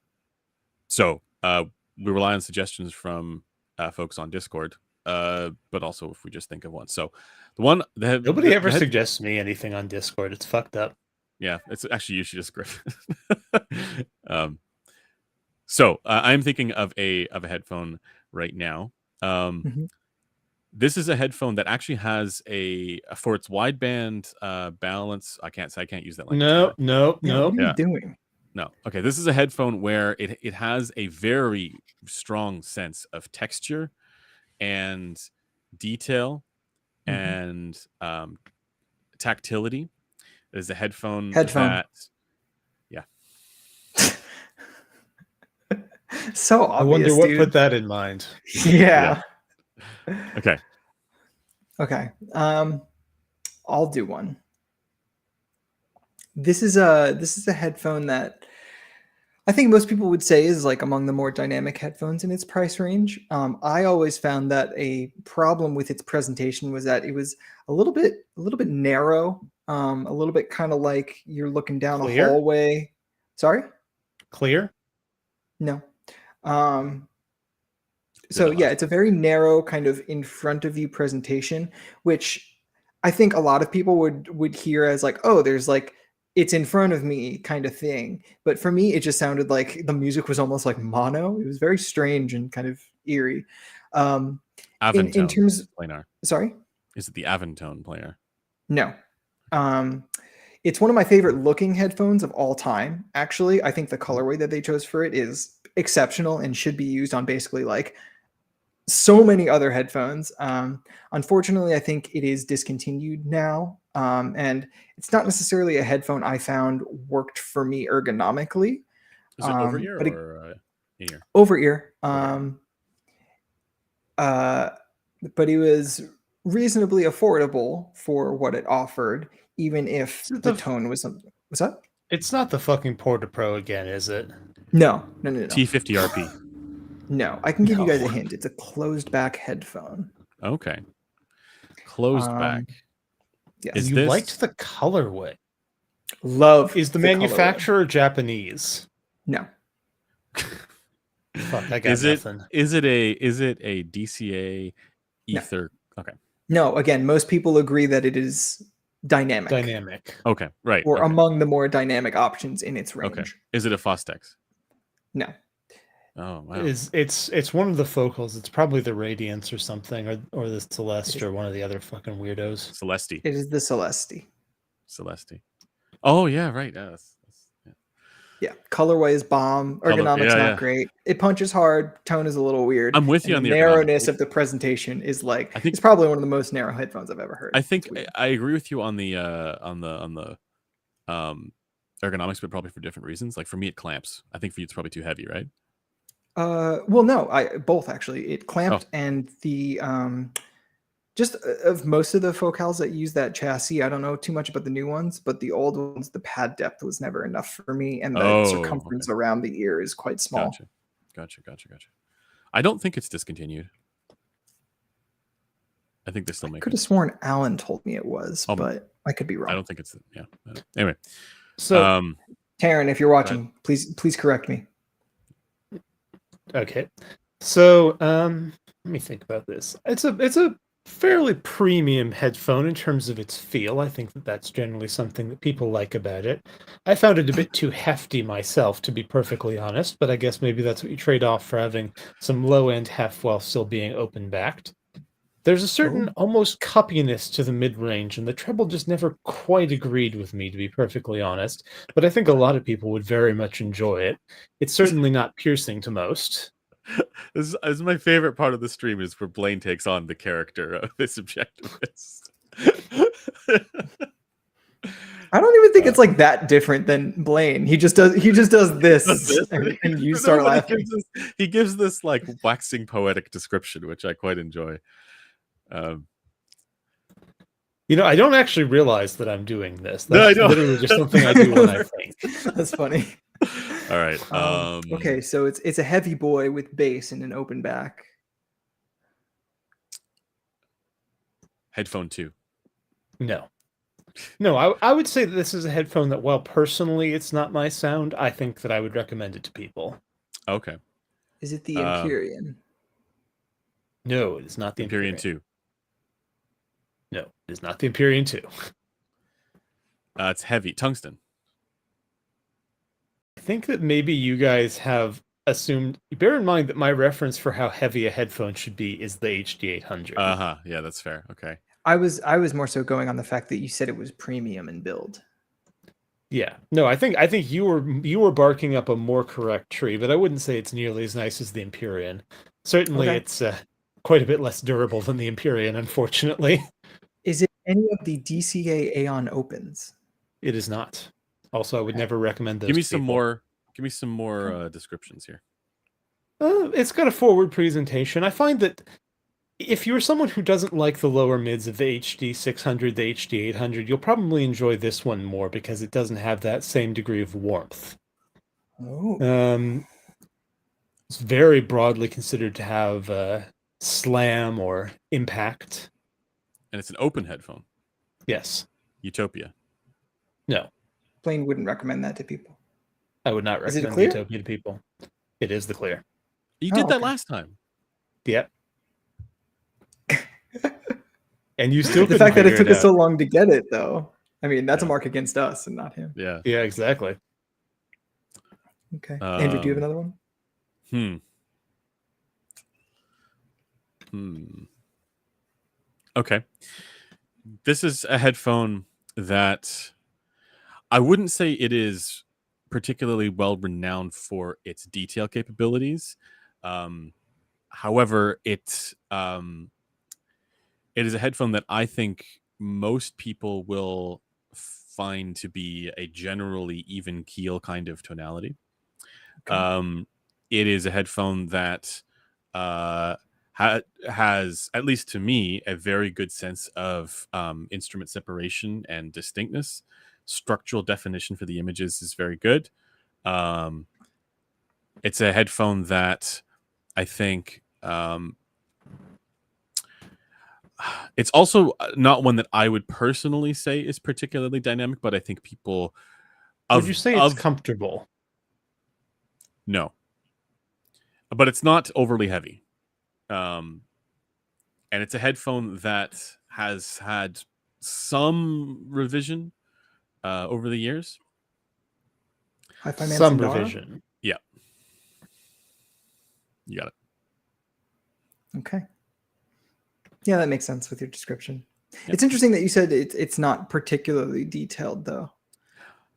So we rely on suggestions from folks on Discord, but also if we just think of one. So the one that Nobody ever suggests me anything on Discord. It's fucked up. Yeah, it's actually usually just Griffin. So I'm thinking of a headphone right now. Mhm. This is a headphone that actually has for its wideband balance. I can't use that language. No. Yeah, what are you doing? No. Okay, this is a headphone where it has a very strong sense of texture and detail and tactility. It is a headphone. that yeah. So obvious, I wonder what dude. put that in mind. Yeah. Okay. Okay. I'll do one. This is a headphone that I think most people would say is like among the more dynamic headphones in its price range. I always found that a problem with its presentation was that it was a little bit narrow, a little bit kind of like you're looking down a hallway. Sorry? Clear? No. So yeah, it's a very narrow kind of in front of you presentation, which I think a lot of people would hear as like, oh, there's like it's in front of me kind of thing. But for me, it just sounded like the music was almost like mono. It was very strange and kind of eerie. In terms, planar. Sorry, is it the Aventone player? No. It's one of my favorite looking headphones of all time. Actually, I think the colorway that they chose for it is exceptional and should be used on basically like so many other headphones. Unfortunately, I think it is discontinued now. And it's not necessarily a headphone I found worked for me ergonomically. Is it over ear or in ear? Over ear. But it was reasonably affordable for what it offered. even if Is it the the- tone was something. What's that? It's not the fucking Porta Pro again, is it? No. T50RP. No, I can give you No. guys a hint. It's a closed back headphone. Okay. Closed back. Yes. Is You this liked the colorway. Love. Is the colorway. manufacturer Japanese? No. Fuck, I got is nothing. Is it a DCA ether? Okay. No, again, most people agree that it is dynamic. Dynamic. Okay. Right. Or okay. among the more dynamic options in its range. Okay. Is it a Fostex? No. Oh wow. It's one of the focals. It's probably the Radiance or something, or the Celeste or one of the other fucking weirdos. Celeste. It is the Celeste. Celeste. Oh yeah, right. Yeah. Yeah, colorway is bomb. Ergonomics not great. It punches hard. Tone is a little weird. I'm with you on the narrowness of the presentation is like I think it's probably one of the most narrow headphones I've ever heard. I think I agree with you on the ergonomics, but probably for different reasons. Like for me, it clamps. I think for you, it's probably too heavy, right? Well, no, both actually. It clamped and the just of most of the focals that use that chassis, I don't know too much about the new ones, but the old ones, the pad depth was never enough for me, and the circumference around the ear is quite small. Gotcha. I don't think it's discontinued. I think they still make it. Could have sworn Alan told me it was, but I could be wrong. I don't think it's Anyway, so Taryn, if you're watching, please correct me. Okay, so let me think about this. It's a fairly premium headphone in terms of its feel. I think that's generally something that people like about it. I found it a bit too hefty myself, to be perfectly honest, but I guess maybe that's what you trade off for having some low-end hef while still being open-backed. There's a certain almost cuppiness to the mid-range, and the treble just never quite agreed with me, to be perfectly honest, but I think a lot of people would very much enjoy it. It's certainly not piercing to most. This is my favorite part of the stream is where Blaine takes on the character of the subjectivist. I don't even think it's like that different than Blaine. He just does this, and you start laughing. He gives this like waxing poetic description, which I quite enjoy. You know, I don't actually realize that I'm doing this. That's literally just something I do when I think. That's funny. All right. Okay, so it's a heavy boy with bass and an open back. Headphone 2. No, I would say that this is a headphone that, while personally it's not my sound, I think that I would recommend it to people. Okay. Is it the Empyrean? No, it is not the Empyrean 2. No, it is not the Empyrean 2. It's heavy. Tungsten. I think that maybe you guys have assumed. Bear in mind that my reference for how heavy a headphone should be is the HD800. Yeah, that's fair. Okay. I was more so going on the fact that you said it was premium in build. Yeah. No, I think you were barking up a more correct tree, but I wouldn't say it's nearly as nice as the Empyrean. Certainly, it's quite a bit less durable than the Empyrean, unfortunately. Is it any of the DCA Aeon Opens? It is not. Also, I would never recommend those. Give me some more descriptions here. It's got a forward presentation. I find that if you're someone who doesn't like the lower mids of the HD600, the HD800, you'll probably enjoy this one more because it doesn't have that same degree of warmth. It's very broadly considered to have slam or impact. And it's an open headphone. Yes. Utopia. No. Blaine wouldn't recommend that to people. I would not recommend Utopia to people. It is the clear. You did that last time. Yep. And you still the fact that it took us so long to get it, though. I mean, that's a mark against us and not him. Yeah. Yeah, exactly. Okay. Andrew, do you have another one? Okay. This is a headphone that I wouldn't say it is particularly well renowned for its detail capabilities. However, it is a headphone that I think most people will find to be a generally even keel kind of tonality. Okay. It is a headphone that has, at least to me, a very good sense of instrument separation and distinctness. Structural definition for the images is very good. It's a headphone that I think it's also not one that I would personally say is particularly dynamic, but I think people Would you say it's comfortable? No, but it's not overly heavy. And it's a headphone that has had some revision over the years. Hi-Fi Man Some Sandara? revision. Yeah. You got it. Okay. Yeah, that makes sense with your description. Yep. It's interesting that you said it's not particularly detailed, though.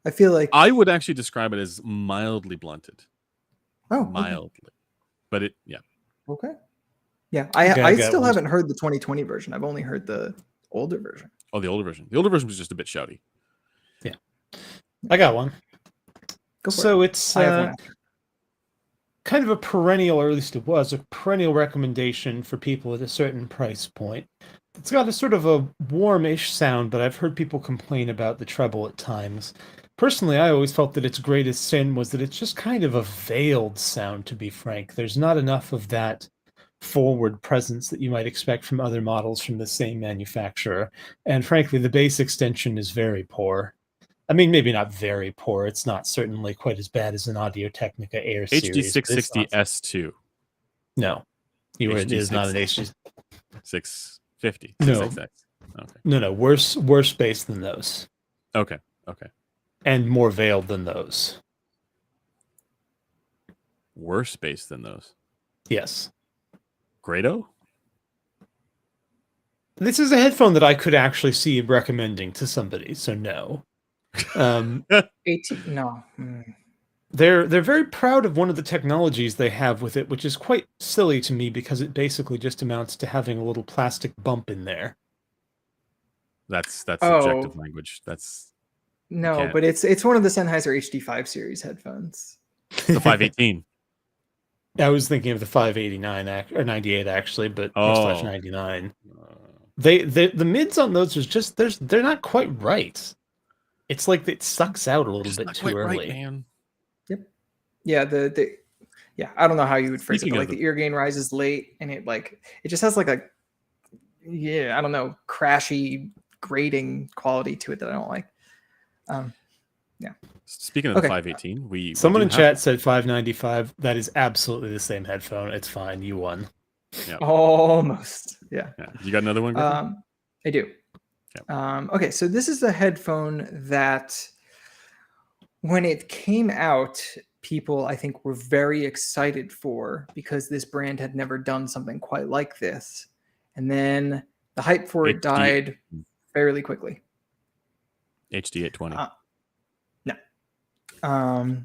I feel like I would actually describe it as mildly blunted. Oh, mildly. But it, yeah. Okay. Yeah, I still haven't heard the 2020 version. I've only heard the older version. Oh, the older version. The older version was just a bit shouty. Yeah. I got one. Go for so it. It's I have one after. kind of a perennial, or at least it was, a perennial recommendation for people at a certain price point. It's got a sort of a warmish sound, but I've heard people complain about the treble at times. Personally, I always felt that its greatest sin was that it's just kind of a veiled sound, to be frank. There's not enough of that forward presence that you might expect from other models from the same manufacturer. And frankly, the bass extension is very poor. I mean, maybe not very poor. It's not certainly quite as bad as an Audio-Technica Air series. HD660 S2. No. It is not an HD 650. No. 6XX. Okay. No. Worse bass than those. Okay. And more veiled than those. Worse bass than those. Yes. Grado? This is a headphone that I could actually see recommending to somebody, so no. 18 no. They're very proud of one of the technologies they have with it, which is quite silly to me because it basically just amounts to having a little plastic bump in there. That's subjective language. That's no, but it's one of the Sennheiser HD5 series headphones. The 518. I was thinking of the 589 or 98 actually, but / 99. The mids on those is just they're not quite right. It's like it sucks out a little bit too early. Right, man. Yep. Yeah, yeah, I don't know how you would phrase Speaking it, but like the ear gain rises late and it just has like a I don't know, crashy grating quality to it that I don't like. Yeah. Speaking of the 518, someone in chat said 595. That is absolutely the same headphone. It's fine. You won. Yeah. Almost. Yeah. You got another one, Griffin? I do. Yeah. Okay, so this is a headphone that when it came out, people I think were very excited for because this brand had never done something quite like this. And then the hype for it died fairly quickly. HD 820. No.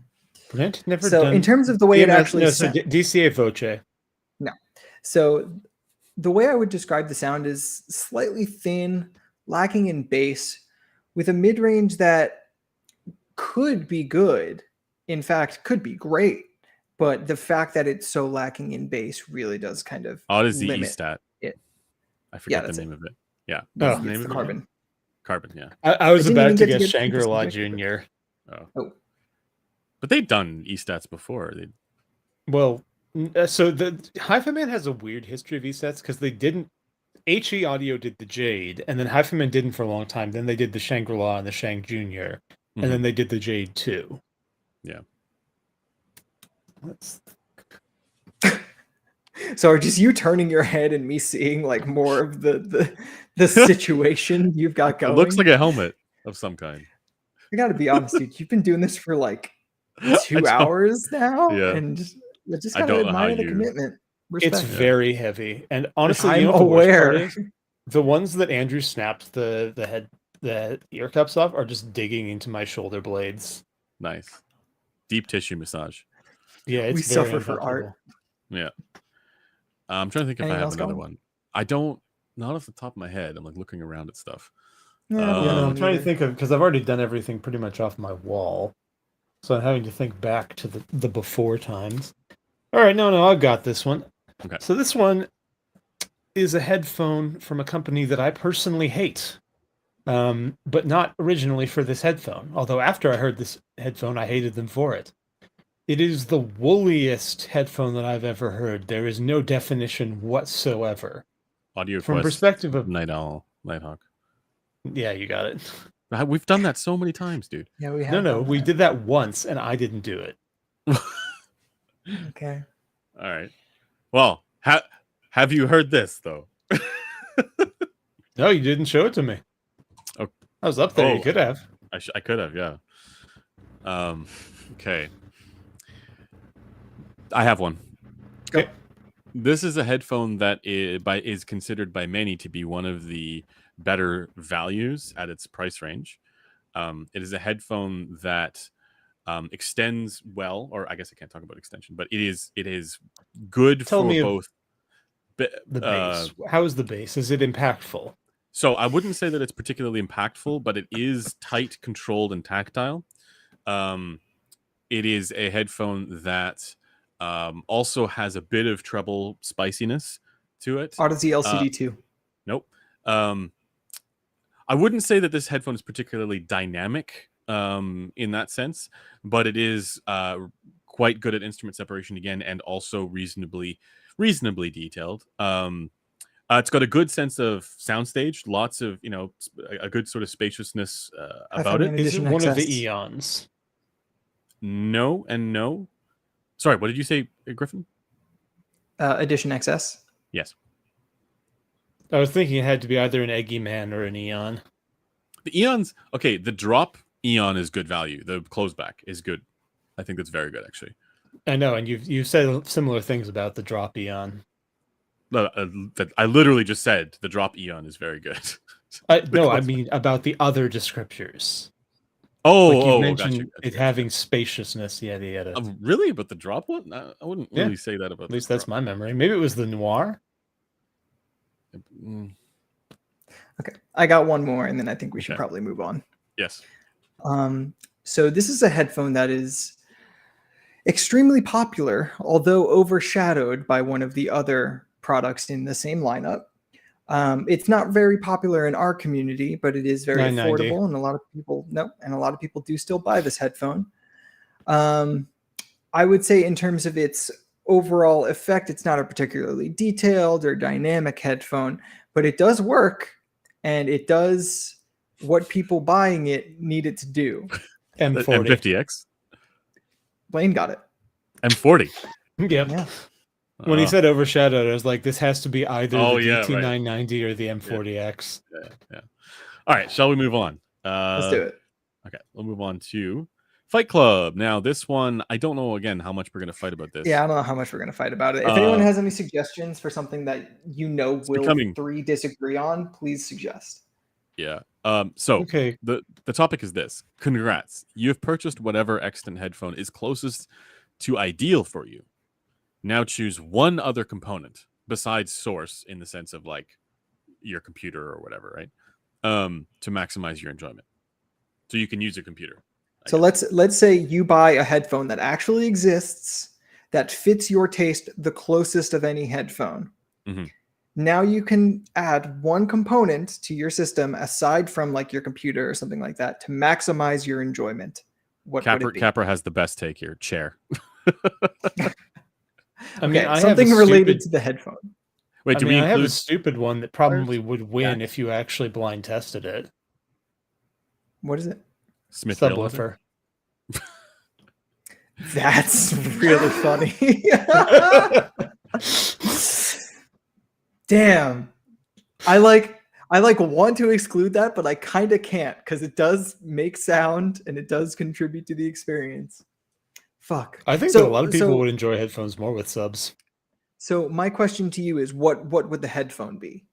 Brand never so done. In terms of the way it actually sounds. DCA Voce. No. So the way I would describe the sound is slightly thin, lacking in bass, with a mid-range that could be good. In fact, could be great. But the fact that it's so lacking in bass really does kind of it is the limit E-Stat. it. I forget the name of it. Yeah. What's the name of it? Carbon. Carbon, yeah. I was about to guess Shangri-La Junior. Oh. But they've done E-Stats before. Well, so the Hi-Fi Man has a weird history of E-Stats because they didn't. HE Audio did the Jade, and then Hi-Fi Man didn't for a long time. Then they did the Shangri-La and the Shang Junior, and then they did the Jade too. Yeah. So are just you turning your head and me seeing like more of the situation you've got going? It looks like a helmet of some kind. I gotta be honest, dude. You've been doing this for like 2 hours now, and I just gotta admire the commitment. Respect. It's very heavy, and honestly, I'm you know what the worst part aware. is? The ones that Andrew snapped the ear cups off are just digging into my shoulder blades. Nice, deep tissue massage. Yeah, it's we very suffer for art. Yeah, I'm trying to think if I have another one. I don't, not off the top of my head. I'm like looking around at stuff. I'm trying to think of because I've already done everything pretty much off my wall, so I'm having to think back to the before times. All right, no, I've got this one. Okay. So this one, is a headphone from a company that I personally hate, but not originally for this headphone. Although after I heard this headphone, I hated them for it. It is the woolliest headphone that I've ever heard. There is no definition whatsoever. Audio From Quest, perspective of Night Owl, Nighthawk. yeah, you got it. We've done that so many times, dude. Yeah, we No, have. no, done we that. did that once, and I didn't do it. Okay. All right. Well, have you heard this though? No, you didn't show it to me. Oh. I was up there. Oh. You could have. I could have, yeah. Okay. I have one. Okay. This is a headphone that is considered by many to be one of the better values at its price range. It is a headphone that extends well, or I guess I can't talk about extension, but it is good Tell for me of both. the bass. How is the bass? Is it impactful? So I wouldn't say that it's particularly impactful, but it is tight, controlled, and tactile. It is a headphone that also has a bit of treble spiciness to it. Odyssey LCD 2. Nope. I wouldn't say that this headphone is particularly dynamic in that sense, but it is quite good at instrument separation again, and also reasonably detailed. It's got a good sense of soundstage, lots of a good sort of spaciousness about it. Is it Edition one of the XS. Eons? No and no. Sorry, what did you say, Griffin? Edition XS. Yes. I was thinking it had to be either an Eggy Man or an Eon. The Eons, okay, the drop Eon is good value. The closeback is good. I think that's very good, actually. I know, and you've said similar things about the drop Eon. I literally just said the drop Eon is very good. No, I mean about the other descriptors. Oh, Like you oh, mentioned gotcha. it having spaciousness, yada. Really? But the drop one? I wouldn't really say that about At least that's my memory. Maybe it was the Noir. Okay, I got one more, and then I think we should Okay. probably move on. Yes. So this is a headphone that is extremely popular, although overshadowed by one of the other products in the same lineup. It's not very popular in our community, but it is very 990. affordable, and a lot of people do still buy this headphone. I would say in terms of its overall effect, it's not a particularly detailed or dynamic headphone, but it does work, and it does what people buying it need it to do. M40. M50X? Blaine got it. M40. Yep. Yeah. When he said overshadowed, I was like, this has to be either Oh, the yeah, DT990 or the M40X. Yeah. All right, shall we move on? Let's do it. Okay, we'll move on to Fight Club. Now, this one, I don't know, again, how much we're going to fight about this. Yeah, I don't know how much we're going to fight about it. If anyone has any suggestions for something that three disagree on, please suggest. Yeah. So Okay. the topic is this. Congrats. You've purchased whatever extant headphone is closest to ideal for you. Now choose one other component besides source, in the sense of like your computer or whatever, right? To maximize your enjoyment. So you can use a computer. So let's say you buy a headphone that actually exists, that fits your taste the closest of any headphone. Mhm. Now you can add one component to your system aside from like your computer or something like that to maximize your enjoyment. What would it be? Capra has the best take here. Chair. I mean, I something have a related stupid, to the headphone. Wait, do we I have a include stupid one that probably would win if you actually blind tested it. What is it? Smith Realizer? Subwoofer. That's really funny. Damn. I want to exclude that, but I kind of can't because it does make sound and it does contribute to the experience. Fuck. I think that a lot of people would enjoy headphones more with subs. So my question to you is, what would the headphone be?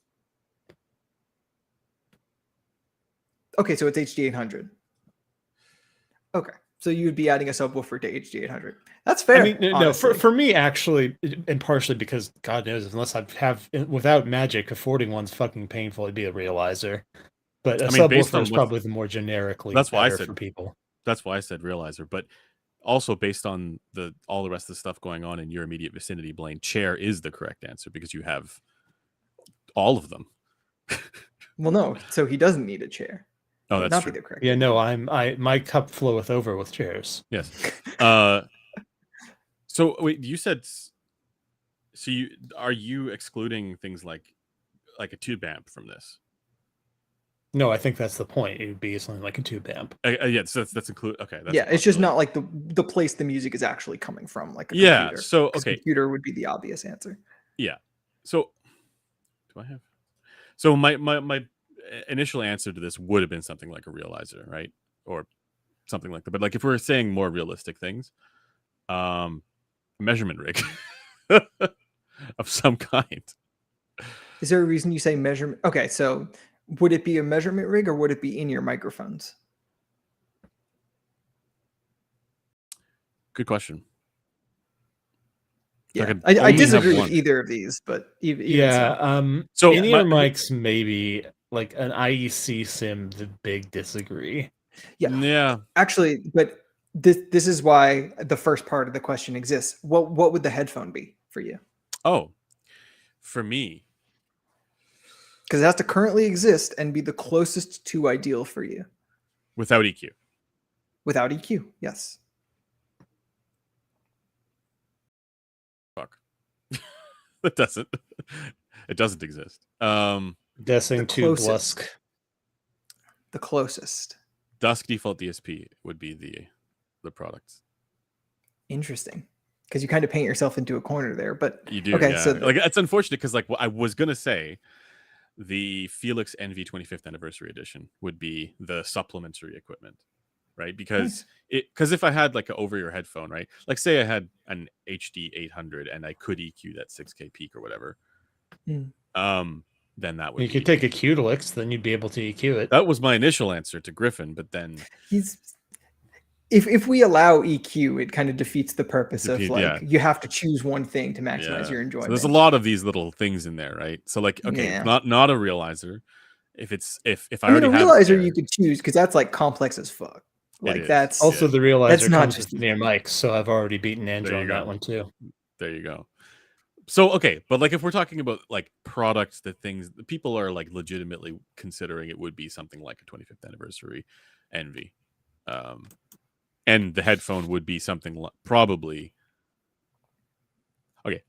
Okay, so it's HD800. Okay, so you would be adding a subwoofer to HD800. That's fair. I mean, no, for me, actually, and partially because, God knows, unless I have, without magic, affording one's fucking painful, it'd be a realizer. But subwoofer is probably the more generically better for people. That's why I said realizer, but also based on all the rest of the stuff going on in your immediate vicinity, Blaine, chair is the correct answer because you have all of them. Well, no. So he doesn't need a chair. Oh, That would that's not true. be the correct. Yeah, no, my cup floweth over with chairs. Yes. So wait, you said so are you excluding things like a tube amp from this? No, I think that's the point. It would be something like a tube amp. Yeah, so that's include. Okay, that's Yeah, it's just not like the place the music is actually coming from, like a yeah. computer. So 'Cause okay, computer would be the obvious answer. yeah. So do I have? So my initial answer to this would have been something like a realizer, right, or something like that. But like if we're saying more realistic things, measurement rig of some kind. Is there a reason you say measurement? Okay, so would it be a measurement rig or would it be in your microphones? Good question. Yeah, could I only disagree have with one. either of these, but even Yeah, so. So in-ear mics maybe, like an IEC sim, the big disagree. Yeah. Actually, but this is why the first part of the question exists. What would the headphone be for you? Oh, for me, Because it has to currently exist and be the closest to ideal for you. without EQ. Without EQ, yes. Fuck. It doesn't exist. Guessing The tube closest. Blusk. The closest. Dusk default DSP would be the product. Interesting. Because you kind of paint yourself into a corner there, but You do, okay. yeah. So like it's unfortunate because like what I was gonna say, the Felix NV 25th anniversary edition would be the supplementary equipment, right? Because if I had like an over-ear headphone, right? Like say I had an HD 800 and I could EQ that 6K peak or whatever, then that would You could take a Qtelix, then you'd be able to EQ it. That was my initial answer to Griffin, but then if we allow EQ, it kind of defeats the purpose of like you have to choose one thing to maximize your enjoyment. So there's a lot of these little things in there, right? So like, okay, not a realizer. If I mean, a realizer you could choose because that's like complex as fuck. Like that's also the realizer not comes just with near mics, so I've already beaten Andrew on that one too. There you go. So okay, but like if we're talking about like products, the things that people are like legitimately considering, it would be something like a 25th anniversary Envy. And the headphone would be something probably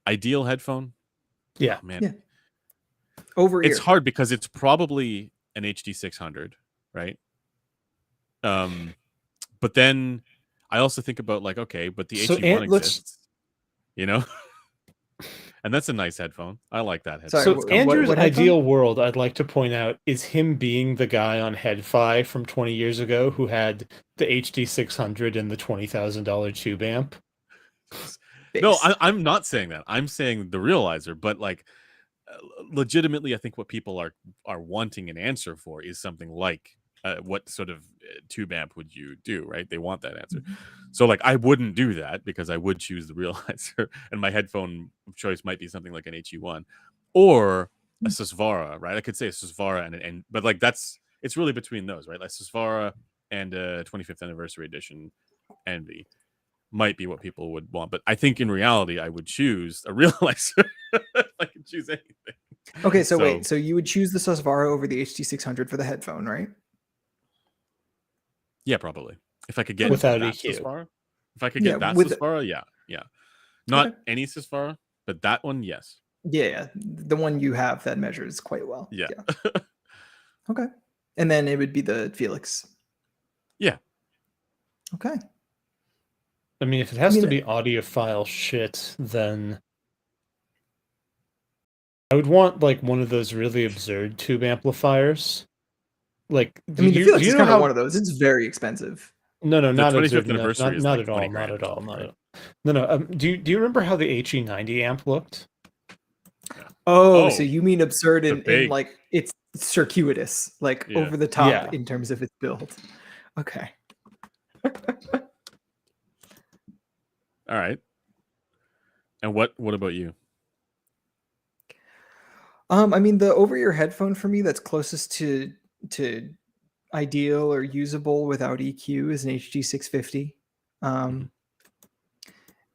ideal headphone. Yeah, man. Yeah. Over it's hard because it's probably an HD 600, right? But then I also think about like, okay, but the HE1 exists, you know? And that's a nice headphone. I like that headphone. So Andrew's ideal world, I'd like to point out, is him being the guy on Headfi from 20 years ago who had the HD 600 and the $20,000 tube amp. No, I'm not saying that. I'm saying the realizer, but like legitimately, I think what people are wanting an answer for is something like what sort of tube amp would you do, right? They want that answer. So like I wouldn't do that because I would choose the realizer, and my headphone of choice might be something like an HE1 or a Susvara, right? I could say a Susvara and but like it's really between those, right? Like Susvara and a 25th anniversary edition Envy might be what people would want, but I think in reality I would choose a realizer. I could choose anything. Okay, so wait, so you would choose the Susvara over the HD 600 for the headphone, right? Yeah, probably. If I could get without that EQ. Susvara. If I could get that Susvara, yeah. Not any Susvara, but that one, yes. Yeah, the one you have that measures quite well. Yeah. Okay. And then it would be the Felix. Yeah. Okay. I mean, if it has to be audiophile shit, then I would want like one of those really absurd tube amplifiers. Like, I mean, the Felix is kind of one of those. It's very expensive. No, not absurd. 25th anniversary. Not at all. Not at all. Not at all. No. Do you remember how the HE90 amp looked? Oh, so you mean absurd in like it's circuitous, like over the top in terms of its build. Okay. All right. And what about you? I mean, the over-ear headphone for me that's closest to ideal or usable without EQ is an HD 650.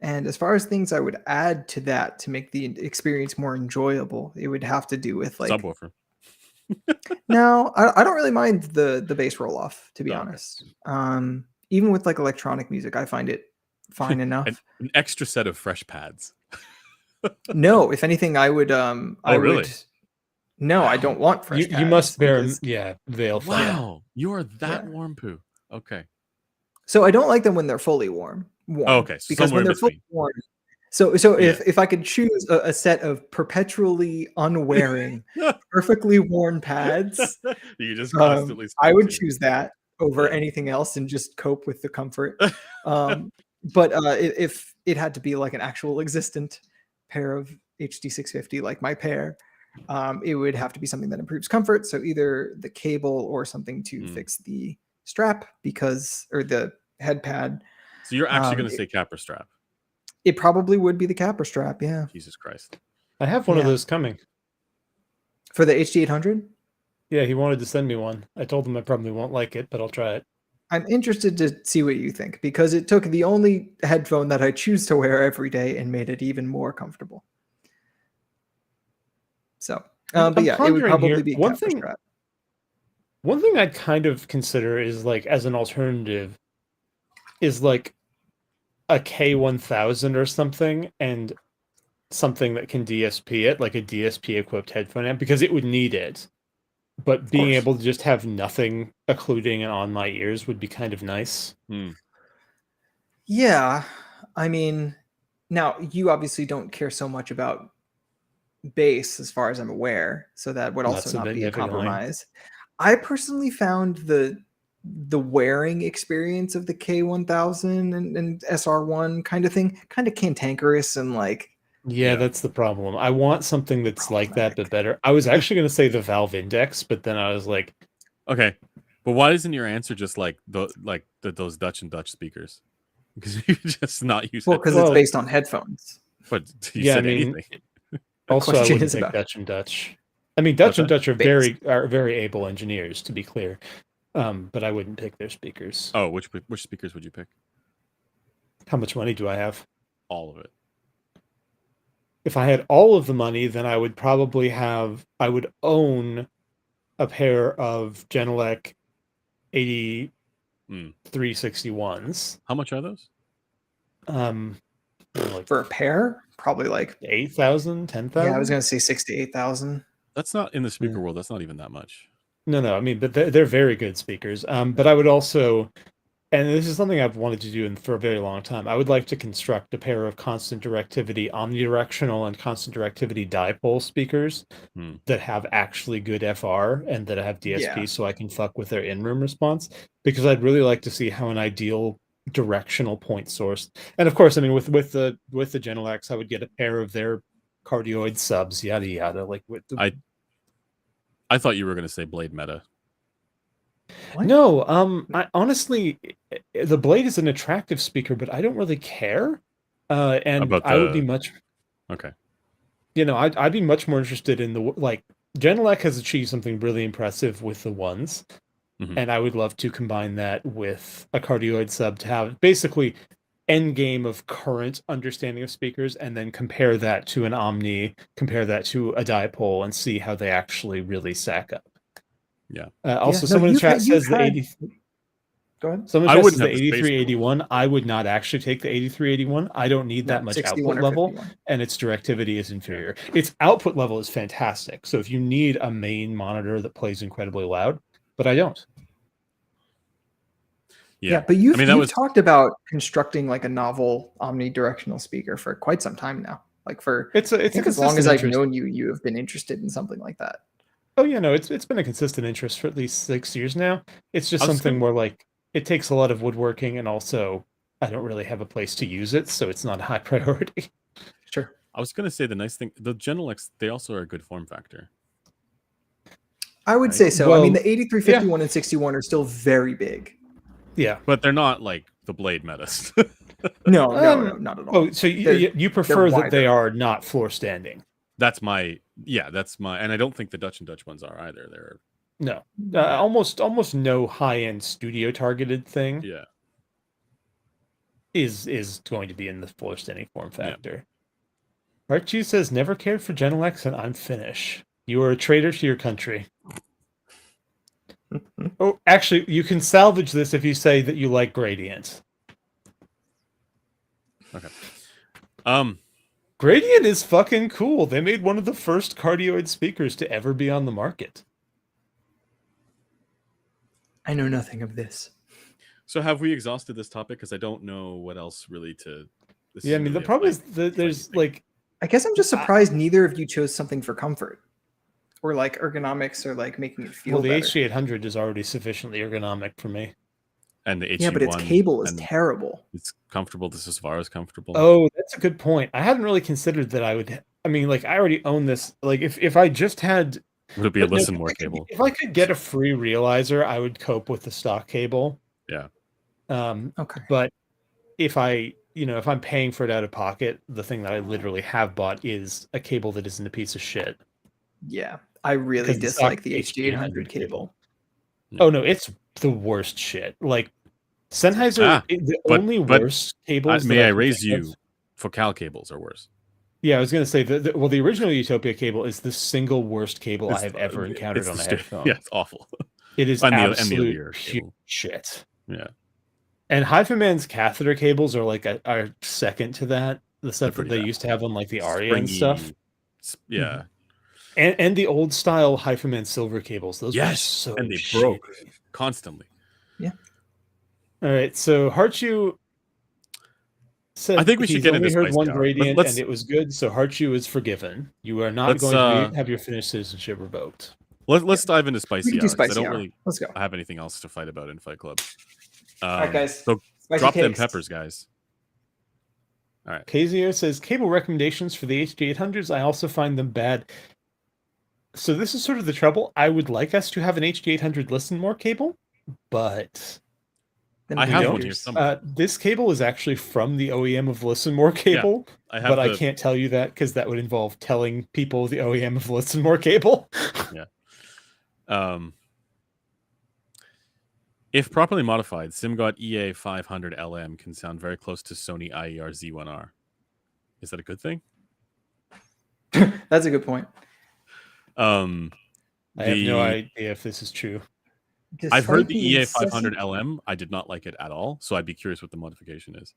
And as far as things I would add to that to make the experience more enjoyable, it would have to do with like Subwoofer. no, I don't really mind the bass roll off, to be Oh, okay. honest. Even with like electronic music, I find it fine enough. An extra set of fresh pads. No, if anything, I would I really? would no, I Wow. don't want fresh You must pads bear because veil fire. Wow, you are that Yeah. warm poo. Okay. so I don't like them when they're fully warm. Oh, okay. Because Somewhere when in they're fully between. warm, so Yeah. if I could choose a set of perpetually unwearing, perfectly worn pads, You just constantly I would switch it. choose that over Yeah. anything else and just cope with the comfort. But if it had to be like an actual existent pair of HD 650, like my pair, it would have to be something that improves comfort. So either the cable or something to fix the strap or the head pad. So you're actually going to It, say capper strap. it probably would be the capper strap, yeah. Jesus Christ. I have one of Yeah. those coming. For the HD 800? Yeah, he wanted to send me one. I told him I probably won't like it, but I'll try it. I'm interested to see what you think because it took the only headphone that I choose to wear every day and made it even more comfortable. So, but yeah, it would pondering probably here, be a one capper thing- strap. One thing I'd kind of consider is like as an alternative is like a K1000 or something and something that can DSP it, like a DSP equipped headphone amp, because it would need it. But being course. able to just have nothing occluding it on my ears would be kind of nice. Yeah, I mean, now you obviously don't care so much about bass as far as I'm aware, so that would Not also not be a significantly. compromise. I personally found the wearing experience of the K1000 and SR1 kind of thing kind of cantankerous and like Yeah, that's the problem. I want something that's like that, but better. I was actually going to say the Valve Index, but then I was like, Okay, but why isn't your answer just like those Dutch and Dutch speakers? Because you just not use well, because headphones. it's based on headphones. But you yeah, I said mean, anything. also I question wouldn't is take about Dutch and Dutch. I mean, Dutch What's and that? Dutch are Bass. very able engineers, to be clear. But I wouldn't pick their speakers. Oh, which speakers would you pick? How much money do I have? All of it. If I had all of the money, then I would probably I would own a pair of Genelec 8361s. How much are those? Like for a pair, probably like 8,000, 10,000. yeah, I was gonna say 6 to 8,000. That's not in the speaker world. That's not even that much. No, I mean, but they're very good speakers. But I would also, and this is something I've wanted to do for a very long time, I would like to construct a pair of constant directivity omnidirectional and constant directivity dipole speakers that have actually good FR and that have DSP, so I can fuck with their in-room response, because I'd really like to see how an ideal directional point source. And of course, I mean, with the Genelecs, I would get a pair of their cardioid subs, yada yada. Like I thought you were going to say Blade Meta. What? No, I honestly, the Blade is an attractive speaker, but I don't really care. And I would be much okay. I'd be much more interested in Genelec has achieved something really impressive with the ones, and I would love to combine that with a cardioid sub to have basically end game of current understanding of speakers, and then compare that to an omni, compare that to a dipole, and see how they actually really stack up. Yeah. Also, someone in chat says the 80. Go ahead. Someone I says wouldn't the have the space for 8381. I would not actually take the 8381. I don't need that much 61 output or level, 51. and its directivity is inferior. Its output level is fantastic. So if you need a main monitor that plays incredibly loud, but I don't. Yeah, but you've talked about constructing like a novel omnidirectional speaker for quite some time now. Like it's I think as long as I've known you, you have been interested in something like that. Oh yeah, no, it's been a consistent interest for at least 6 years now. It's just something where like it takes a lot of woodworking, and also I don't really have a place to use it, so it's not a high priority. Sure. I was going to say the nice thing, the Genelecs, they also are a good form factor. I would say so. Well, I mean, the 8351 and 61 are still very big. Yeah, but they're not like the Blade Metas. No, not at all. Oh, so you prefer that they are not floor standing? That's my, and I don't think the Dutch and Dutch ones are either. They're no, almost no high end studio targeted thing. Yeah. is going to be in the forced any form factor. Archie says, never cared for Genelex and I'm Finnish. You are a traitor to your country. Oh, actually, you can salvage this if you say that you like Gradient. Okay. Gradient is fucking cool. They made one of the first cardioid speakers to ever be on the market. I know nothing of this. So have we exhausted this topic? Because I don't know what else really to. Yeah, I mean, the problem is that there's like. I guess I'm just surprised neither of you chose something for comfort, or like ergonomics, or like making it feel. Well, the better. HG800 is already sufficiently ergonomic for me. And the HG1, yeah, but its cable is terrible. It's comfortable. This is as far as comfortable. Oh, that's a good point. I hadn't really considered that I would. I mean, like, I already own this. Like, if I just had. Would it be a listen more cable? If I could get a free realizer, I would cope with the stock cable. Yeah. Okay. But if I'm paying for it out of pocket, the thing that I literally have bought is a cable that isn't a piece of shit. Yeah, I really dislike the HG800 cable. Oh no, it's the worst shit. Like Sennheiser, the only worst cables. May I raise you? Focal cables are worse. Yeah, I was gonna say the original Utopia cable is the single worst cable I have ever encountered on a headphone. Yeah, it's awful. It is absolute pure shit. Yeah. And HiFiMan's catheter cables are like are second to that. The stuff that they used to have on like the Aria and stuff. Yeah. And the old style HiFiMan silver cables. Those were so and they shitty. broke constantly. Yeah. All right, so Harchu said I think we should get into heard one hour. gradient and it was good, so Harchu is forgiven. You are not going to have your Finnish citizenship revoked. Let's dive into spicy hour. Spicy I don't hour. really Let's go. have anything else to fight about in Fight Club. All right, guys. So spicy drop taste. them peppers, guys. All right. KZO says cable recommendations for the HG800s. I also find them bad. So this is sort of the trouble. I would like us to have an HG800 Listen More cable, but I have one here somewhere. This cable is actually from the OEM of Listen More cable, but I can't tell you that because that would involve telling people the OEM of Listen More cable. Yeah. If properly modified, SimGod EA500 LM can sound very close to Sony IER Z1R. Is that a good thing? That's a good point. I have no idea if this is true. I've heard the EA500 LM. I did not like it at all, so I'd be curious what the modification is.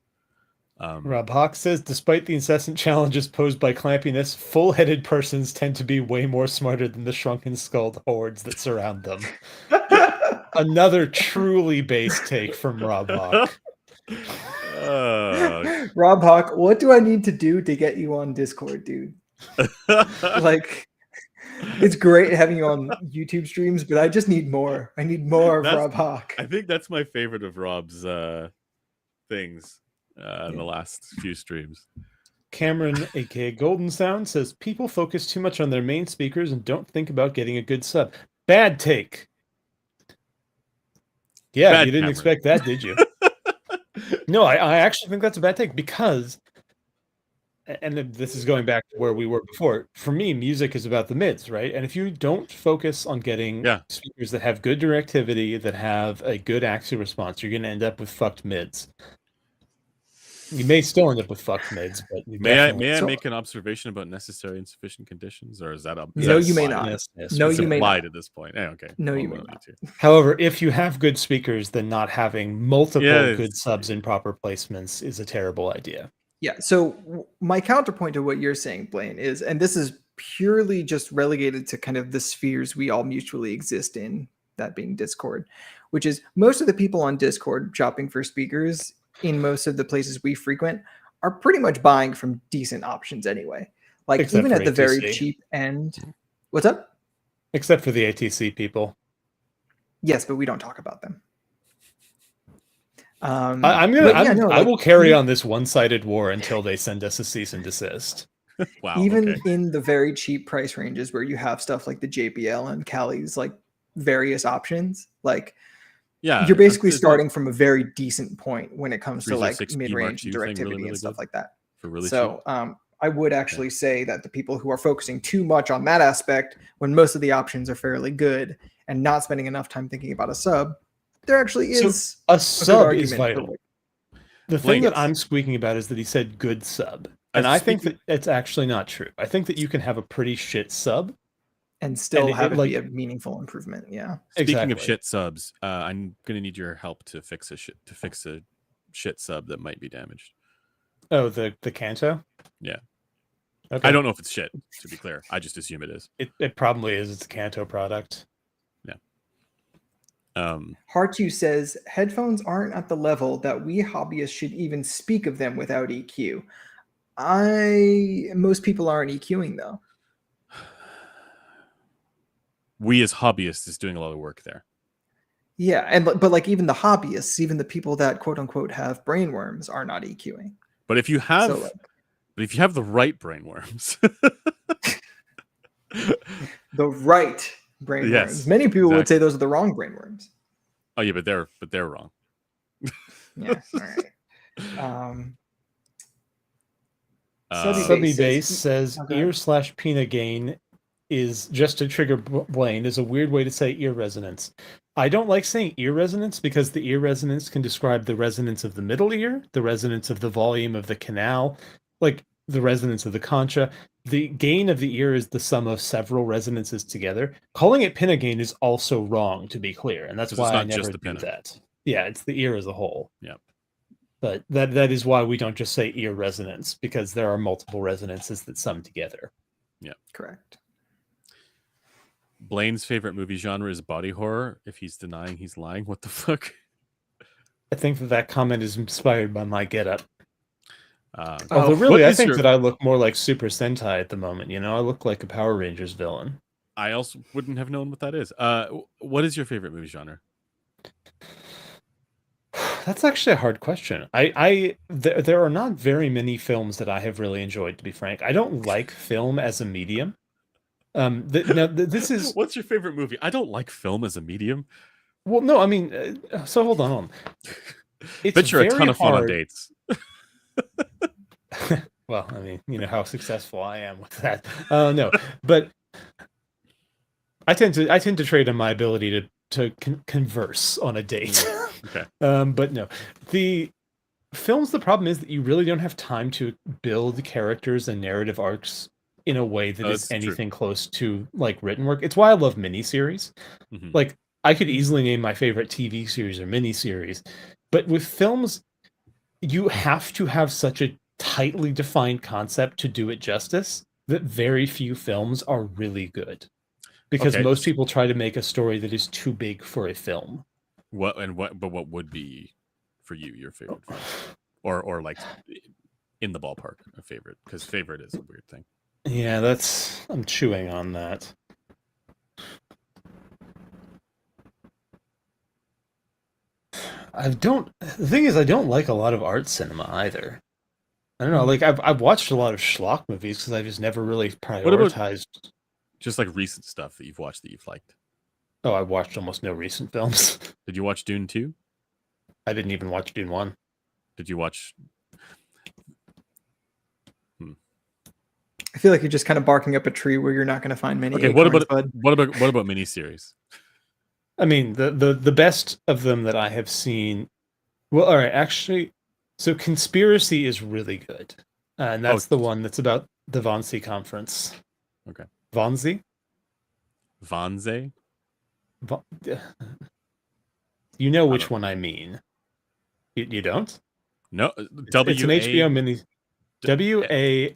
Rob Hawk says, despite the incessant challenges posed by clampiness, full-headed persons tend to be way more smarter than the shrunken-skulled hordes that surround them. Another truly base take from Rob Hawk. Rob Hawk, what do I need to do to get you on Discord, dude? Like, it's great having you on YouTube streams, but I just need more. I need more of Rob Hawk. I think that's my favorite of Rob's things in the last few streams. Cameron, aka Golden Sound, says people focus too much on their main speakers and don't think about getting a good sub. Bad take. Yeah, Bad you didn't Cameron. expect that, did you? No, I actually think that's a bad take because, and this is going back to where we were before, for me, music is about the mids, right? And if you don't focus on getting speakers that have good directivity, that have a good axis response, you're going to end up with fucked mids. You may still end up with fucked mids, but may I make an observation about necessary and sufficient conditions, or is that no? You may not. No, you may not at this point. Okay. No, you may not. However, if you have good speakers, then not having multiple good subs in proper placements is a terrible idea. Yeah. So my counterpoint to what you're saying, Blaine, is, and this is purely just relegated to kind of the spheres we all mutually exist in, that being Discord, which is most of the people on Discord shopping for speakers in most of the places we frequent are pretty much buying from decent options anyway. Like Except even at the ATC. very cheap end. What's up? Except for the ATC people. Yes, but we don't talk about them. I will carry on this one-sided war until they send us a cease and desist. Wow. Even in the very cheap price ranges where you have stuff like the JBL and Kali's like various options, like you're basically starting from a very decent point when it comes to like mid-range directivity and stuff like that. So I would actually say that the people who are focusing too much on that aspect when most of the options are fairly good and not spending enough time thinking about a sub, there actually is a sub is vital. The thing that I'm squeaking about is that he said good sub. And I think that it's actually not true. I think that you can have a pretty shit sub and still have it be a meaningful improvement. Yeah. Speaking of shit subs, I'm gonna need your help to fix a shit sub that might be damaged. Oh, the Kanto? Yeah. Okay. I don't know if it's shit, to be clear. I just assume it is. It probably is. It's a Kanto product. Yeah. Hartu says headphones aren't at the level that we hobbyists should even speak of them without EQ. Most people aren't EQing though. We as hobbyists is doing a lot of work there. Yeah, but like even the hobbyists, even the people that quote unquote have brainworms are not EQing. But if you have the right brainworms, the right brainworms. Yes, many people would say those are the wrong brainworms. Oh yeah, but they're wrong. Yeah. All right. Subby Base says ear/peanut gain is just to trigger Blaine is a weird way to say ear resonance. I don't like saying ear resonance because the ear resonance can describe the resonance of the middle ear, the resonance of the volume of the canal, like the resonance of the concha. The gain of the ear is the sum of several resonances together. Calling it pinna gain is also wrong, to be clear, and that's why I never do that. Yeah, it's the ear as a whole. Yep. But that is why we don't just say ear resonance, because there are multiple resonances that sum together. Yeah, correct. Blaine's favorite movie genre is body horror. If he's denying, he's lying. What the fuck? I think that comment is inspired by my getup. Although really, I think that I look more like Super Sentai at the moment. You know, I look like a Power Rangers villain. I also wouldn't have known what that is. What is your favorite movie genre? That's actually a hard question. There are not very many films that I have really enjoyed, to be frank. I don't like film as a medium. This is... What's your favorite movie? I don't like film as a medium. Well, no, I mean, so hold on. It's bet you're a ton of fun on dates. Well, I mean, you know how successful I am with that. No, but I tend to trade on my ability to converse on a date. Okay. But no, the films. The problem is that you really don't have time to build characters and narrative arcs in a way that is anything close to like written work. It's why I love miniseries. Mm-hmm. Like I could easily name my favorite TV series or miniseries, but with films, you have to have such a tightly defined concept to do it justice that very few films are really good. Because most people try to make a story that is too big for a film. What would be for you your favorite film? Or like in the ballpark a favorite? Because favorite is a weird thing. Yeah, I'm chewing on that. The thing is I don't like a lot of art cinema either. I don't know, like I've watched a lot of schlock movies because I just never really prioritized. Just like recent stuff that you've watched that you've liked. Oh, I watched almost no recent films. Did you watch Dune 2? I didn't even watch Dune 1. Did you watch... I feel like you're just kind of barking up a tree where you're not going to find many. Okay, what about miniseries? I mean, the best of them that I have seen... Well, all right, actually... So Conspiracy is really good. And that's the one that's about the Wannsee Conference. Okay. Wannsee? Wannsee? You know which one I mean. You don't? No. It's an HBO mini. WANNSE.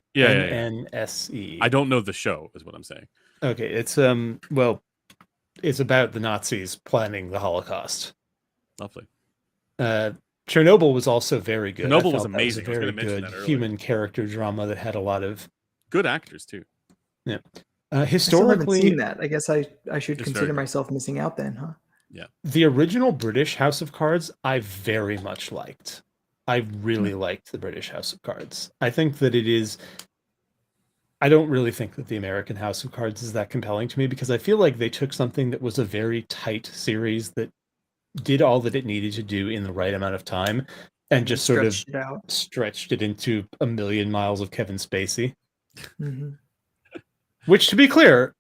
I don't know the show, is what I'm saying. Okay, it's it's about the Nazis planning the Holocaust. Lovely. Chernobyl was also very good. Chernobyl was amazing. It was a very good human character drama that had a lot of good actors too. Yeah. Historically, I still haven't seen that. I guess I should consider myself missing out then, huh? Yeah. The original British House of Cards, I very much liked. I really liked the British House of Cards. I think that it is. I don't really think that the American House of Cards is that compelling to me because I feel like they took something that was a very tight series that did all that it needed to do in the right amount of time and just sort of stretched it into a million miles of Kevin Spacey. Mm-hmm. Which, to be clear,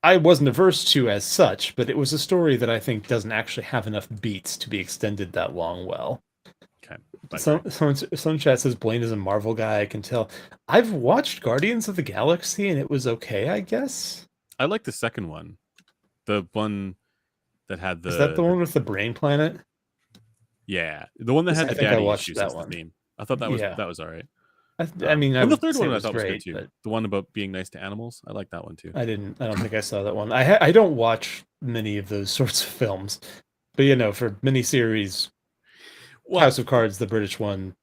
I wasn't averse to as such, but it was a story that I think doesn't actually have enough beats to be extended that long well. Okay. Bye, Greg. Some chat says Blaine is a Marvel guy. I can tell. I've watched Guardians of the Galaxy and it was okay, I guess. I like the second one, the one that had the. Is that the one with the brain planet? Yeah, the one that had I the think I daddy watched issues that as the one. theme. I thought that Yeah. was all right. I mean, I and the would third say one it I was thought was great, good too. but The one about being nice to animals. I like that one too. I don't think I saw that one. I don't watch many of those sorts of films, but for miniseries, Well, House of Cards, the British one,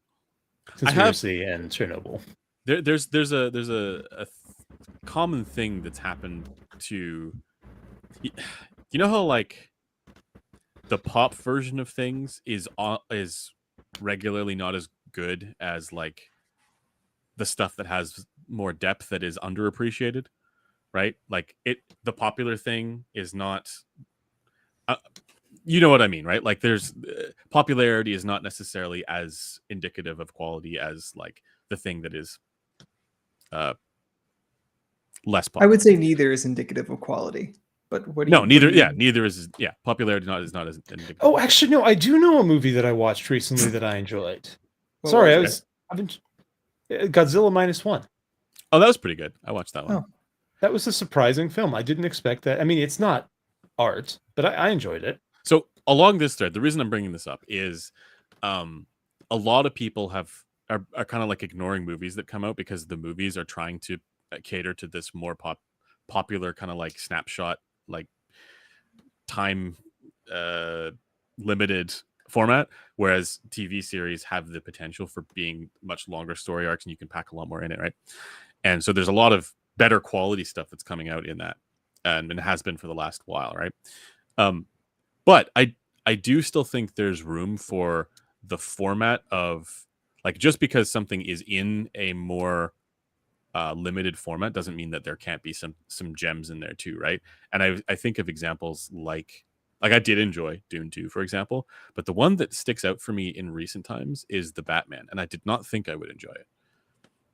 I have Conspiracy, and Chernobyl. there's a common thing that's happened to you know how like the pop version of things is regularly not as good as like the stuff that has more depth that is underappreciated, right? Like the popular thing is not you know what I mean, right? Like there's popularity is not necessarily as indicative of quality as like the thing that is less popular. I would say neither is indicative of quality. But what do you? Neither is popularity is not as indicative. Oh, actually, no. I do know a movie that I watched recently that I enjoyed. Sorry, I've been Godzilla -1. Oh, that was pretty good. I watched that one. Oh. That was a surprising film. I didn't expect that. I mean, it's not art, but I enjoyed it. So along this thread, the reason I'm bringing this up is a lot of people are kind of like ignoring movies that come out because the movies are trying to cater to this more popular kind of like snapshot, like time limited format, whereas TV series have the potential for being much longer story arcs and you can pack a lot more in it, right? And so there's a lot of better quality stuff that's coming out in that, and it has been for the last while, right? But I do still think there's room for the format of like, just because something is in a more limited format doesn't mean that there can't be some gems in there too, right? And I think of examples like I did enjoy Dune 2, for example, but the one that sticks out for me in recent times is the Batman, and I did not think I would enjoy it.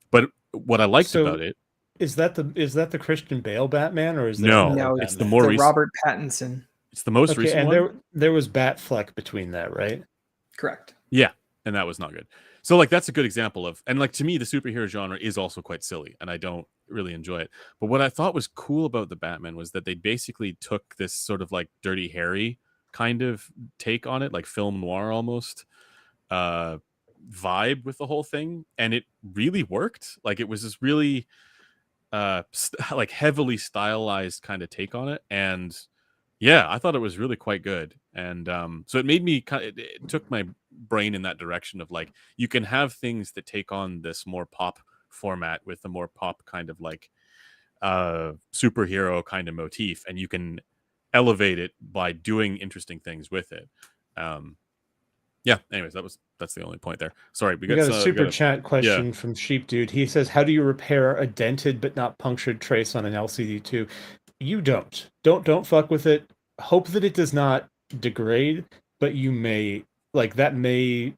But what I liked about it is that the Christian Bale Batman, or is no, it's the more recent Robert Pattinson. It's the most recent and one. there was Batfleck between that, right? Correct. Yeah, and that was not good. So like that's a good example of, and like to me the superhero genre is also quite silly and I don't really enjoy it. But what I thought was cool about the Batman was that they basically took this sort of like Dirty Harry kind of take on it, like film noir almost vibe with the whole thing, and it really worked. Like it was this really like heavily stylized kind of take on it, and yeah, I thought it was really quite good. And so it made me it took my brain in that direction of like, you can have things that take on this more pop format with a more pop kind of like superhero kind of motif, and you can elevate it by doing interesting things with it. Yeah, anyways, that's the only point there. Sorry, we got a super chat question from Sheep Dude. He says, how do you repair a dented but not punctured trace on an LCD2? You don't fuck with it. Hope that it does not degrade, but you may, like, that may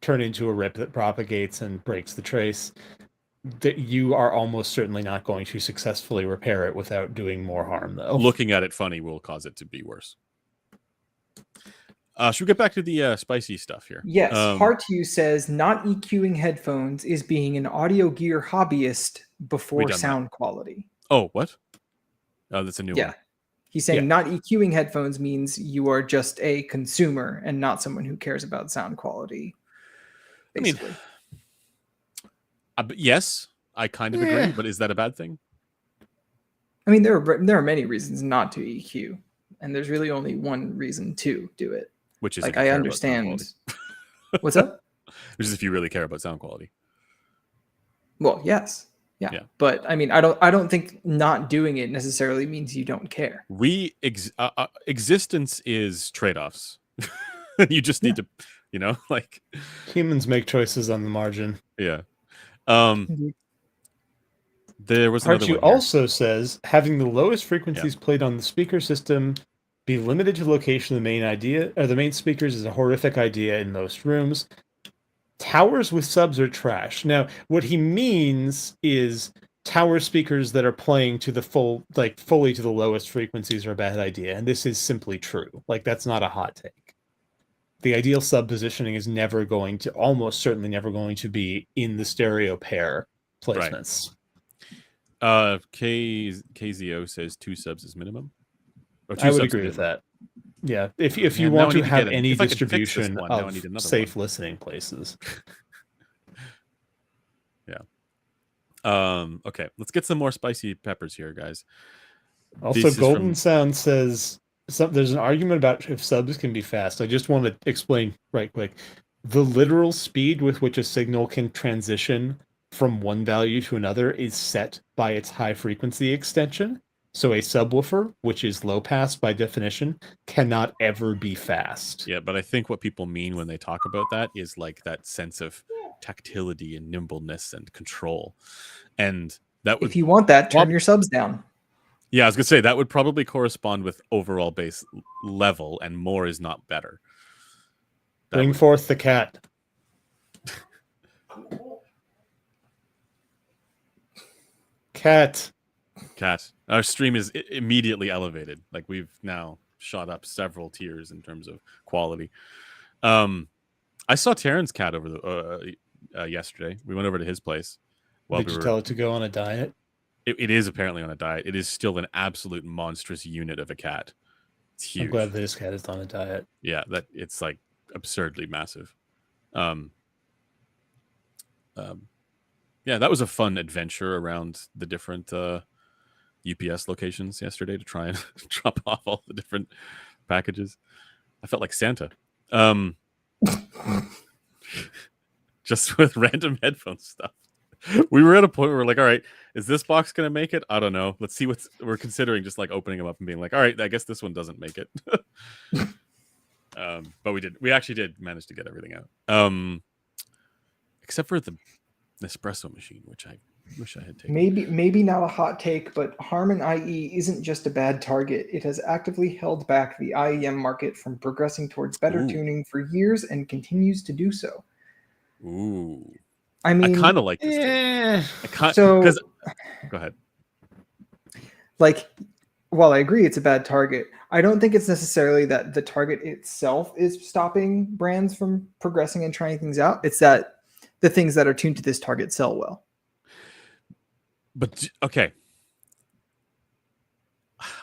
turn into a rip that propagates and breaks the trace. That you are almost certainly not going to successfully repair it without doing more harm, though. Looking at it funny will cause it to be worse. Should we get back to the spicy stuff here? Yes. Heart2 says not EQing headphones is being an audio gear hobbyist before sound quality. Oh, what? Oh, that's a new one. He's saying not EQing headphones means you are just a consumer and not someone who cares about sound quality. Basically. I mean, yes, I kind of agree, but is that a bad thing? I mean, there are many reasons not to EQ, and there's really only one reason to do it. Which is like I understand. What's up? Which is if you really care about sound quality. Well, yes. Yeah. But I mean, I don't think not doing it necessarily means you don't care. Existence is trade-offs. You just need to, like humans make choices on the margin. Yeah. There was another one. Also says having the lowest frequencies played on the speaker system be limited to the location of the main speakers is a horrific idea in most rooms. Towers with subs are trash. Now, what he means is tower speakers that are playing to the fully to the lowest frequencies are a bad idea, and this is simply true. Like, that's not a hot take. the ideal sub positioning is never going to, almost certainly never going to be in the stereo pair placements. KZO says 2 subs is minimum. Or 2 I would subs agree with minimum. that. Yeah, if you Man, now want I to need have get any if I could fix this distribution one, now I of need another safe one. listening places. Okay, let's get some more spicy peppers here, guys. Also, This is Golden from Sound says there's an argument about if subs can be fast. I just want to explain right quick. The literal speed with which a signal can transition from one value to another is set by its high frequency extension. So a subwoofer, which is low pass by definition, cannot ever be fast. Yeah, but I think what people mean when they talk about that is like that sense of tactility and nimbleness and control. And that would If you want that, turn your subs down. Yeah, I was gonna say that would probably correspond with overall bass level, and more is not better. Bring forth the cat. Cat. Our stream is immediately elevated. Like we've now shot up several tiers in terms of quality. I saw Taryn's cat over the yesterday. We went over to his place. Did you tell it to go on a diet? It is apparently on a diet. It is still an absolute monstrous unit of a cat. It's huge. I'm glad that this cat is on a diet. Yeah, that it's like absurdly massive. Yeah, that was a fun adventure around the different UPS locations yesterday to try and drop off all the different packages. I felt like Santa. Just with random headphone stuff. We were at a point where we're like, all right, is this box going to make it? I don't know. Let's see we're considering just like opening them up and being like, all right, I guess this one doesn't make it. But we actually did manage to get everything out. Except for the Nespresso machine, which I wish I had taken. Maybe not a hot take, but Harman IE isn't just a bad target. It has actively held back the IEM market from progressing towards better tuning for years and continues to do so. Ooh. I mean, I kind of like this too. Go ahead. Like, while I agree it's a bad target, I don't think it's necessarily that the target itself is stopping brands from progressing and trying things out. It's that the things that are tuned to this target sell well. But okay,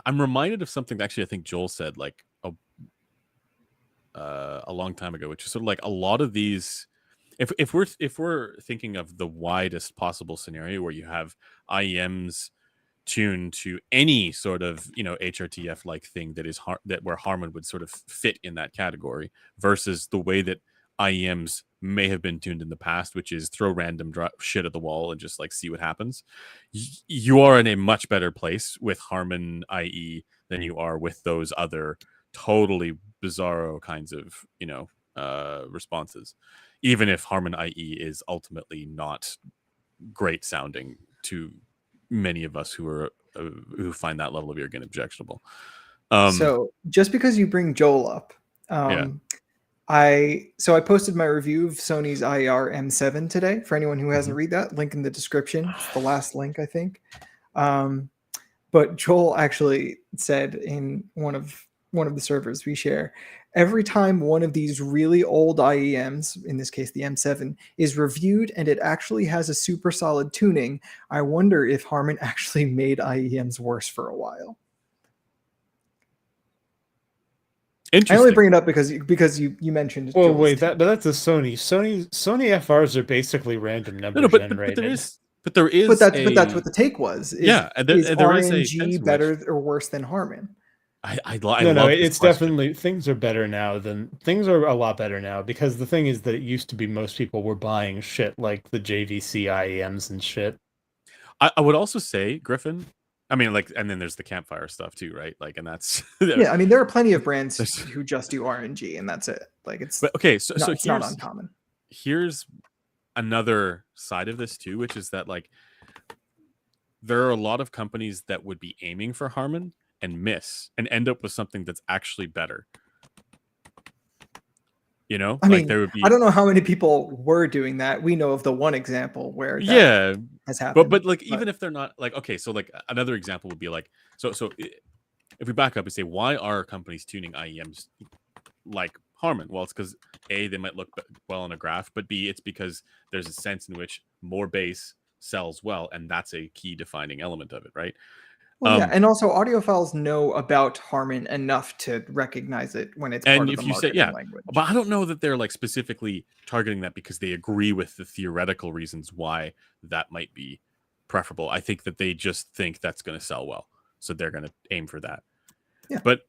I'm reminded of something that actually I think Joel said like a long time ago, which is sort of like a lot of these. If we're thinking of the widest possible scenario where you have IEMs tuned to any sort of HRTF like thing that is where Harman would sort of fit in that category versus the way that IEMs may have been tuned in the past, which is throw random shit at the wall and just like see what happens. You are in a much better place with Harman IE than you are with those other totally bizarro kinds of responses. Even if Harman IE is ultimately not great sounding to many of us who find that level of ear gain objectionable. So just because you bring Joel up, I posted my review of Sony's IER M7 today for anyone who hasn't read that. Link in the description. It's the last link, I think. But Joel actually said in one of the servers we share, every time one of these really old IEMs, in this case the M7, is reviewed and it actually has a super solid tuning, I wonder if Harman actually made IEMs worse for a while. I only bring it up because you mentioned. Well, wait, but that's a Sony. Sony FRs are basically random number generated. But that's what the take was. And there is RNG better or worse than Harman? It's definitely things are a lot better now because the thing is that it used to be most people were buying shit like the JVC IEMs and shit. I would also say, Griffin, I mean, like, and then there's the campfire stuff too, right? Like, and that's yeah. I mean, there are plenty of brands who just do RNG, and that's it. Like, it's it's not uncommon. Here's another side of this too, which is that like there are a lot of companies that would be aiming for Harman and miss and end up with something that's actually better. I mean, there would be. I don't know how many people were doing that. We know of the one example where that has happened. But even if they're not like, okay, so like another example would be like, so if we back up and say, why are companies tuning IEMs like Harman? Well, it's because A, they might look well on a graph, but B, it's because there's a sense in which more bass sells well, and that's a key defining element of it, right? Well, yeah, and also audiophiles know about Harman enough to recognize it when it's part And of the if you say, marketing language. but I don't know that they're like specifically targeting that because they agree with the theoretical reasons why that might be preferable. I think that they just think that's going to sell well, so they're going to aim for that. Yeah. But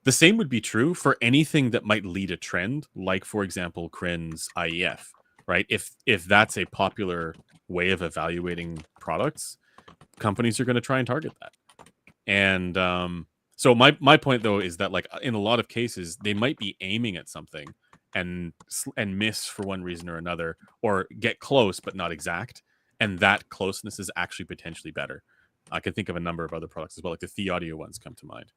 the same would be true for anything that might lead a trend, like, for example, Crin's IEF, right? If that's a popular way of evaluating products, companies are going to try and target that. And so my point, though, is that, like, in a lot of cases, they might be aiming at something and miss for one reason or another, or get close but not exact. And that closeness is actually potentially better. I can think of a number of other products as well, like the The Audio ones come to mind.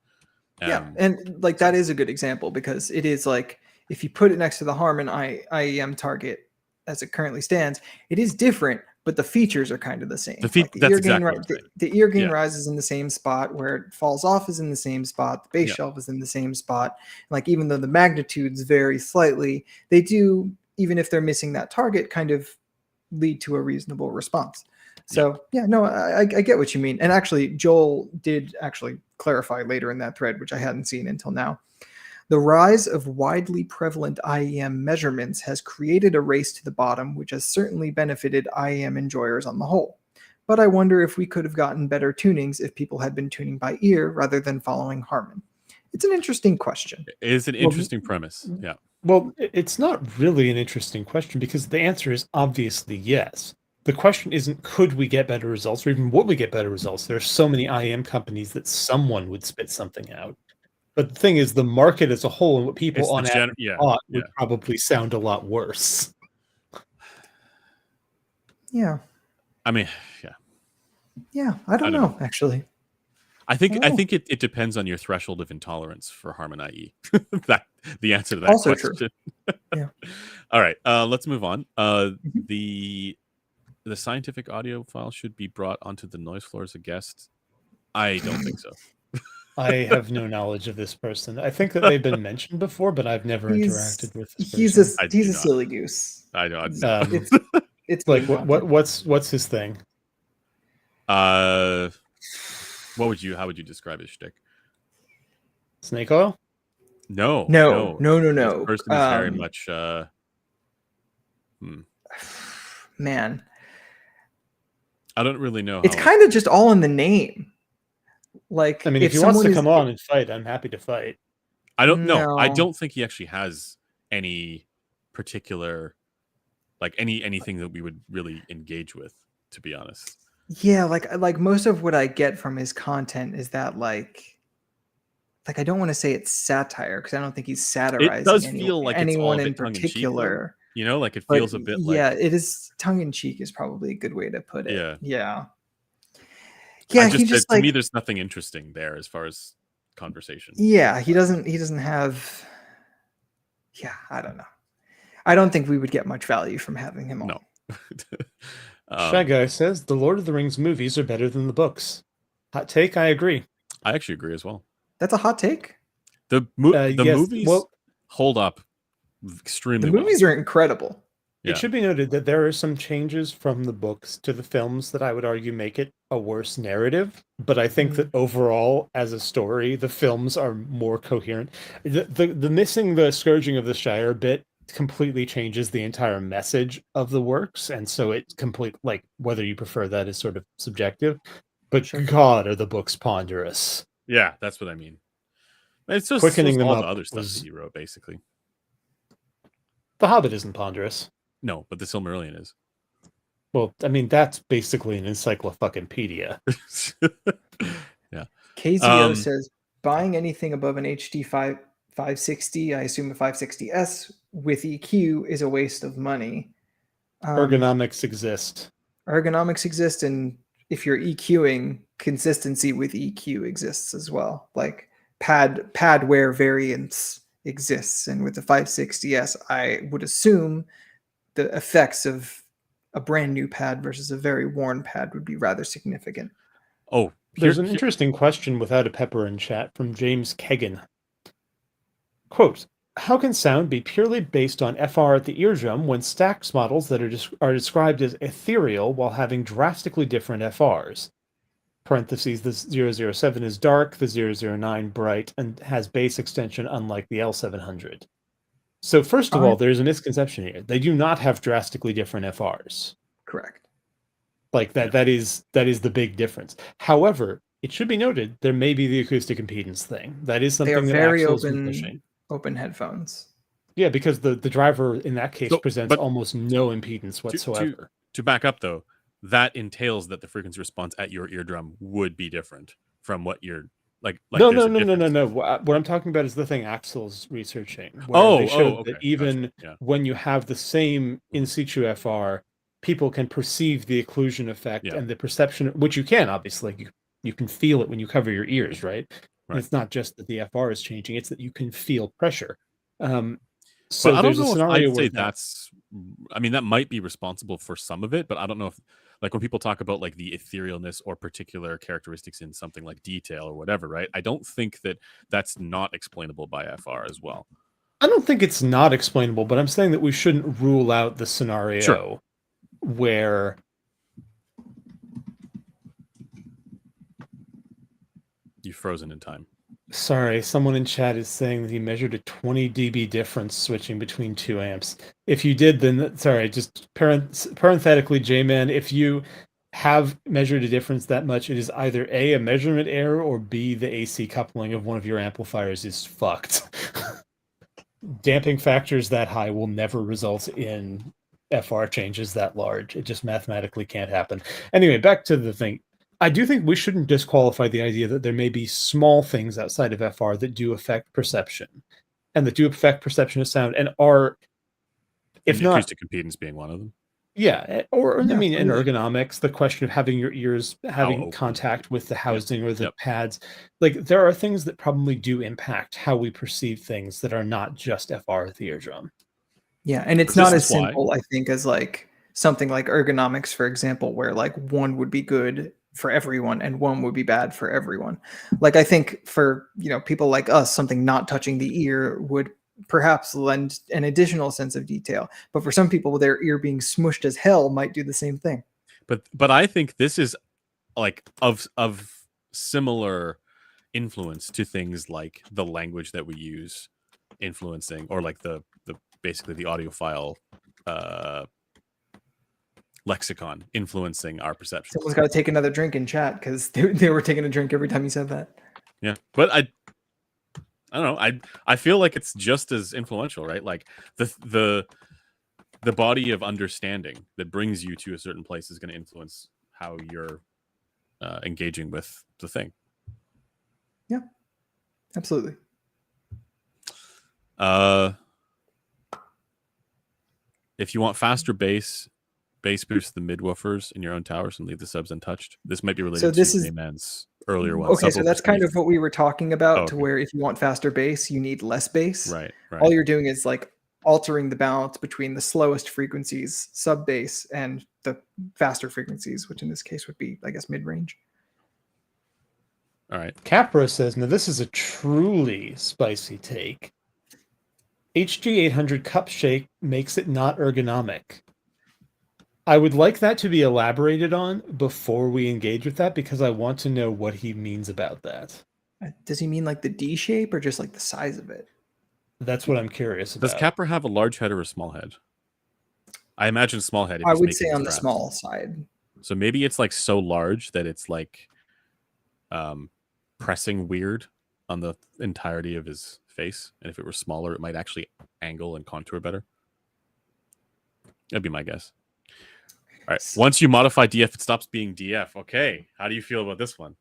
Yeah, and like that is a good example because it is like if you put it next to the Harman IEM target as it currently stands, it is different, but the features are kind of the same. Like the ear gain, the ear gain rises in the same spot, where it falls off is in the same spot. The bass shelf is in the same spot. Like even though the magnitudes vary slightly, they do, even if they're missing that target, kind of lead to a reasonable response. So I get what you mean. And actually, Joel did actually clarify later in that thread, which I hadn't seen until now. The rise of widely prevalent IEM measurements has created a race to the bottom, which has certainly benefited IEM enjoyers on the whole. But I wonder if we could have gotten better tunings if people had been tuning by ear rather than following Harman. It's an interesting question. It is an interesting premise. Yeah. Well, it's not really an interesting question because the answer is obviously yes. The question isn't could we get better results or even would we get better results. There are so many IM companies that someone would spit something out. But the thing is, the market as a whole and what people on average thought would probably sound a lot worse. Yeah. I mean, yeah, I don't know, actually. I think it depends on your threshold of intolerance for Harman IE. That the answer to that also question. True. Yeah. All right, let's move on. The scientific audio file should be brought onto the noise floor as a guest. I don't think so. I have no knowledge of this person. I think that they've been mentioned before, but I've never interacted with this person. He's a silly goose. I know. It's like what's his thing? How would you describe his shtick? Snake oil? No. This person is very much man. I don't really know. It's kind of just all in the name. Like, I mean, if he wants to come on and fight, I'm happy to fight. I don't know. I don't think he actually has any particular, like anything that we would really engage with, to be honest. Yeah, like most of what I get from his content is that like I don't want to say it's satire because I don't think he's satirizing. It does feel like anyone it's in particular. You know, like it feels a bit like it is tongue in cheek is probably a good way to put it. Yeah. To me, there's nothing interesting there as far as conversation. Yeah, he doesn't have. Yeah, I don't know. I don't think we would get much value from having him on. No. Shy Guy says the Lord of the Rings movies are better than the books. Hot take, I agree. I actually agree as well. That's a hot take. The movies hold up extremely well. The movies are incredible. It should be noted that there are some changes from the books to the films that I would argue make it a worse narrative. But I think that overall, as a story, the films are more coherent. The missing the Scourging of the Shire bit completely changes the entire message of the works. And so it's like, whether you prefer that is sort of subjective. But God, are the books ponderous. Yeah, that's what I mean. It's just quickening them all up the other stuff that he wrote, basically. The Hobbit isn't ponderous. No, but the Silmarillion is. Well, I mean, that's basically an encyclopedia. Yeah. KZO says, buying anything above an HD 560, I assume a 560S, with EQ is a waste of money. Ergonomics exist. And if you're EQing, consistency with EQ exists as well. Like pad wear variance exists. And with the 560S, I would assume the effects of a brand new pad versus a very worn pad would be rather significant. There's an interesting question without a pepper in chat from James Kegan. Quote, how can sound be purely based on FR at the eardrum when Stack's models that are described as ethereal while having drastically different FRs? Parentheses, the 007 is dark, the 009 bright, and has bass extension unlike the L700. So first of all, there's a misconception here. They do not have drastically different FRs. Correct. Like that is the big difference. However, it should be noted there may be the acoustic impedance thing. That is They are something that very Axel's been pushing. open headphones. Yeah, because the driver in that case So, presents but almost no impedance whatsoever. To back up though, that entails that the frequency response at your eardrum would be different from what you're like. No. there's a difference. What I'm talking about is the thing Axel's researching, where they showed okay. that even Gotcha. Yeah. when you have the same in situ FR, people can perceive the occlusion effect Yeah. and the perception, which you can obviously. You can feel it when you cover your ears, right? And it's not just that the FR is changing; it's that you can feel pressure. So but I don't there's a know if scenario I'd say where that's. I mean, that might be responsible for some of it, but I don't know if, like, when people talk about like the etherealness or particular characteristics in something like detail or whatever, right? I don't think that that's not explainable by FR as well. I don't think it's not explainable, but I'm saying that we shouldn't rule out the scenario where you've frozen in time. Sorry, someone in chat is saying that he measured a 20 dB difference switching between 2 amps. If you did, then sorry, just parenthetically, J-Man, if you have measured a difference that much, it is either A, measurement error, or B, the AC coupling of one of your amplifiers is fucked. Damping factors that high will never result in FR changes that large. It just mathematically can't happen. Anyway, back to the thing. I do think we shouldn't disqualify the idea that there may be small things outside of FR that do affect perception, and that do affect perception of sound, and are, if not, acoustic impedance being one of them. Yeah, or I mean, in absolutely. ergonomics, the question of having your ears having open. contact with the housing or the Yep. pads, like there are things that probably do impact how we perceive things that are not just FR at the eardrum. Yeah, and it's But not this as is why- simple, I think, as like something like ergonomics, for example, where like one would be good for everyone and one would be bad for everyone. Like I think for people like us, something not touching the ear would perhaps lend an additional sense of detail. But for some people, their ear being smushed as hell might do the same thing. But I think this is like of similar influence to things like the language that we use influencing, or like the basically the audiophile lexicon influencing our perception. Someone's got to take another drink in chat because they were taking a drink every time you said that. Yeah, but I don't know. I feel like it's just as influential, right? Like the body of understanding that brings you to a certain place is going to influence how you're engaging with the thing. Yeah, absolutely. If you want faster bass boost the mid-woofers in your own towers and leave the subs untouched. This might be related to J-Man's earlier one. Okay, so that's kind of what we were talking about, to where if you want faster bass, you need less bass. Right. All you're doing is like altering the balance between the slowest frequencies, sub bass, and the faster frequencies, which in this case would be, I guess, mid-range. All right. Capra says, now this is a truly spicy take. HG800 cup shake makes it not ergonomic. I would like that to be elaborated on before we engage with that, because I want to know what he means about that. Does he mean like the D shape or just like the size of it? That's what I'm curious about. Does Capra have a large head or a small head? I imagine small head. I would say on the small side. So maybe it's like so large that it's like pressing weird on the entirety of his face. And if it were smaller, it might actually angle and contour better. That'd be my guess. All right. Once you modify DF, it stops being DF. Okay. How do you feel about this one?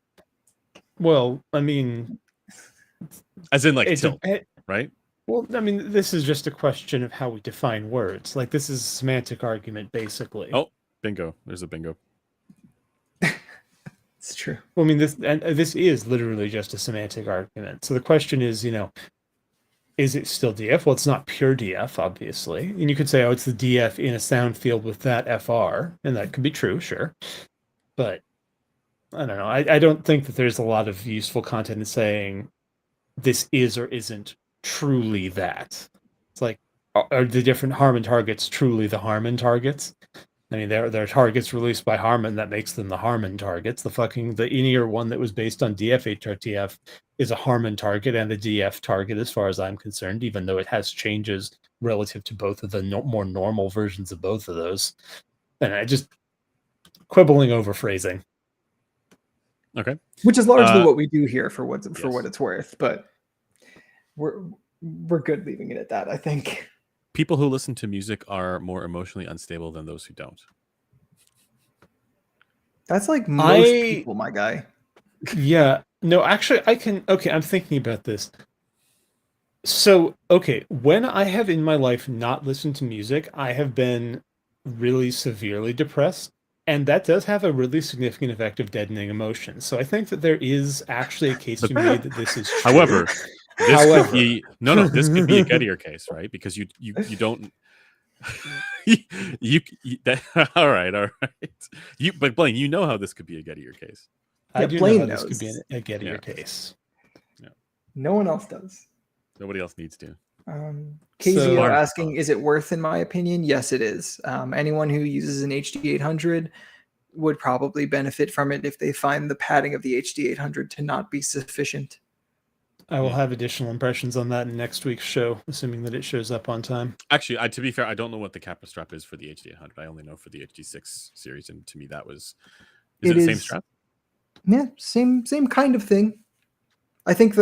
Well, I mean, as in like tilt, right? Well, I mean, this is just a question of how we define words. Like, this is a semantic argument, basically. Oh, bingo. There's a bingo. It's true. Well, I mean, this is literally just a semantic argument. So the question is, is it still DF? Well, it's not pure DF, obviously. And you could say, oh, it's the DF in a sound field with that FR. And that could be true, sure. But I don't know. I don't think that there's a lot of useful content in saying this is or isn't truly that? It's like, are the different Harman targets truly the Harman targets? I mean, they're targets released by Harman that makes them the Harman targets. The in-ear one that was based on DF-HRTF is a Harman target and the DF target, as far as I'm concerned, even though it has changes relative to both of the more normal versions of both of those. And I just quibbling over phrasing. Okay. Which is largely what we do here for what Yes. it's worth, but we're good leaving it at that, I think. People who listen to music are more emotionally unstable than those who don't. That's like most people, my guy. Yeah. No, actually, okay, I'm thinking about this. So, okay, when I have in my life not listened to music, I have been really severely depressed, and that does have a really significant effect of deadening emotions. So I think that there is actually a case to be made that this is true. However, could be this could be a Gettier case, right? Because you don't all right. But Blaine, you know how this could be a Gettier case. I do Blaine know how this could be knows. a Gettier case. Yeah. No one else does. Nobody else needs to. KZO asking, is it worth, in my opinion? Yes, it is. Anyone who uses an HD800 would probably benefit from it if they find the padding of the HD800 to not be sufficient. I will have additional impressions on that in next week's show, assuming that it shows up on time. Actually, to be fair, I don't know what the Kappa strap is for the HD800. I only know for the HD6 series, and to me that was... Is it the same strap? Yeah, same kind of thing. I think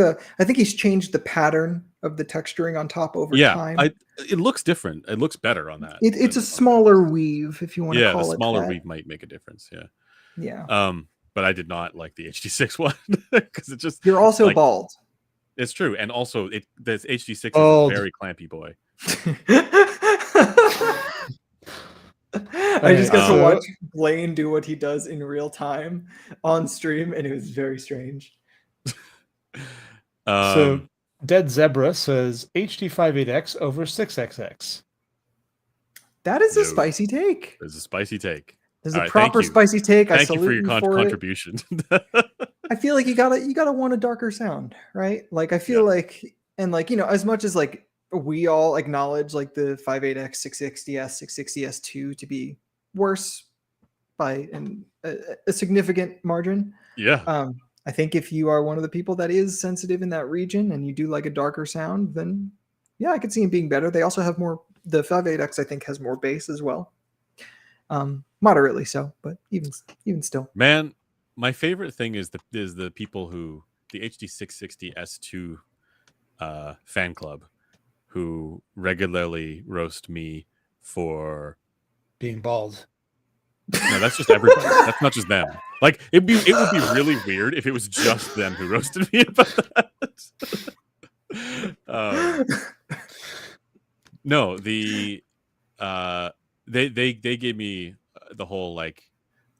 he's changed the pattern of the texturing on top over time. It looks different. It looks better on that. It's a smaller weave, if you want to call it. Yeah, the smaller weave might make a difference. Yeah. But I did not like the HD6 one because it just... You're also bald. It's true, and also this HD6 is a very clampy boy. I just got to watch Blaine do what he does in real time on stream, and it was very strange. So Dead Zebra says HD58X over 6XX. That is a spicy take. It's a spicy take. There's a proper spicy take. Thank you for your contribution. I feel like you gotta want a darker sound, right? Like I feel like, and like, you know, as much as like we all acknowledge like the 58X, 660S, 660S2 to be worse by a significant margin. Yeah. I think if you are one of the people that is sensitive in that region and you do like a darker sound, then yeah, I could see him being better. They also have more. The 58X I think has more bass as well. Moderately so, but even still. Man, my favorite thing is the people who the HD660S2 fan club who regularly roast me for being bald. No, that's just everybody. That's not just them. Like it would be really weird if it was just them who roasted me about that. No, they gave me the whole like,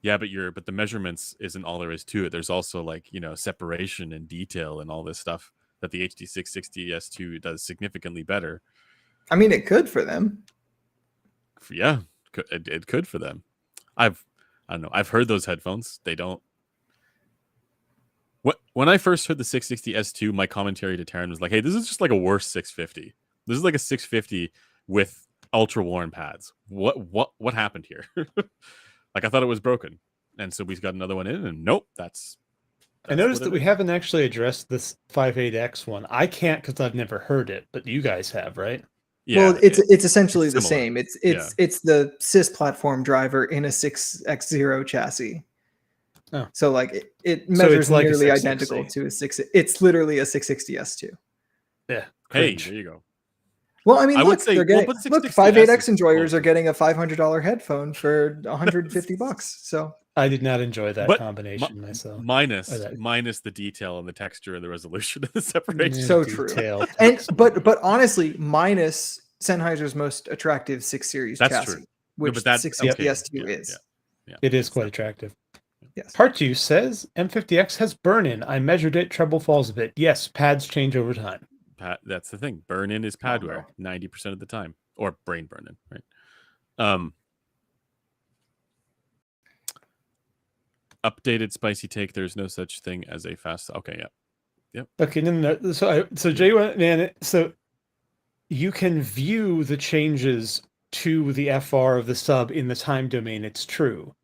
yeah, but the measurements isn't all there is to it. There's also like, you know, separation and detail and all this stuff that the HD660S2 does significantly better. I mean, it could for them. Yeah, it could for them. I don't know. I've heard those headphones. They don't. When I first heard the 660S2, my commentary to Taryn was like, "Hey, this is just like a worse 650. This is like a 650 with ultra worn pads. What happened here?" Like I thought it was broken, and so we got another one in, and nope, that's I noticed that we haven't actually addressed this 58X one. I can't because I've never heard it, but you guys have, right? Yeah, well, it's essentially the same. It's the sys platform driver in a 6X0 chassis. Oh. So like it measures like nearly identical to a 6. It's literally a 660S2. Yeah. Cringe. Hey, there you go. Well, I mean, look, 58X enjoyers are getting a $500 headphone for $150. So I did not enjoy that combination myself. Minus the detail and the texture and the resolution and the separation. So true. And but honestly, minus Sennheiser's most attractive 6 Series chassis, which 660S2 is. Yeah. It is quite attractive. Yes. Part 2 says M50X has burn-in. I measured it. Treble falls a bit. Yes, pads change over time. That's the thing. Burn-in is pad wear 90% of the time, or brain burn-in, right? Updated spicy take. There's no such thing as a fast. Okay, yeah. Yep. Okay, no. So Jay, man, so you can view the changes to the FR of the sub in the time domain. It's true,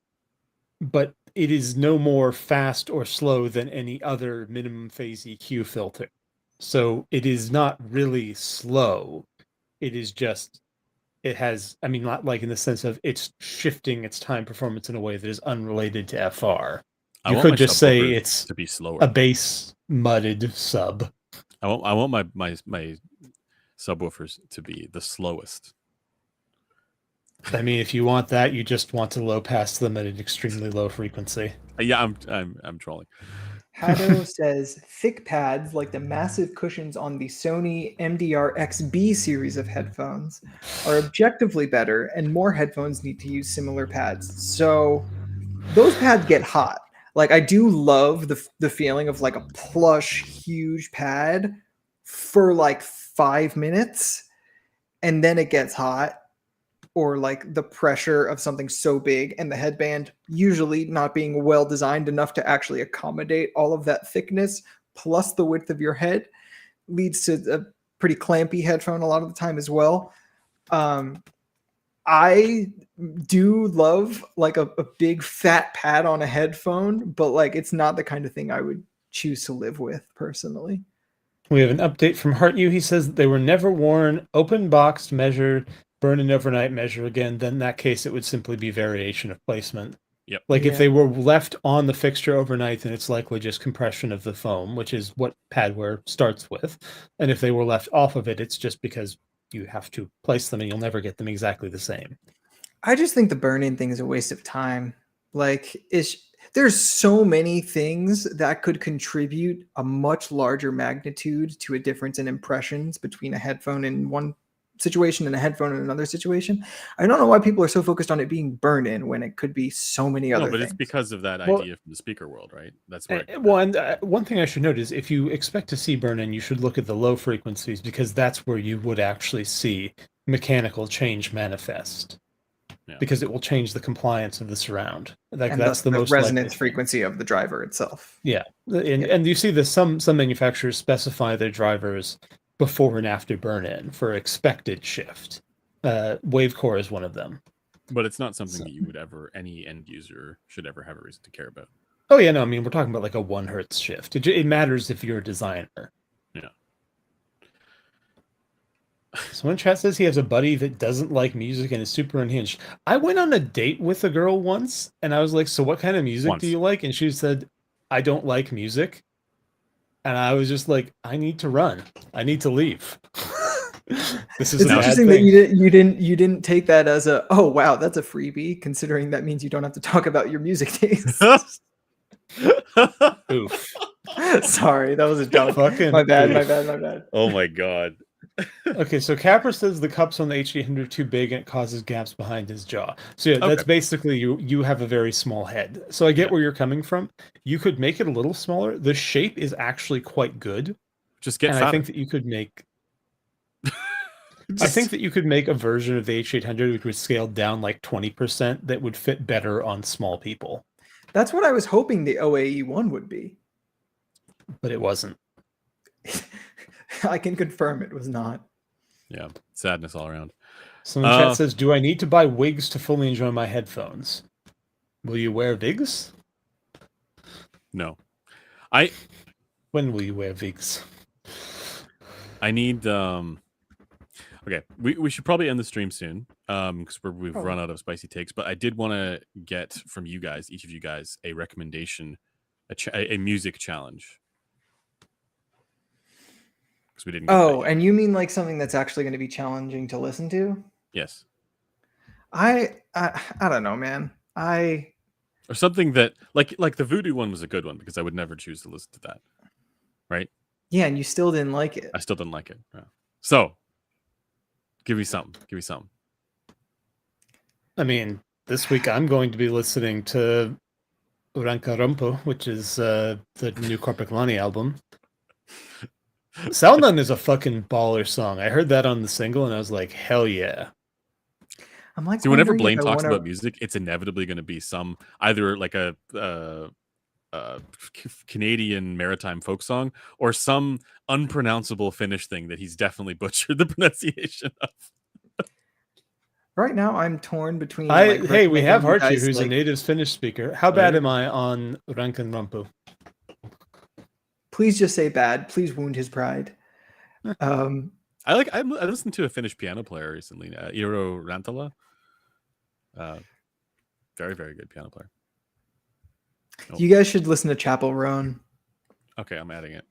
but it is no more fast or slow than any other minimum phase EQ filter. So it is not really slow. It is just, it has, I mean, not like in the sense of it's shifting its time performance in a way that is unrelated to FR. I You want my could just say subwoofers it's to be slower. a bass mudded sub. I want my subwoofers to be the slowest. I mean, if you want that, you just want to low pass them at an extremely low frequency. Yeah, I'm trolling. Hado says thick pads like the massive cushions on the Sony MDR XB series of headphones are objectively better, and more headphones need to use similar pads. So those pads get hot. Like, I do love the feeling of like a plush, huge pad for like 5 minutes, and then it gets hot. Or like the pressure of something so big, and the headband usually not being well designed enough to actually accommodate all of that thickness plus the width of your head leads to a pretty clampy headphone a lot of the time as well. I do love like a big fat pad on a headphone, but like it's not the kind of thing I would choose to live with personally. We have an update from HeartU. He says that they were never worn, open boxed, measured, burn in overnight, measure again. Then in that case, it would simply be variation of placement. Yep. Like Yeah. if they were left on the fixture overnight, then it's likely just compression of the foam, which is what padware starts with. And if they were left off of it, it's just because you have to place them and you'll never get them exactly the same. I just think the burn-in thing is a waste of time. Like, there's so many things that could contribute a much larger magnitude to a difference in impressions between a headphone in one situation and a headphone in another situation. I don't know why people are so focused on it being burn-in when it could be so many other No, but things. it's because of that Well, idea from the speaker world, right? That's where. One thing I should note is if you expect to see burn-in, you should look at the low frequencies because that's where you would actually see mechanical change manifest. Yeah. Because it will change the compliance of the surround. Like and that's the the most resonance likely thing. frequency of the driver itself. Yeah, and you see that some manufacturers specify their drivers before and after burn-in for expected shift. Wavecore is one of them. But it's not something that you would ever, any end user should ever have a reason to care about. Oh yeah, no, I mean we're talking about like a 1 hertz shift. It matters if you're a designer. Yeah. Someone in chat says he has a buddy that doesn't like music and is super unhinged. I went on a date with a girl once, and I was like, "So what kind of music do you like?" And she said, "I don't like music." And I was just like, "I need to run. I need to leave." This is It's a bad interesting thing. that you didn't take that as a, oh wow, that's a freebie, considering that means you don't have to talk about your music taste. Oof. Sorry, that was a joke. Fucking My bad. oof. Oh my god. Okay, so Capra says the cups on the HD800 are too big and it causes gaps behind his jaw. So yeah, that's basically you have a very small head. So I get where you're coming from. You could make it a little smaller. The shape is actually quite good. Just get and fatter. I think that you could make I think that you could make a version of the H800 which would scale down like 20% that would fit better on small people. That's what I was hoping the OAE one would be. But it wasn't. I can confirm it was not. Yeah, sadness all around. Someone in chat says, "Do I need to buy wigs to fully enjoy my headphones? Will you wear wigs?" No. When will you wear wigs? I need okay, we should probably end the stream soon because we've run out of spicy takes, but I did want to get from you guys, each of you guys, a recommendation, a music challenge. Because we didn't get that yet. And you mean like something that's actually going to be challenging to listen to? Yes. I don't know, man. Or something that like the voodoo one was a good one because I would never choose to listen to that. Right? Yeah, and you still didn't like it. I still didn't like it. Yeah. So give me something. I mean, this week I'm going to be listening to Uranka Rumpo, which is the new Korpiklani album. Salnan is a fucking baller song. I heard that on the single and I was like, hell yeah. I'm like, see, whenever Blaine talks about music, it's inevitably going to be some either like a Canadian maritime folk song or some unpronounceable Finnish thing that he's definitely butchered the pronunciation of. Right now, I'm torn between. Hey, we have recommending you Archie, guys, who's a native Finnish speaker. How bad am I on Rankanrampu? Please just say bad. Please wound his pride. I listened to a Finnish piano player recently, Eero Rantala. Very, very good piano player. You guys should listen to Chapel Roan. Okay, I'm adding it.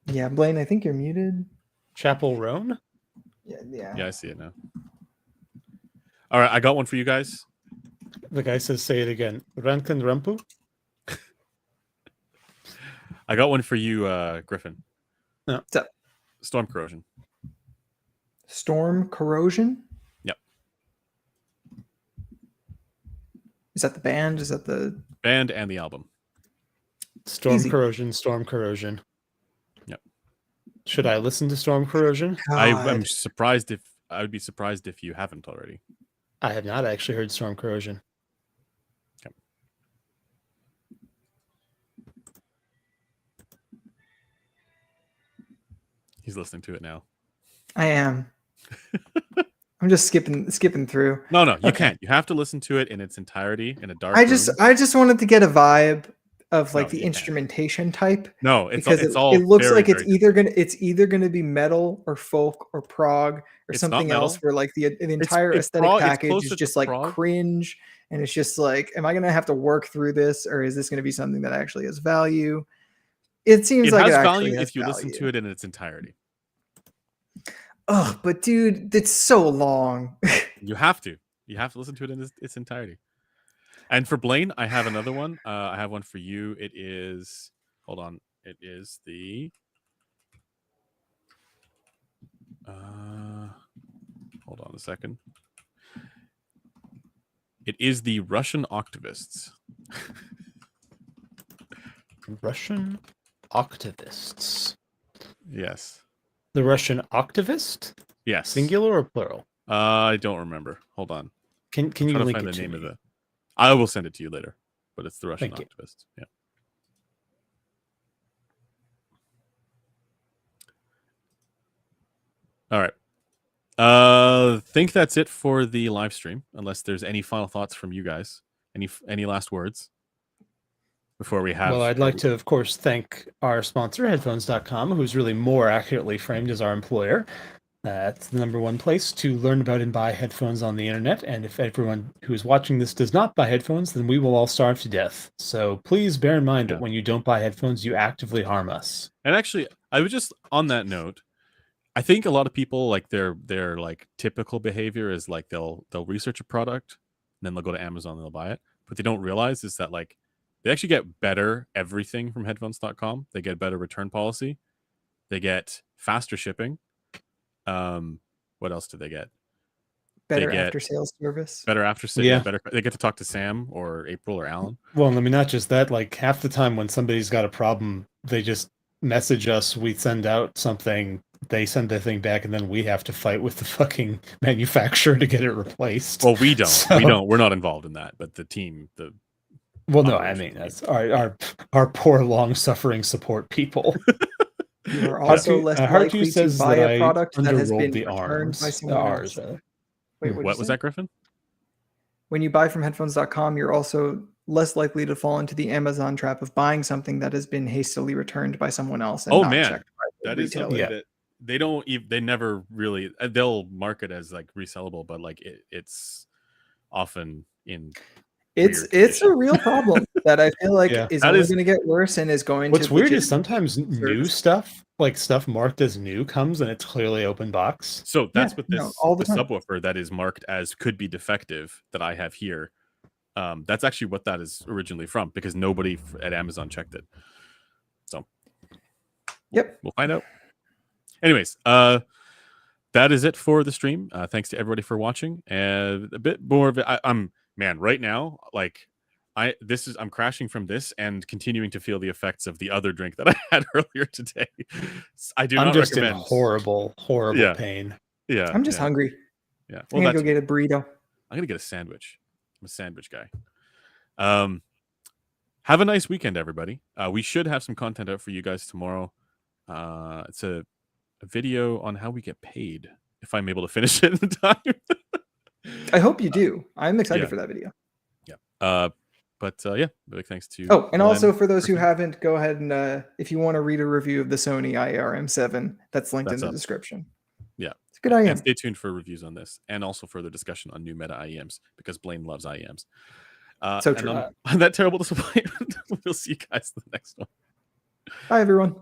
Yeah, Blaine, I think you're muted. Chapel Roan? Yeah. Yeah, I see it now. All right, I got one for you guys. The guy says, say it again. Rankanrampu? I got one for you, Griffin. No. What's up? Storm Corrosion. Storm Corrosion? Yep. Is that the band? Is that the band and the album? Storm Corrosion, Storm Corrosion. Yep. Should I listen to Storm Corrosion? I'm surprised if I would be surprised if you haven't already. I have not actually heard Storm Corrosion. Okay. He's listening to it now. I am. I'm just skipping through. No, you can't. You have to listen to it in its entirety in a dark I room. just wanted to get a vibe of like the you instrumentation type. No, it looks very, like very it's either gonna be metal or folk or prog or something else where like the entire aesthetic package is just like prog. cringe, and it's just like, am I gonna have to work through this, or is this gonna be something that actually has value? It seems like it has value if you listen to it in its entirety. Oh, but dude, it's so long. You have to listen to it in its entirety. And for Blaine, I have another one. I have one for you. It is, hold on. It is the, hold on a second. It is the Russian Octavists. Russian Octavists. Yes. The Russian Octavist? Yes. Singular or plural? I don't remember. Hold on. Can you link find it the name me? of the? I will send it to you later, but it's the Russian Thank you. Octavist. Yeah. All right. Think that's it for the live stream. Unless there's any final thoughts from you guys. Any last words before we have? Well, I'd like to, of course, thank our sponsor, Headphones.com, who's really more accurately framed as our employer. It's the #1 place to learn about and buy headphones on the internet. And if everyone who is watching this does not buy headphones, then we will all starve to death. So please bear in mind that when you don't buy headphones, you actively harm us. And actually, I would just, on that note, I think a lot of people, like their like typical behavior is like they'll research a product and then they'll go to Amazon and they'll buy it. What they don't realize is that like they actually get better everything from headphones.com. They get better return policy. They get faster shipping. What else do they get? Better after sales service. Better after sales. Yeah. Better. They get to talk to Sam or April or Alan. Well, I mean, not just that. Like half the time when somebody's got a problem, they just message us. We send out something. They send the thing back, and then we have to fight with the fucking manufacturer to get it replaced. Well, we don't. We're not involved in that. But the team, Well, no, I mean that's our poor, long-suffering support people. You are also less likely to buy a product that has been the returned by someone else. Wait, what was that, Griffin? When you buy from headphones.com, you're also less likely to fall into the Amazon trap of buying something that has been hastily returned by someone else. And not checked by the that is something that they never really, they'll mark it as like resellable, but like it's often in. It's a real problem that I feel like is only going to get worse and is going What's to. What's weird is sometimes new stuff, like stuff marked as new, comes and it's clearly open box. So that's what this the subwoofer that is marked as could be defective that I have here. That's actually what that is originally from, because nobody at Amazon checked it. So we'll find out. Anyways, that is it for the stream. Thanks to everybody for watching. And a bit more of it. Man, right now, like I'm crashing from this and continuing to feel the effects of the other drink that I had earlier today. I'm just recommend. In horrible pain. Yeah, I'm just hungry. Yeah, I'm gonna go get a burrito. I'm gonna get a sandwich. I'm a sandwich guy. have a nice weekend, everybody. We should have some content out for you guys tomorrow. It's a video on how we get paid, if I'm able to finish it in time. I hope you do. I'm excited yeah. for that video. Yeah. Yeah, big thanks to. Oh, and Glenn, also for those who Griffin. haven't, go ahead and if you want to read a review of the Sony IRM7, that's linked That's in the up. description. Yeah. It's a good IM. And stay tuned for reviews on this, and also further discussion on new meta IEMs, because Blaine loves IEMs. So and true. on that terrible disappointment, we'll see you guys in the next one. Bye, everyone.